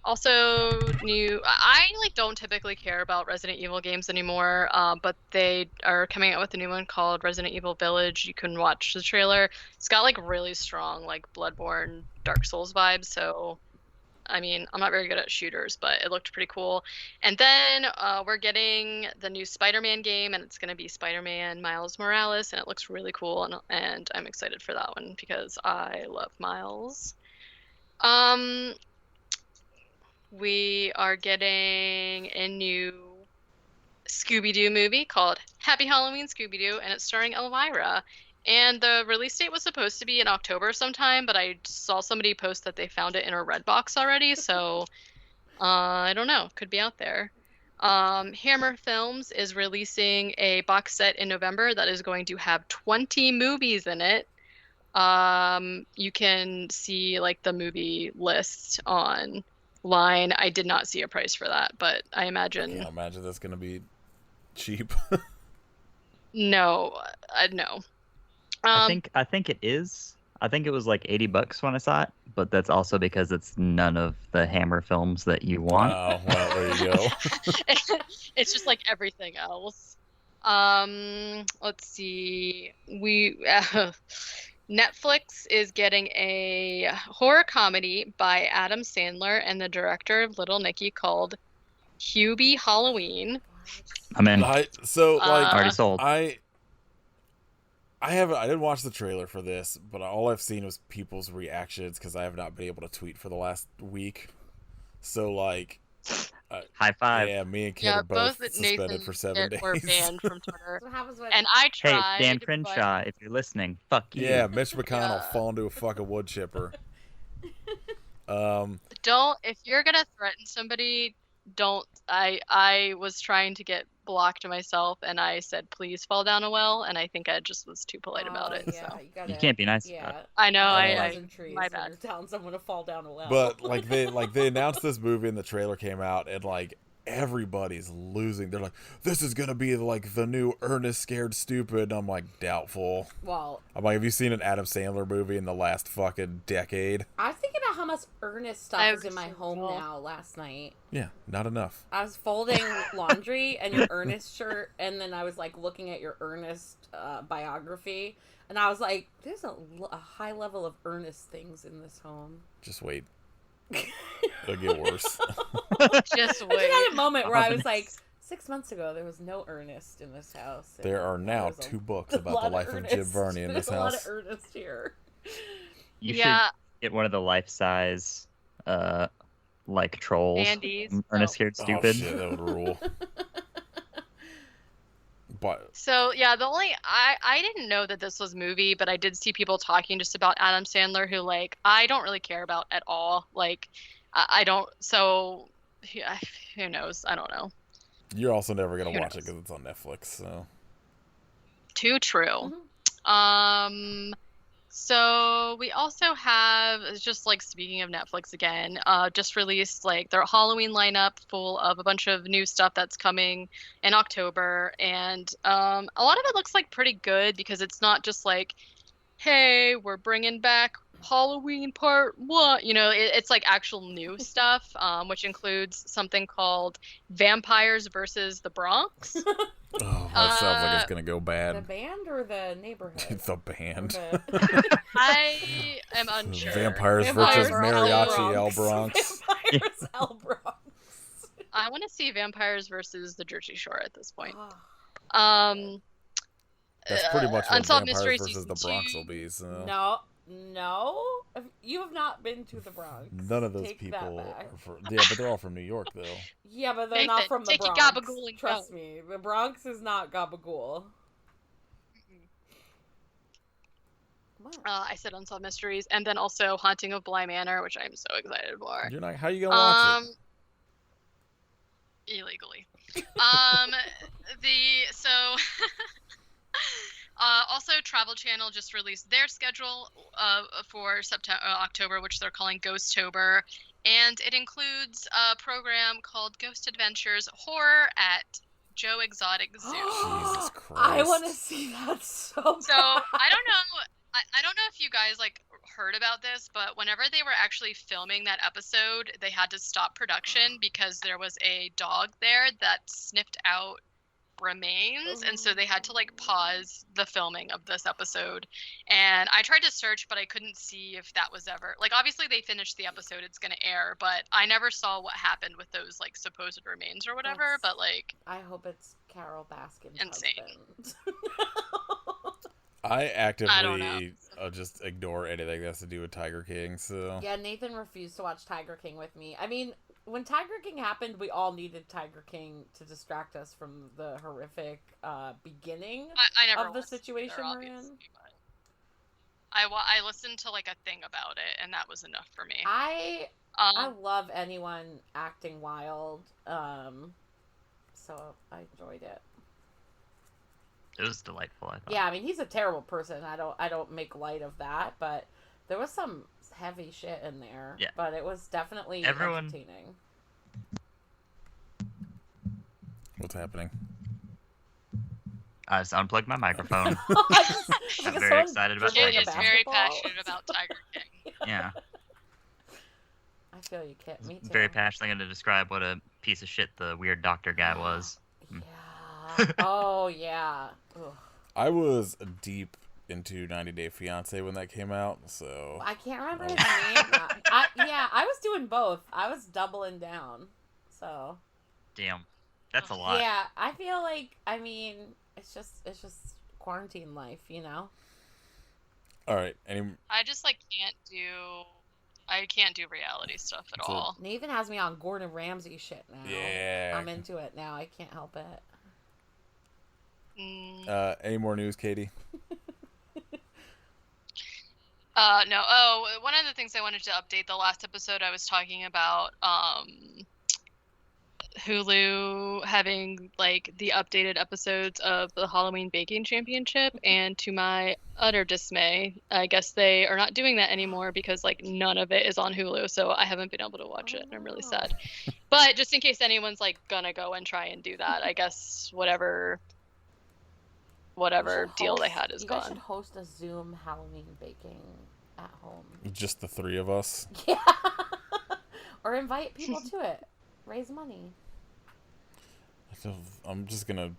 Also new. I like don't typically care about Resident Evil games anymore. But they are coming out with a new one called Resident Evil Village. You can watch the trailer. It's got like really strong like Bloodborne, Dark Souls vibes. So, I mean, I'm not very good at shooters, but it looked pretty cool. And then we're getting the new Spider-Man game, and it's gonna be Spider-Man Miles Morales, and it looks really cool, and I'm excited for that one because I love Miles. Um, we are getting a new Scooby-Doo movie called Happy Halloween Scooby-Doo, and it's starring Elvira. And the release date was supposed to be in October sometime, but I saw somebody post that they found it in a Redbox already, so I don't know. Could be out there. Hammer Films is releasing a box set in November that is going to have 20 movies in it. You can see like the movie list online. I did not see a price for that, but I imagine. I can't imagine that's gonna be cheap. No, no. I think it is. I think it was like $80 when I saw it, but that's also because it's none of the Hammer films that you want. Oh, well, there you go. It's just like everything else. Let's see. Netflix is getting a horror comedy by Adam Sandler and the director of Little Nicky called Hubie Halloween. I'm in. Already sold. I didn't watch the trailer for this, but all I've seen was people's reactions because I have not been able to tweet for the last week. So like, high five. Yeah, me and Kim are both suspended Nathan for 7 days. Were banned from Twitter. What happens when And I Hey, tried. Dan Crenshaw, if you're listening, fuck you. Yeah, Mitch McConnell fall into a fucking wood chipper. Don't, if you're gonna threaten somebody, don't. I was trying to get blocked myself, and I said, "Please fall down a well," and I think I just was too polite about it. Yeah, So you You can't be nice Yeah, about it. I know. my My bad. bad. You're telling someone to fall down a well. But like they announced this movie and the trailer came out and like everybody's losing. They're like, this is gonna be like the new Ernest Scared Stupid. And I'm like, doubtful. Well, I'm like, have you seen an Adam Sandler movie in the last fucking decade? I was thinking about how much Ernest stuff I've is in my seen home all. now last night. Yeah, not enough. I was folding laundry and your Ernest shirt, and then I was like looking at your Ernest biography, and I was like, there's a high level of Ernest things in this home. Just wait. It'll get worse. Just I wait. just had a moment where I was Ominous. like, 6 months ago there was no Ernest in this house. and There are now there's 2 books a about lot the life of Jim Ernest. Varney in There's this a lot house. of Ernest here. You Yeah. should get one of the life-size, like trolls. Andes. from Ernest Oh. Scared Oh Stupid. shit, that would rule. But So yeah, the only I didn't know that this was movie, but I did see people talking just about Adam Sandler who like I don't really care about at all. Like I don't. So yeah, who knows? I don't know. you're also never gonna Who watch it knows? because it's on Netflix. So Too true. So we also have, just like speaking of Netflix again, just released like their Halloween lineup full of a bunch of new stuff that's coming in October, and a lot of it looks like pretty good because it's not just like, hey, we're bringing back Halloween Part 1. You know, it's like actual new stuff, which includes something called Vampires versus the Bronx. that sounds like it's gonna go The bad. band or the neighborhood? The band. I am unsure. Vampires versus Mariachi El Bronx. Vampires El Bronx. I want to see Vampires versus the Jersey Shore at this point. Oh. That's pretty much what Unsolved Vampires Mystery versus the Season Bronx 2. will be. So No. You have not been to the Bronx. none of those Take people that back. are from. Yeah, but they're all from New York though. Yeah, but they're Nathan, not from the take your Bronx. gabagool and Trust go. me, the Bronx is not gabagool. Come on. I said Unsolved Mysteries, and then also Haunting of Bly Manor, which I'm so excited for. You're not. How you gonna watch it? Illegally. Also Travel Channel just released their schedule for October, which they're calling Ghosttober, and it includes a program called Ghost Adventures Horror at Joe Exotic Zoo. Jesus Christ. I want to see that so bad. So I don't know. I don't know if you guys like heard about this, but whenever they were actually filming that episode, they had to stop production because there was a dog there that sniffed out remains, and so they had to like pause the filming of this episode. And I tried to search, but I couldn't see if that was ever like, obviously they finished the episode, it's going to air, but I never saw what happened with those like supposed remains or whatever. But like, I hope it's Carol Baskin's insane. husband. I I don't know. actively just ignore anything that has to do with Tiger King. So Yeah, Nathan refused to watch Tiger King with me. I mean, when Tiger King happened, we all needed Tiger King to distract us from the horrific beginning I never of the listened situation either, we're in. obviously, but I listened to like a thing about it, and that was enough for me. I love anyone acting wild, so I enjoyed it. It was delightful, I thought. Yeah, I mean, he's a terrible person. I don't make light of that, but there was some heavy shit in there. Yeah. But it was definitely Everyone- entertaining. what's happening? I just unplugged my microphone. I'm I'm very excited about Kit Tiger is King. very passionate about Tiger King. Yeah. I feel you, Kit. Me too. Very passionately going to describe what a piece of shit the weird doctor guy was. Yeah. Oh, yeah. Ugh. I was deep into 90 Day Fiance when that came out, so I can't remember his name. I was doing both. I was doubling down. So. Damn. That's a lot. Yeah, I feel like, I mean, it's just quarantine life, you know? all right. I just like I can't do reality stuff at So- all. Nathan has me on Gordon Ramsay shit now. Yeah. I'm into it now. I can't help it. Any more news, Katie? No. Oh, one of the things I wanted to update, the last episode I was talking about Hulu having like the updated episodes of the Halloween Baking Championship, and to my utter dismay, I guess they are not doing that anymore because like none of it is on Hulu, so I haven't been able to watch it, and I'm really sad. But just in case anyone's like gonna go and try and do that, I guess whatever deal they had is you guys gone. should host a Zoom Halloween baking at home. Just the three of us. Yeah. Or invite people to it. Raise money. I'm just gonna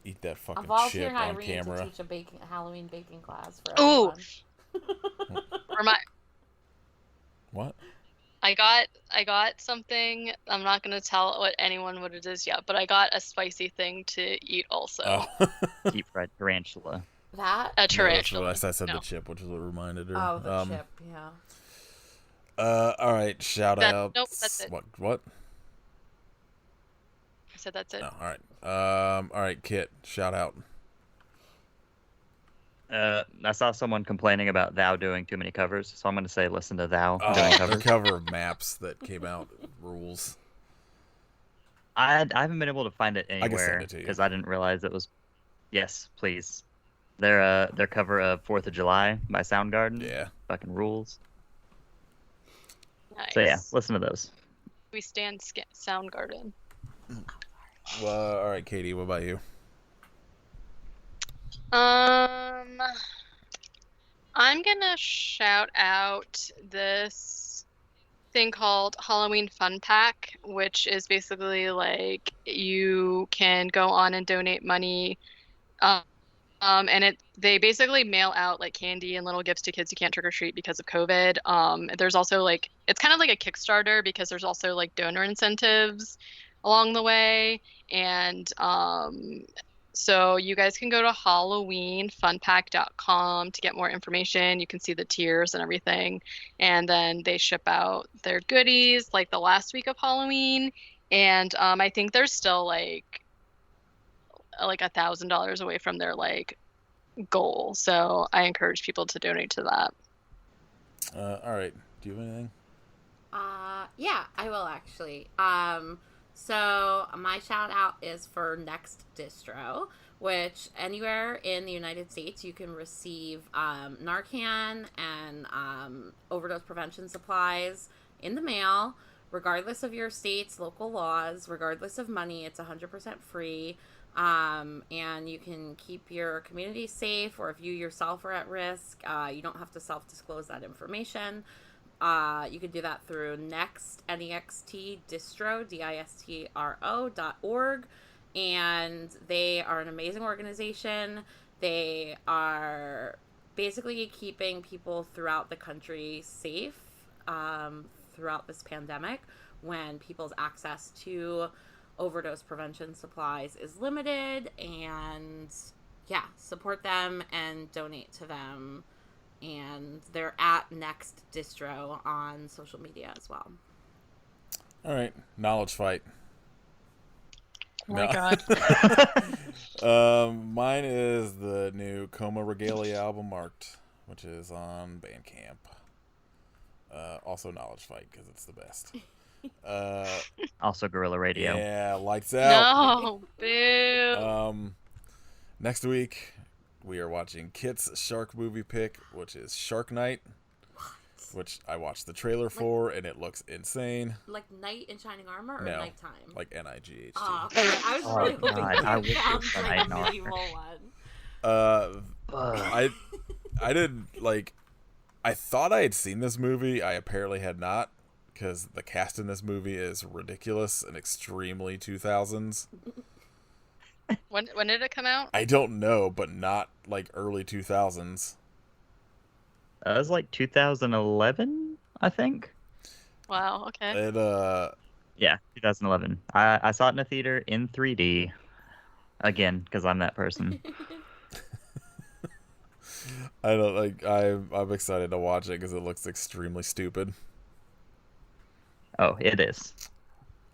eat that I'm fucking volunteering chip on Irene camera. to teach a Halloween baking class for Ooh. everyone. Or my What? I got something. I'm not gonna tell what it is yet, but I got a spicy thing to eat also. Oh. Deep fried tarantula. That? A No, that's tarantula. what I said No. the chip, which is what reminded her. Oh, the chip, yeah. All right, shout out. Nope, that's it. What? I said that's it. No, all right. All right, Kit, shout out. I saw someone complaining about Thou doing too many covers, so I'm going to say listen to Thou doing The covers. cover of Maps that came out rules. I haven't been able to find it can send anywhere it to you. because I didn't realize it was. Yes, please. Their cover of 4th of July by Soundgarden. Yeah. Fucking rules. Nice. So yeah, listen to those. We stand Soundgarden. Well, all right, Katie, what about you? I'm gonna shout out this thing called Halloween Fun Pack, which is basically like you can go on and donate money, and they basically mail out like candy and little gifts to kids who can't trick or treat because of COVID. There's also like it's kind of like a Kickstarter because there's also like donor incentives along the way, and so you guys can go to HalloweenFunPack.com to get more information. You can see the tiers and everything. And then they ship out their goodies like the last week of Halloween. And I think they're still like $1,000 away from their like goal. So I encourage people to donate to that. All right. Do you have anything? Yeah, I will actually. So my shout out is for Next Distro, which anywhere in the United States you can receive Narcan and overdose prevention supplies in the mail regardless of your state's local laws, regardless of money. It's 100% free. And you can keep your community safe, or if you yourself are at risk, you don't have to self-disclose that information. You can do that through Next, N-E-X-T, distro, distro.org. And they are an amazing organization. They are basically keeping people throughout the country safe throughout this pandemic, when people's access to overdose prevention supplies is limited. And yeah, support them and donate to them. And they're at Next Distro on social media as well. All right, knowledge fight. Oh my god. Mine is the new Coma Regalia album, Marked, which is on Bandcamp. Also knowledge fight, because it's the best. Also Guerrilla Radio. Yeah, lights out. No, boo. Next week we are watching Kit's shark movie pick, which is Shark Night, which I watched the trailer for, and it looks insane. Like Night in Shining Armor, or No, nighttime? like Nightt. Oh, okay. I was really hoping God, I you wish it found was the like Night a in Armor. medieval one. I did like. I thought I had seen this movie. I apparently had not, because the cast in this movie is ridiculous and extremely 2000s. When did it come out? I don't know, but not like early 2000s. It was like 2011, I think. Wow. Okay. It Yeah, 2011. I saw it in a theater in 3D. Again, because I'm that person. I don't like. I'm excited to watch it because it looks extremely stupid. Oh, it is.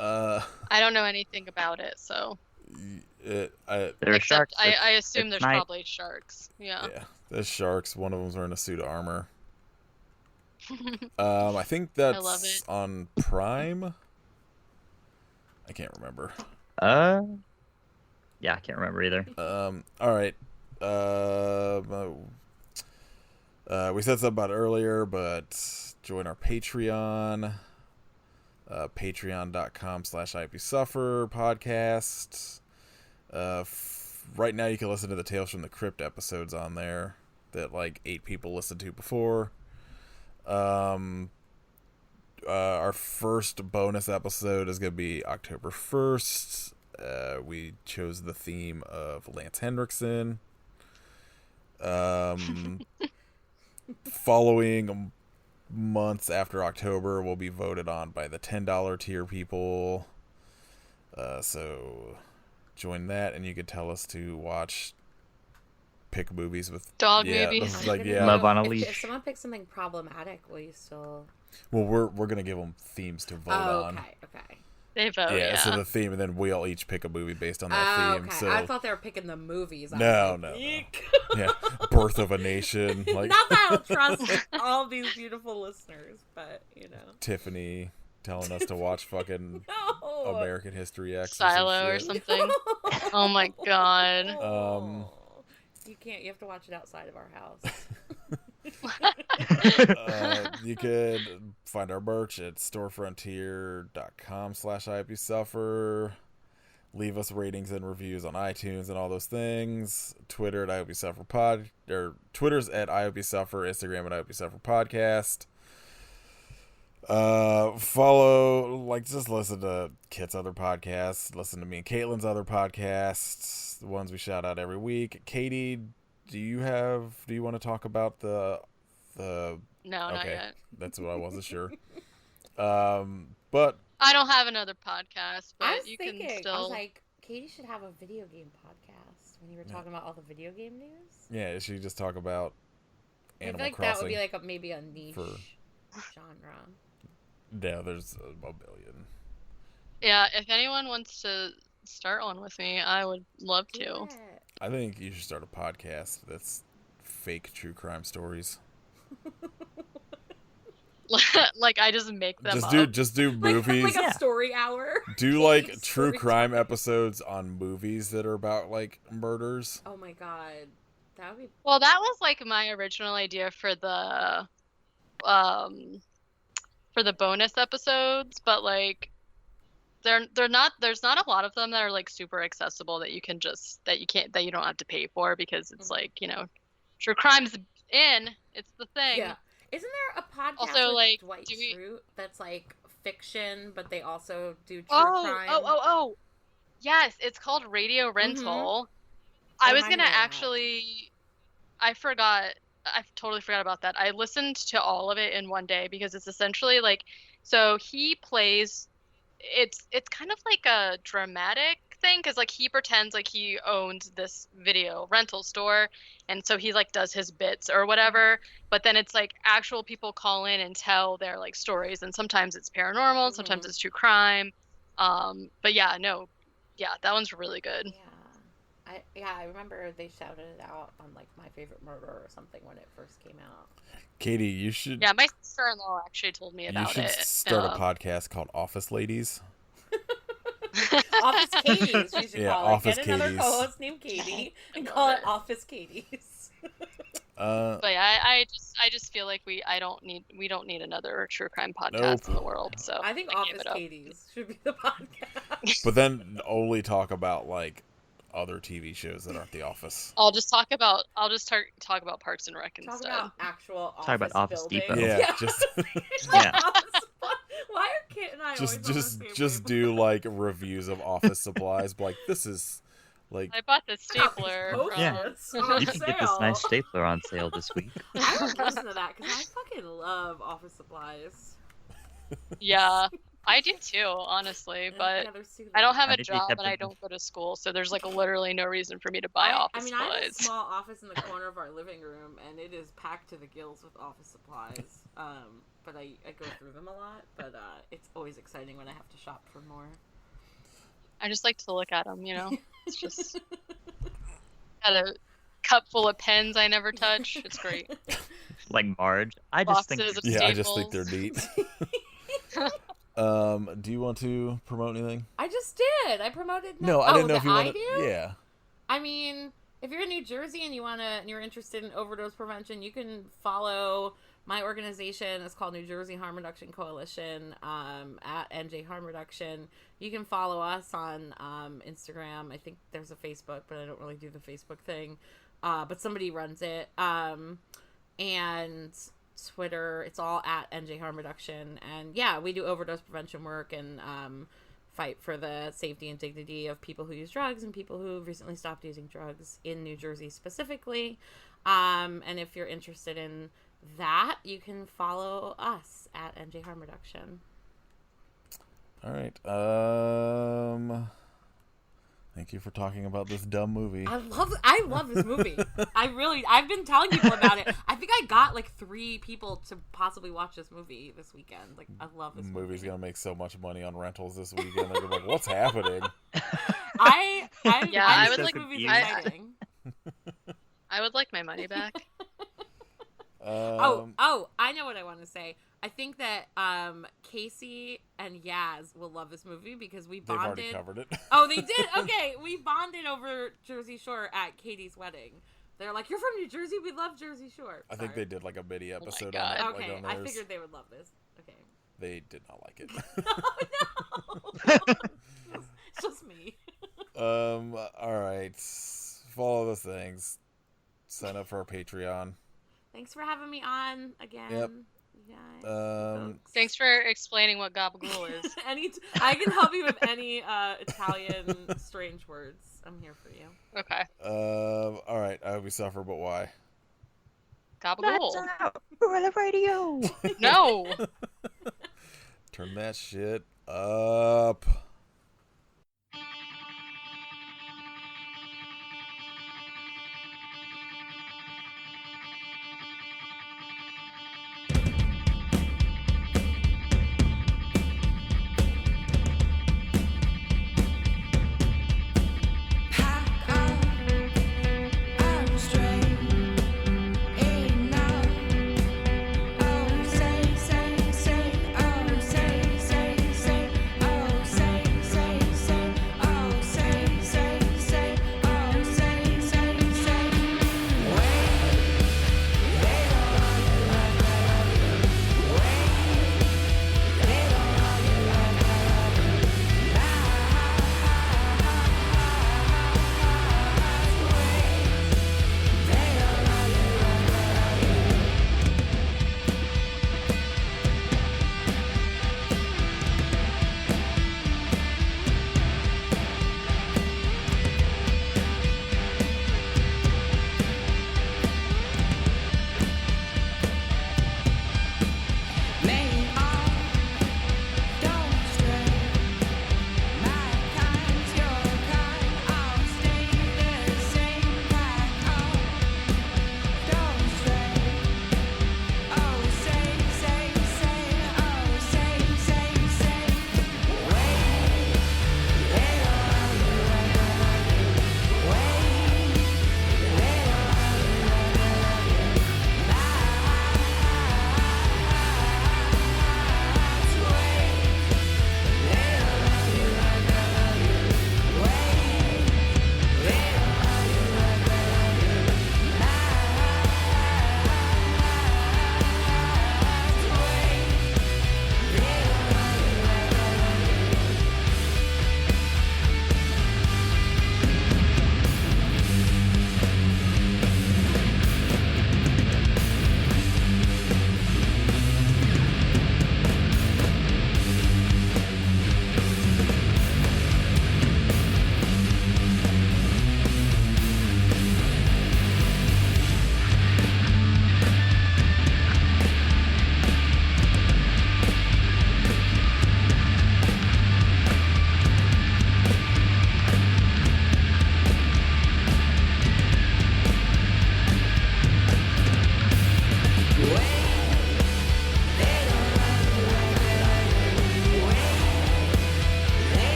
I don't know anything about it, so There are except sharks. I assume it's there's night. probably sharks. Yeah. Yeah, there's sharks. One of them's wearing a suit of armor. I think that's love it. on Prime. I can't remember. Yeah, I can't remember either. All right. We said something about it earlier, but join our Patreon. Patreon.com/IPSuffer podcast. Right now you can listen to the Tales from the Crypt episodes on there that like 8 people listened to before. Our first bonus episode is going to be October 1st. We chose the theme of Lance Henriksen. Following months after October will be voted on by the $10 tier people. So join that, and you could tell us to pick movies with Dog this movies. is like, You're yeah. gonna Love on a if leash. someone picks something problematic, will you still? Well, we're gonna give them themes to vote on. Okay. They vote. Yeah, Yeah. so the theme, and then we'll each pick a movie based on that theme. Okay. So I thought they were picking the movies. I was No, like, no. "Eek." yeah, Birth of a Nation, like Not that I don't trust all these beautiful listeners, but you know. Tiffany telling us to watch fucking No. American History X Silo or or some shit. something. Oh my god. You can't. You have to watch it outside of our house. You could find our merch at storefrontier.com/IPSuffer. Leave us ratings and reviews on iTunes and all those things. Twitter at IOPSufferPod, or Twitter's at IOPSuffer, Instagram at IOPSuffer Podcast. Follow, just listen to Kit's other podcasts. Listen to me and Caitlin's other podcasts, the ones we shout out every week. Katie, do you want to talk about the No, not okay, yet. that's what I wasn't sure. But I don't have another podcast, I but was you thinking, can I still. was like, Katie should have a video game podcast when you were talking about all the video game news. yeah, should you just talk about I feel Animal like Crossing? that would be like maybe a niche for- genre. Yeah, there's a billion. Yeah, if anyone wants to start one with me, I would love to. Yeah. I think you should start a podcast that's fake true crime stories. Like I just make them up. Just do movies. Like a Yeah. story hour. Do like Fake true story crime time. episodes on movies that are about like murders. Oh my god. That would be Well, that was like my original idea for the for the bonus episodes, but like they're not there's not a lot of them that are like super accessible that you can just that you don't have to pay for because it's like, true crime's in, it's the thing. Yeah. Isn't there a podcast Also, with like, Dwight do we- Schrute that's like fiction, but they also do true Oh, crime? oh. Yes, it's called Radio Rental. I was Remind gonna me of that. actually I totally forgot about that. I listened to all of it in one day because it's essentially like, so he plays, it's kind of like a dramatic thing because like he pretends like he owns this video rental store, and so he like does his bits or whatever, but then it's like actual people call in and tell their like stories, and sometimes it's paranormal, sometimes it's true crime. But yeah, that one's really good. I remember they shouted it out on like My Favorite Murder or something when it first came out. Katie, you should. Yeah, my sister-in-law actually told me about You it. should start a podcast called Office Ladies. Office Katie's, we should call Office it. Get another Katie's. co-host named Katie and call it Office Katie's. But yeah, I just feel like we don't need another true crime podcast in the world. So I think gave Office it up. Katie's should be the podcast. But then only talk about like other TV shows that aren't The Office. I'll just talk about Parks and Rec Talk instead. about actual office Talk about Office buildings. Depot. Yeah, just Yeah. Why are Kit and I always on the same just wavelength? do like reviews of office supplies. But, like, this is like I bought this stapler. Yeah. Post-its on You can get this sale. nice stapler on sale this week. I would listen to that because I fucking love office supplies. Yeah, I do too, honestly. But Yeah, they're super I don't have I a did job kept and I it- don't go to school, so there's like literally no reason for me to buy office I mean, I have a supplies. small office in the corner of our living room, and it is packed to the gills with office supplies. But I go through them a lot. But it's always exciting when I have to shop for more. I just like to look at them, It's just got a cup full of pens I never touch. It's great. Like Marge. I just think Boxes of yeah, I just think they're Staples. neat. Do you want to promote anything? I just did. I promoted. No, I didn't know that if you wanted. I do? Yeah. I mean, if you're in New Jersey and you're interested in overdose prevention, you can follow my organization. It's called New Jersey Harm Reduction Coalition at NJ Harm Reduction. You can follow us on Instagram. I think there's a Facebook, but I don't really do the Facebook thing. But somebody runs it. And Twitter, it's all at NJ Harm Reduction. And yeah, we do overdose prevention work and fight for the safety and dignity of people who use drugs and people who recently stopped using drugs in New Jersey specifically. And if you're interested in that, you can follow us at NJ Harm Reduction. All right. Thank you for talking about this dumb movie. I love this movie. I've been telling people about it. I think I got like 3 people to possibly watch this movie this weekend. Like, I love this movie. Movie's gonna make so much money on rentals this weekend. They're gonna be like, "What's happening?" I I would think like- this movie's I- exciting. I would like my money back. I know what I want to say. I think that Casey and Yaz will love this movie because we They've bonded. already covered it. Oh, they did? Okay, we bonded over Jersey Shore at Katie's wedding. They're like, "You're from New Jersey? We love Jersey Shore." I think Sorry. they did like a mini episode God. on it. Okay, like on I theirs. figured they would love this. Okay. They did not like it. Oh, no. It's just me. All right. Follow the things. Sign up for our Patreon. Thanks for having me on again. Yep. You guys. Thanks for explaining what gabagool is. I can help you with any Italian strange words. I'm here for you. Okay. All right. I hope you suffer, but why? Gabagool. out. Gorilla Radio. No. Turn that shit up.